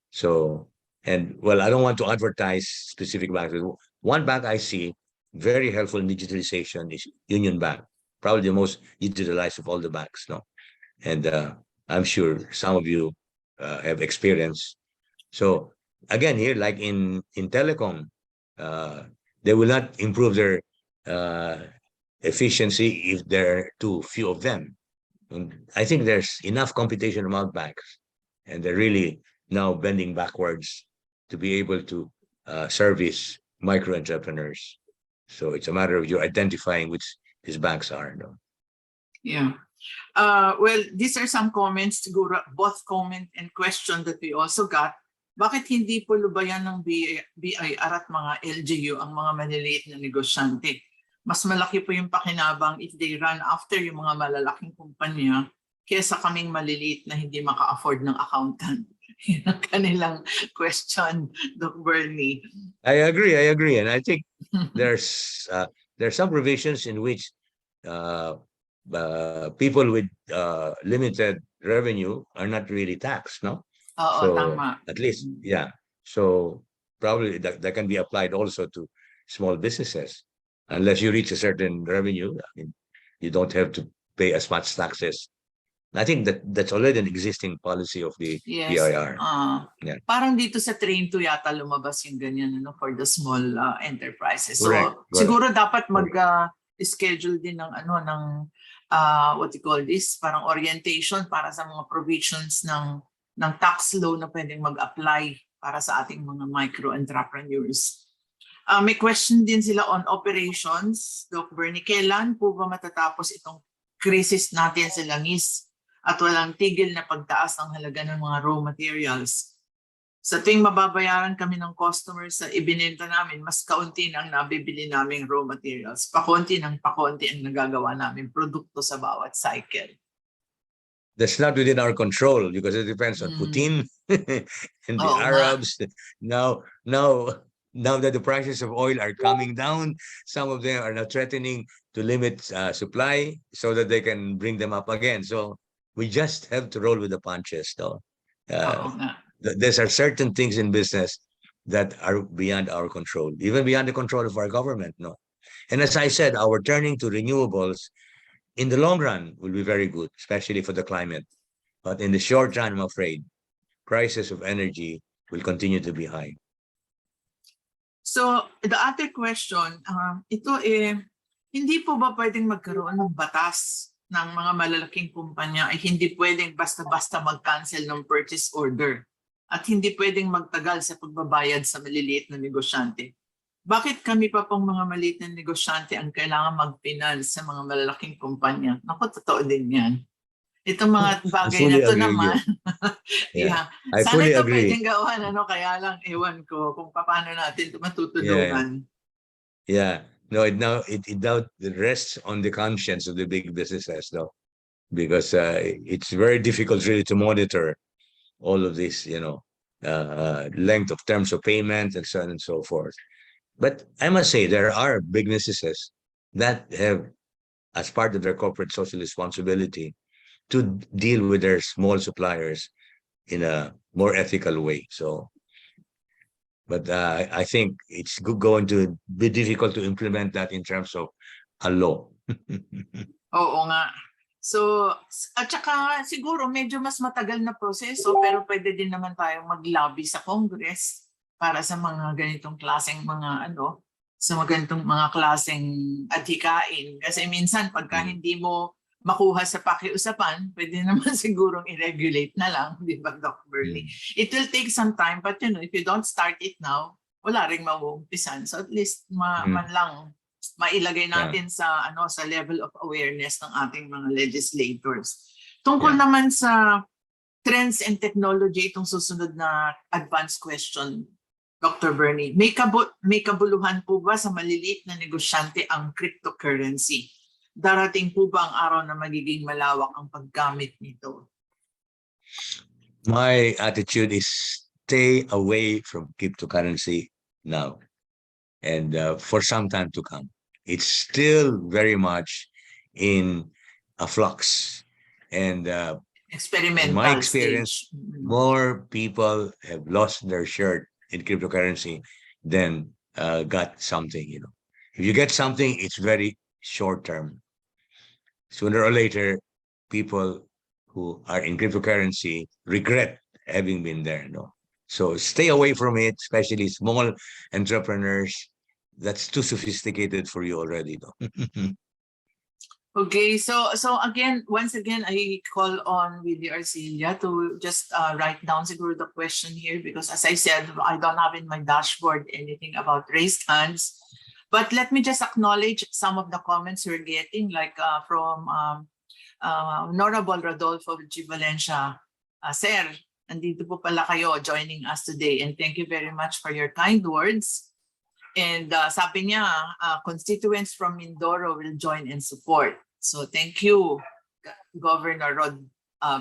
So, and well, I don't want to advertise specific banks. But one bank I see very helpful in digitalization is Union Bank, probably the most digitalized of all the banks, no? And I'm sure some of you have experience. So again, here, like in telecom, they will not improve their efficiency if there are too few of them. And I think there's enough competition among banks, and they're really now bending backwards to be able to service micro entrepreneurs. So it's a matter of you identifying which these banks are. No? Yeah. Well, these are some comments, siguro, both comment and question that we also got. Bakit hindi po lubayan ng BIR at mga LGU ang mga maliliit na negosyante? Mas malaki po yung pakinabang if they run after yung mga malalaking kumpanya kesa kaming maliliit na hindi maka-afford ng accountant. Yun ang kanilang question, Doc Bernie. I agree, and I think there's some provisions in which people with limited revenue are not really taxed, no? Oo, So tama. at least, yeah. So probably that can be applied also to small businesses. Unless you reach a certain revenue, I mean, you don't have to pay as much taxes. I think that's already an existing policy of the Yes. BIR. Yeah. Parang dito sa Train 2 yata lumabas yung ganyan, ano, for the small enterprises. So Correct. siguro dapat mag-schedule din ng what you call this, parang orientation para sa mga provisions ng tax law na pwedeng mag-apply para sa ating mga micro entrepreneurs. May question din sila on operations. Doc Bernie, kailan po ba matatapos itong krisis natin sa langis at walang tigil na pagtaas ng halaga ng mga raw materials? Sa tuwing mababayaran kami ng customers sa ibinenta namin, mas kaunti na ang nabibili naming raw materials. Pakonti ng pakonti ang nagagawa namin produkto sa bawat cycle. That's not within our control because it depends on Putin and the Arabs. Now that the prices of oil are coming down, some of them are now threatening to limit supply so that they can bring them up again. So we just have to roll with the punches, though. There are certain things in business that are beyond our control, even beyond the control of our government. No, and as I said, our turning to renewables in the long run will be very good, especially for the climate. But in the short run, I'm afraid, prices of energy will continue to be high. So the other question, ito hindi po ba pwedeng magkaroon ng batas ng mga malalaking kumpanya ay hindi pwedeng basta-basta mag-cancel ng purchase order at hindi pwedeng magtagal sa pagbabayad sa maliliit na negosyante? Bakit kami pa pong mga maliit na negosyante ang kailangan mag-finance sa mga malalaking kumpanya? Naku, totoo din yan. Itong mga bagay na ito naman, Yeah, I sana fully ito agree. pwedeng gawan, kaya lang ewan ko kung paano natin ito matutulungan. Yeah, no, it now rests on the conscience of the big businesses, though, because it's very difficult really to monitor all of this, length of terms of payment and so on and so forth. But I must say there are big businesses that have, as part of their corporate social responsibility, to deal with their small suppliers in a more ethical way. So, but I think it's going to be difficult to implement that in terms of a law. Oo nga. So, at saka siguro medyo mas matagal na proseso pero pwede din naman tayong mag-lobby sa Congress para sa mga ganitong klaseng sa mga ganitong mga klaseng adhikain. Kasi minsan pagka hindi mo makuha sa pakiusapan, pwede naman sigurong i-regulate na lang, di ba, Doc Bernie? It will take some time, but if you don't start it now, wala ring mauumpisan. So at least man lang mailagay natin sa level of awareness ng ating mga legislators. Tungkol naman sa trends and technology, itong susunod na advanced question, Dr. Bernie, may kabuluhan po ba sa maliliit na negosyante ang cryptocurrency? Darating po ba ang araw na magiging malawak ang paggamit nito? My attitude is stay away from cryptocurrency now and for some time to come. It's still very much in a flux. And Experimental in my experience, stage. more people have lost their shirt in cryptocurrency than got something, you know. If you get something, it's very short term. Sooner or later, people who are in cryptocurrency regret having been there, no. So stay away from it, especially small entrepreneurs. That's too sophisticated for you already, no. Okay, so again, once again, I call on Willie Arcilla to just write down siguro the question here, because as I said, I don't have in my dashboard anything about raised hands. But let me just acknowledge some of the comments we're getting, like from Honorable Rodolfo G. Valencia. Sir, nandito po pala kayo joining us today, and thank you very much for your kind words. And sabi niya, constituents from Mindoro will join and support. So thank you, Governor Rod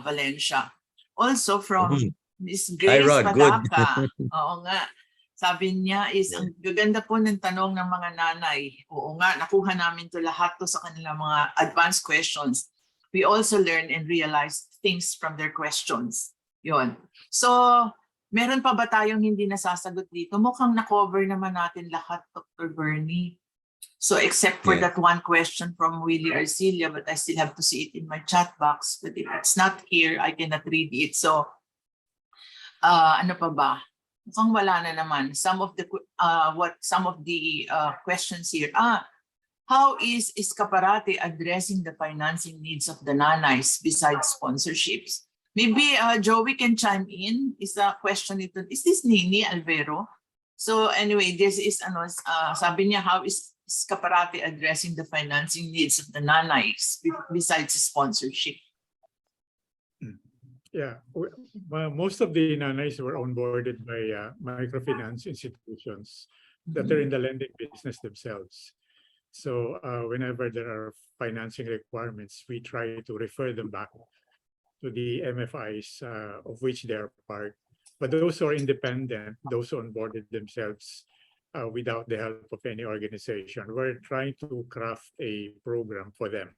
Valencia. Also from Ms. Hi, Grace Rod. Good. Padaka. Oo nga. Sabi niya is, ang gaganda po ng tanong ng mga nanay. Oo nga, nakuha namin to lahat to sa kanilang mga advanced questions. We also learn and realize things from their questions. Yun. So, meron pa ba tayong hindi nasasagot dito? Mukhang na-cover naman natin lahat, Dr. Bernie. So except for that one question from Willie Arcilla, but I still have to see it in my chat box. But if it's not here, I cannot read it. So ano pa ba? Mukhang wala na naman. Some of the questions here. How is Iskaparate addressing the financing needs of the nanays besides sponsorships? Maybe Joey can chime in. Is the question ito? Is this Nini Alvero? So anyway, this is sabi niya, how is Iskaparate addressing the financing needs of the nanays besides sponsorship? Yeah, most of the nanays were onboarded by microfinance institutions that are in the lending business themselves. So whenever there are financing requirements, we try to refer them back to the MFIs of which they are part. But those who are independent, those who onboarded themselves without the help of any organization, we're trying to craft a program for them.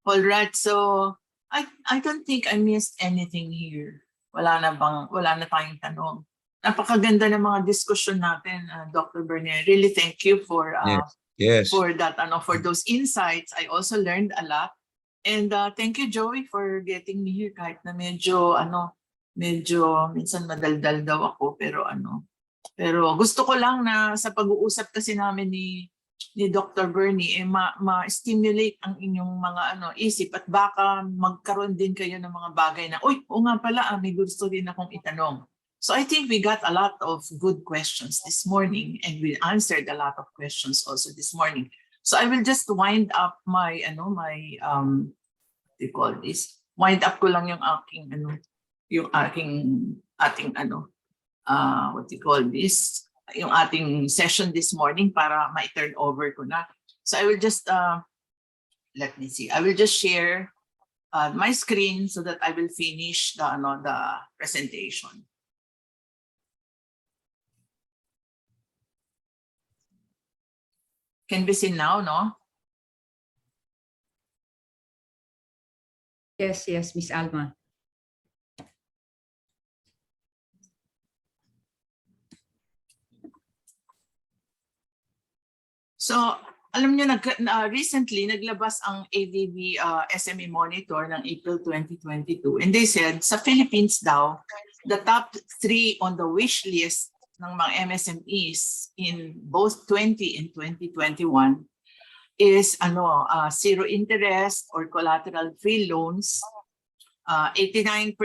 All right, so I don't think I missed anything here. Wala na tayong tanong. Napakaganda ng mga diskusyon natin, Dr. Bernier. Really thank you for for that, for those insights. I also learned a lot. And thank you, Joey, for getting me here kahit na medyo minsan madaldal daw ako, pero gusto ko lang na sa pag-uusap kasi namin ni Dr. Bernie ma-stimulate ang inyong mga isip, at baka magkaroon din kayo ng mga bagay na oo nga pala, may gusto din akong itanong. So I think we got a lot of good questions this morning, and we answered a lot of questions also this morning. So I will just wind up my what do you call this? Wind up ko lang yung what do you call this? Yung ating session this morning para ma-turn over ko na. So I will just let me see. I will just share my screen so that I will finish the presentation. Can be seen now, no? Yes, Miss Alma. So, alam niyo, recently, naglabas ang ADB SME Monitor ng April 2022. And they said, sa Philippines daw, the top 3 on the wish list ng mga MSMEs in both 20 and 2021 is zero interest or collateral-free loans. 89%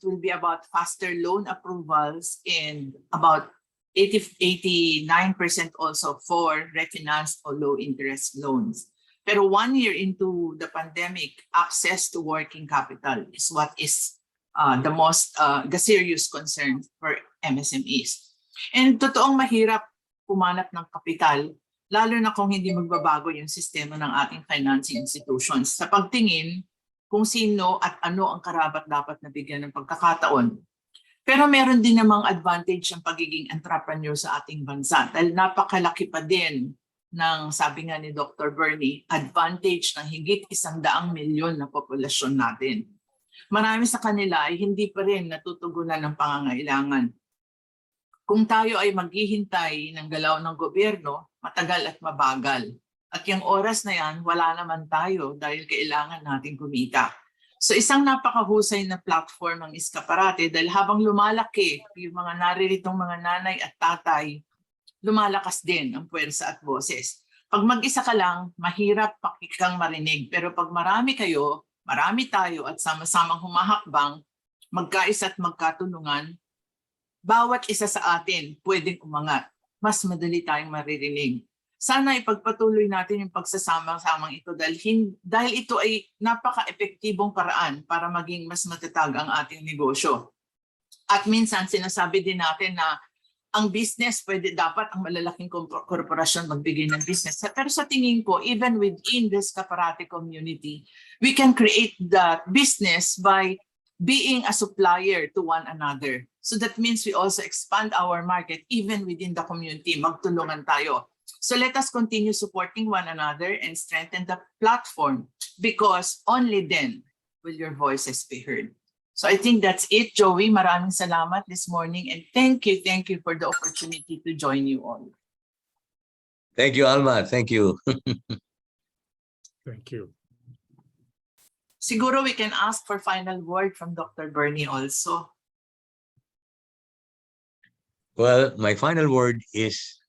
will be about faster loan approvals, and about 89% also for refinanced or low interest loans. Pero 1 year into the pandemic, access to working capital is what is the serious concern for MSMEs. And totoong mahirap pumanap ng kapital, lalo na kung hindi magbabago yung sistema ng ating financing institutions sa pagtingin kung sino at ano ang karapat-dapat na bigyan ng pagkakataon. Pero meron din namang advantage ang pagiging entrepreneur sa ating bansa dahil napakalaki pa din ng, sabi nga ni Dr. Bernie, advantage ng higit 100 milyon na populasyon natin. Marami sa kanila ay hindi pa rin natutugunan ng pangangailangan. Kung tayo ay maghihintay ng galaw ng gobyerno, matagal at mabagal. At yung oras na yan, wala naman tayo dahil kailangan natin kumita. So isang napakahusay na platform ng Iskaparate dahil habang lumalaki yung mga narirитong mga nanay at tatay, lumalakas din ang puwersa at boses. Pag mag-isa ka lang, mahirap kang marinig. Pero pag marami kayo, marami tayo at sama-samang humahakbang, magkaisa at magkatulungan, bawat isa sa atin pwedeng umangat. Mas madali tayong maririnig. Sana ipagpatuloy natin yung pagsasama-samang ito dahil ito ay napaka-epektibong paraan para maging mas matatag ang ating negosyo. At minsan sinasabi din natin na ang business, dapat ang malalaking korporasyon magbigay ng business. Pero sa tingin ko, even within this Iskaparate community, we can create the business by being a supplier to one another. So that means we also expand our market even within the community. Magtulungan tayo. So let us continue supporting one another and strengthen the platform because only then will your voices be heard. So I think that's it, Joey. Maraming salamat this morning and thank you for the opportunity to join you all. Thank you, Alma. Thank you. Thank you. Siguro we can ask for final word from Dr. Bernie also. Well, my final word is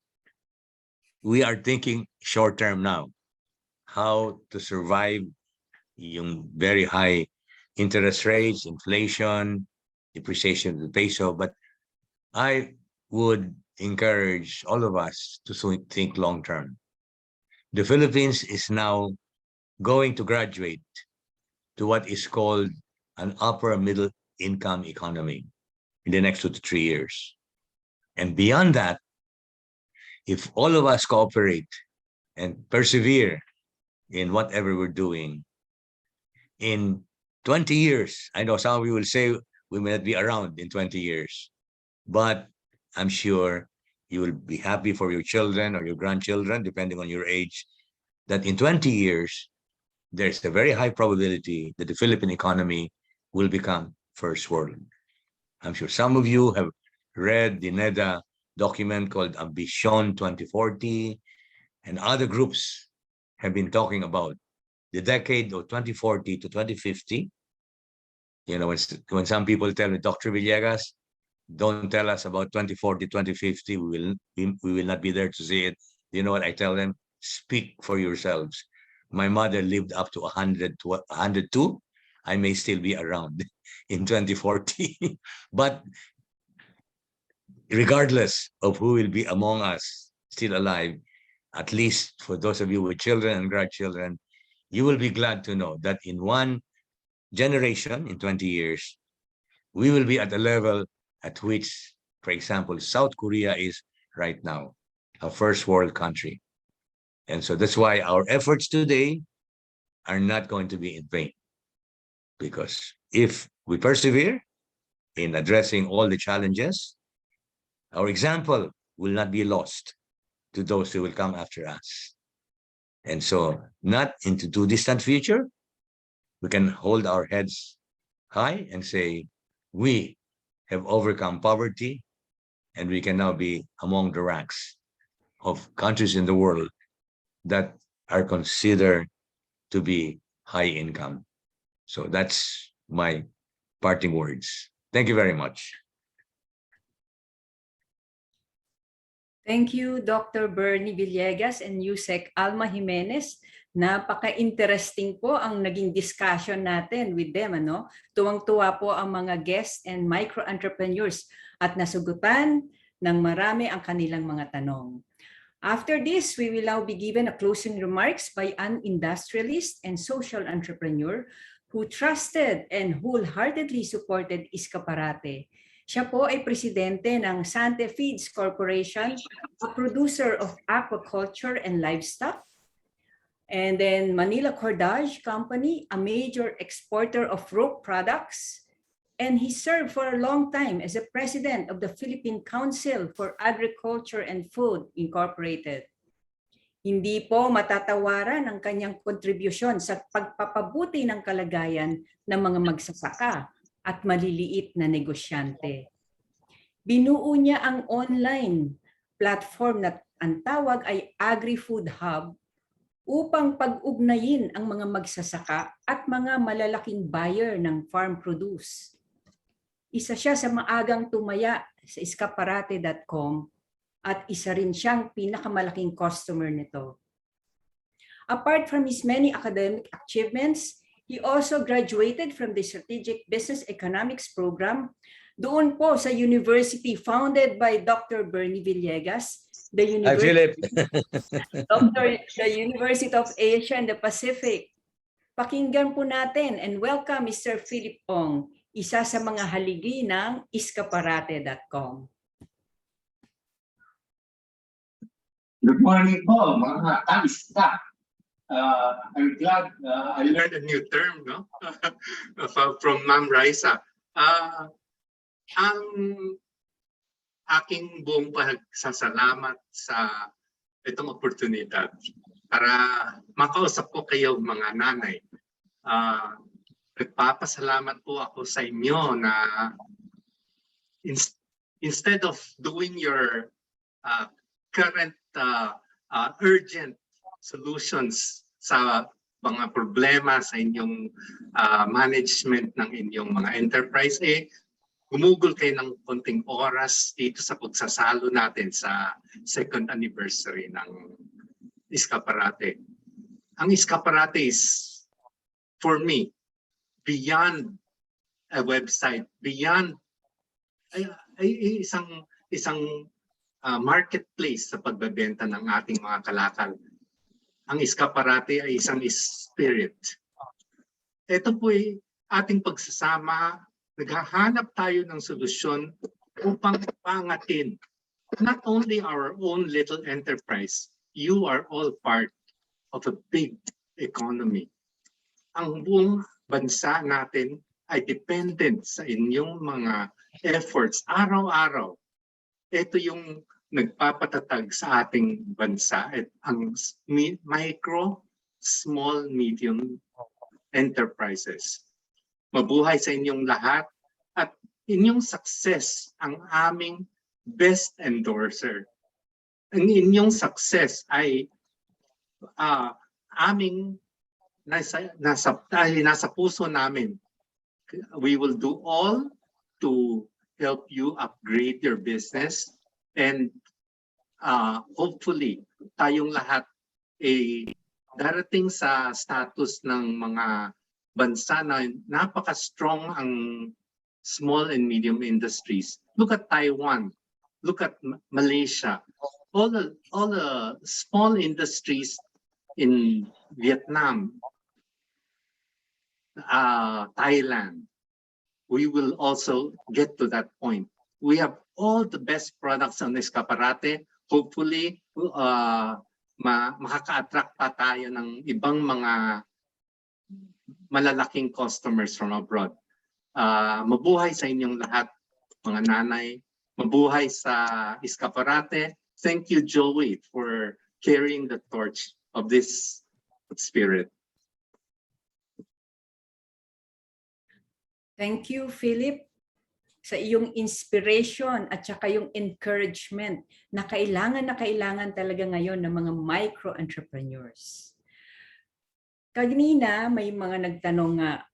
we are thinking short term now. How to survive yung very high interest rates, inflation, depreciation of the peso. But I would encourage all of us to think long term. The Philippines is now going to graduate to what is called an upper middle income economy in the next 2 to 3 years. And beyond that, if all of us cooperate and persevere in whatever we're doing, in 20 years, I know some of you will say we may not be around in 20 years, but I'm sure you will be happy for your children or your grandchildren, depending on your age, that in 20 years, there's a very high probability that the Philippine economy will become first world. I'm sure some of you have read the NEDA document called Ambition 2040, and other groups have been talking about the decade of 2040 to 2050. You know, when some people tell me, Dr. Villegas, don't tell us about 2040, 2050, we will not be there to see it. You know what I tell them? Speak for yourselves. My mother lived up to 100 to 102. I may still be around in 2040. But regardless of who will be among us still alive, at least for those of you with children and grandchildren, you will be glad to know that in one generation, in 20 years, we will be at the level at which, for example, South Korea is right now, a first world country. And so that's why our efforts today are not going to be in vain. Because if we persevere in addressing all the challenges, our example will not be lost to those who will come after us. And so not into too distant future, we can hold our heads high and say, we have overcome poverty and we can now be among the ranks of countries in the world that are considered to be high income. So that's my parting words. Thank you very much. Thank you, Dr. Bernie Villegas and Yusek Alma Jimenez. Napaka-interesting po ang naging discussion natin with them. Tuwang-tuwa po ang mga guests and micro-entrepreneurs at nasugutan ng marami ang kanilang mga tanong. After this, we will now be given a closing remarks by an industrialist and social entrepreneur who trusted and wholeheartedly supported Iskaparate. Siya po ay presidente ng Sante Feeds Corporation, a producer of aquaculture and livestock. And then Manila Cordage Company, a major exporter of rope products. And he served for a long time as a president of the Philippine Council for Agriculture and Food, Incorporated. Hindi po matatawaran ang kanyang kontribusyon sa pagpapabuti ng kalagayan ng mga magsasaka at maliliit na negosyante. Binuo niya ang online platform na ang tawag ay Agri-Food Hub upang pag-ugnayin ang mga magsasaka at mga malalaking buyer ng farm produce. Isa siya sa maagang tumaya sa iskaparate.com at isa rin siyang pinakamalaking customer nito. Apart from his many academic achievements, he also graduated from the Strategic Business Economics program doon po sa university founded by Dr. Bernie Villegas, the University of Asia and the Pacific. Pakinggan po natin and welcome Mr. Philip Ong, isa sa mga haligi ng iskaparate.com. Good morning po, mga kaista. I'm glad I learned a new term, no? From Ma'am Raisa. Ang aking buong pagsasalamat sa itong oportunidad para makausap ko kayo mga nanay. Nagpapasalamat po ako sa inyo na instead of doing your current urgent solutions sa mga problema sa inyong management ng inyong mga enterprise, gumugol kayo ng konting oras dito sa pagsasalo natin sa second anniversary ng Iskaparate. Ang Iskaparate is, for me, beyond a website, beyond isang marketplace sa pagbebenta ng ating mga kalakal. Ang Iskaparate ay isang spirit. Ito po ay ating pagsasama, naghahanap tayo ng solusyon upang pangatin not only our own little enterprise, you are all part of a big economy. Ang buong bansa natin ay dependent sa inyong mga efforts araw-araw. Ito yung nagpapatatag sa ating bansa at ang micro, small, medium enterprises. Mabuhay sa inyong lahat at inyong success ang aming best endorser. Ang inyong success ay aming nasa puso namin. We will do all to help you upgrade your business and hopefully tayong lahat darating sa status ng mga bansa na napaka-strong ang small and medium industries. Look at Taiwan, look at Malaysia, all the small industries in Vietnam, Thailand. We will also get to that point. We have all the best products on Iskaparate. Hopefully, makaka-attract pa tayo ng ibang mga malalaking customers from abroad. Mabuhay sa inyong lahat, mga nanay. Mabuhay sa Iskaparate. Thank you, Joey, for carrying the torch of this spirit. Thank you, Philip, sa iyong inspiration at saka yung encouragement na kailangan talaga ngayon ng mga micro-entrepreneurs. Kanina may mga nagtanong nga,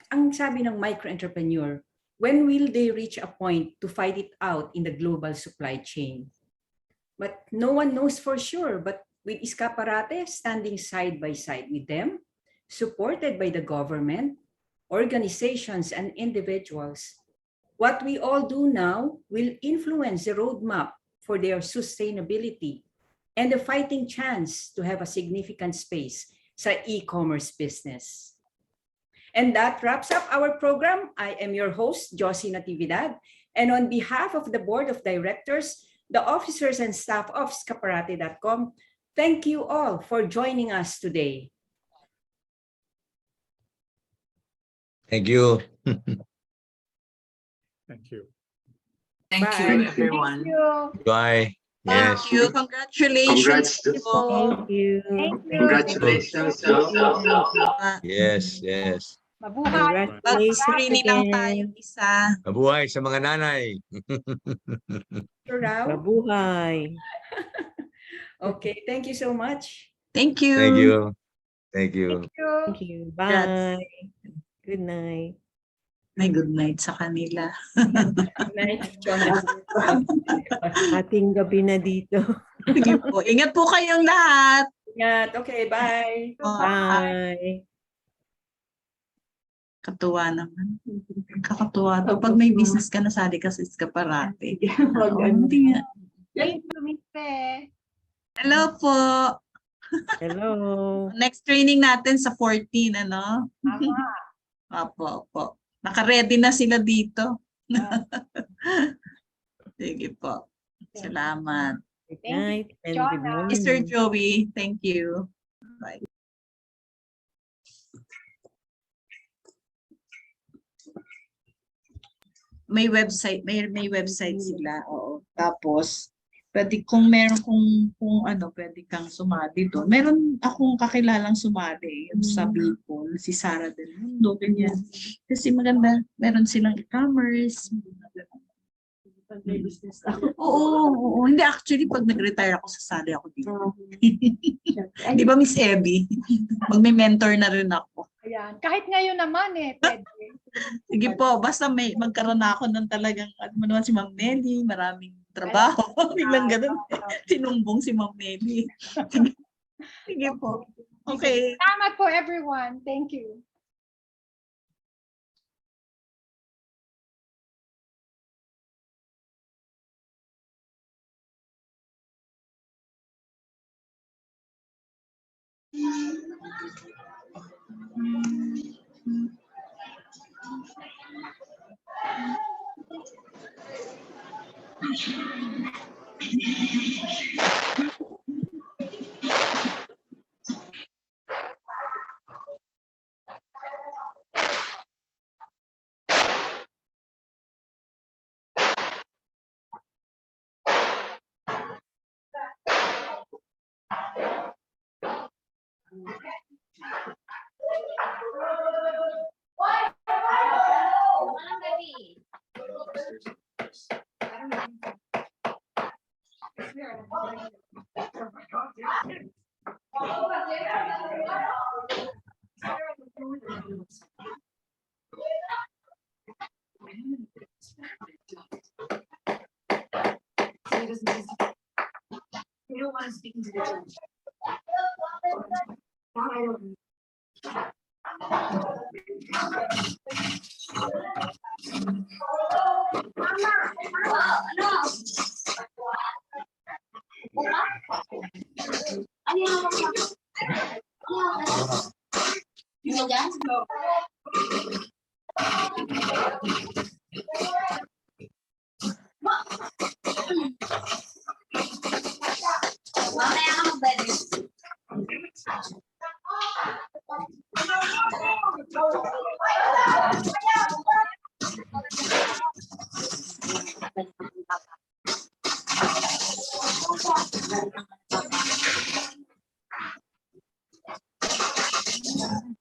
ang sabi ng micro-entrepreneur, when will they reach a point to fight it out in the global supply chain? But no one knows for sure, but with Iskaparate standing side by side with them, supported by the government, organizations, and individuals, what we all do now will influence the roadmap for their sustainability and the fighting chance to have a significant space sa e-commerce business. And that wraps up our program. I am your host, Josie Natividad, and on behalf of the Board of Directors, the officers and staff of Iskaparate.com, thank you all for joining us today. Thank you. Thank you. Thank you, everyone. Thank you. Bye. Yes. Thank you. Congratulations. Thank you. Congratulations. Yes, yes. Mabuhay. Congratulations again. Mabuhay sa mga nanay. Mabuhay. Okay, thank you so much. Thank you. Thank you. Thank you. Thank you. Bye. Good night. May good night sa kanila. Ating gabi na dito. Sige po. Ingat po kayong lahat. Ingat. Okay, bye. Bye. Katuwa naman. Kakatuwa to. Pag may business ka, nasali ka sa Iskaparate. Hindi nga. Hello po. Hello. Next training natin sa 14, ano? Opo, opo. Naka-ready na sila dito. Sige po. Salamat. Good night and good morning. Mr. Joey, thank you. Bye. May website, may website sila. Oo. Tapos pwede kung meron kung ano, pwede kang sumali doon. Meron akong kakilalang sumali yung sa Bicol, si Sara Del Mundo, ganyan. Kasi maganda, meron silang e-commerce. Oo. Hindi, actually, pag nag-retire ako, sasali ako dito. Di ba, Miss Abby? Magme-mentor na rin ako. Ayan. Kahit ngayon naman pwede. Sige po, basta magkaroon na ako ng talagang, ano mo naman si Ma'am Nelly, maraming trabaho. Biglang ganun. Sinumbong si Ma'am Nelly. Sige po. Okay. Salamat po everyone. Thank you. You don't want to speak to the judge. Ano?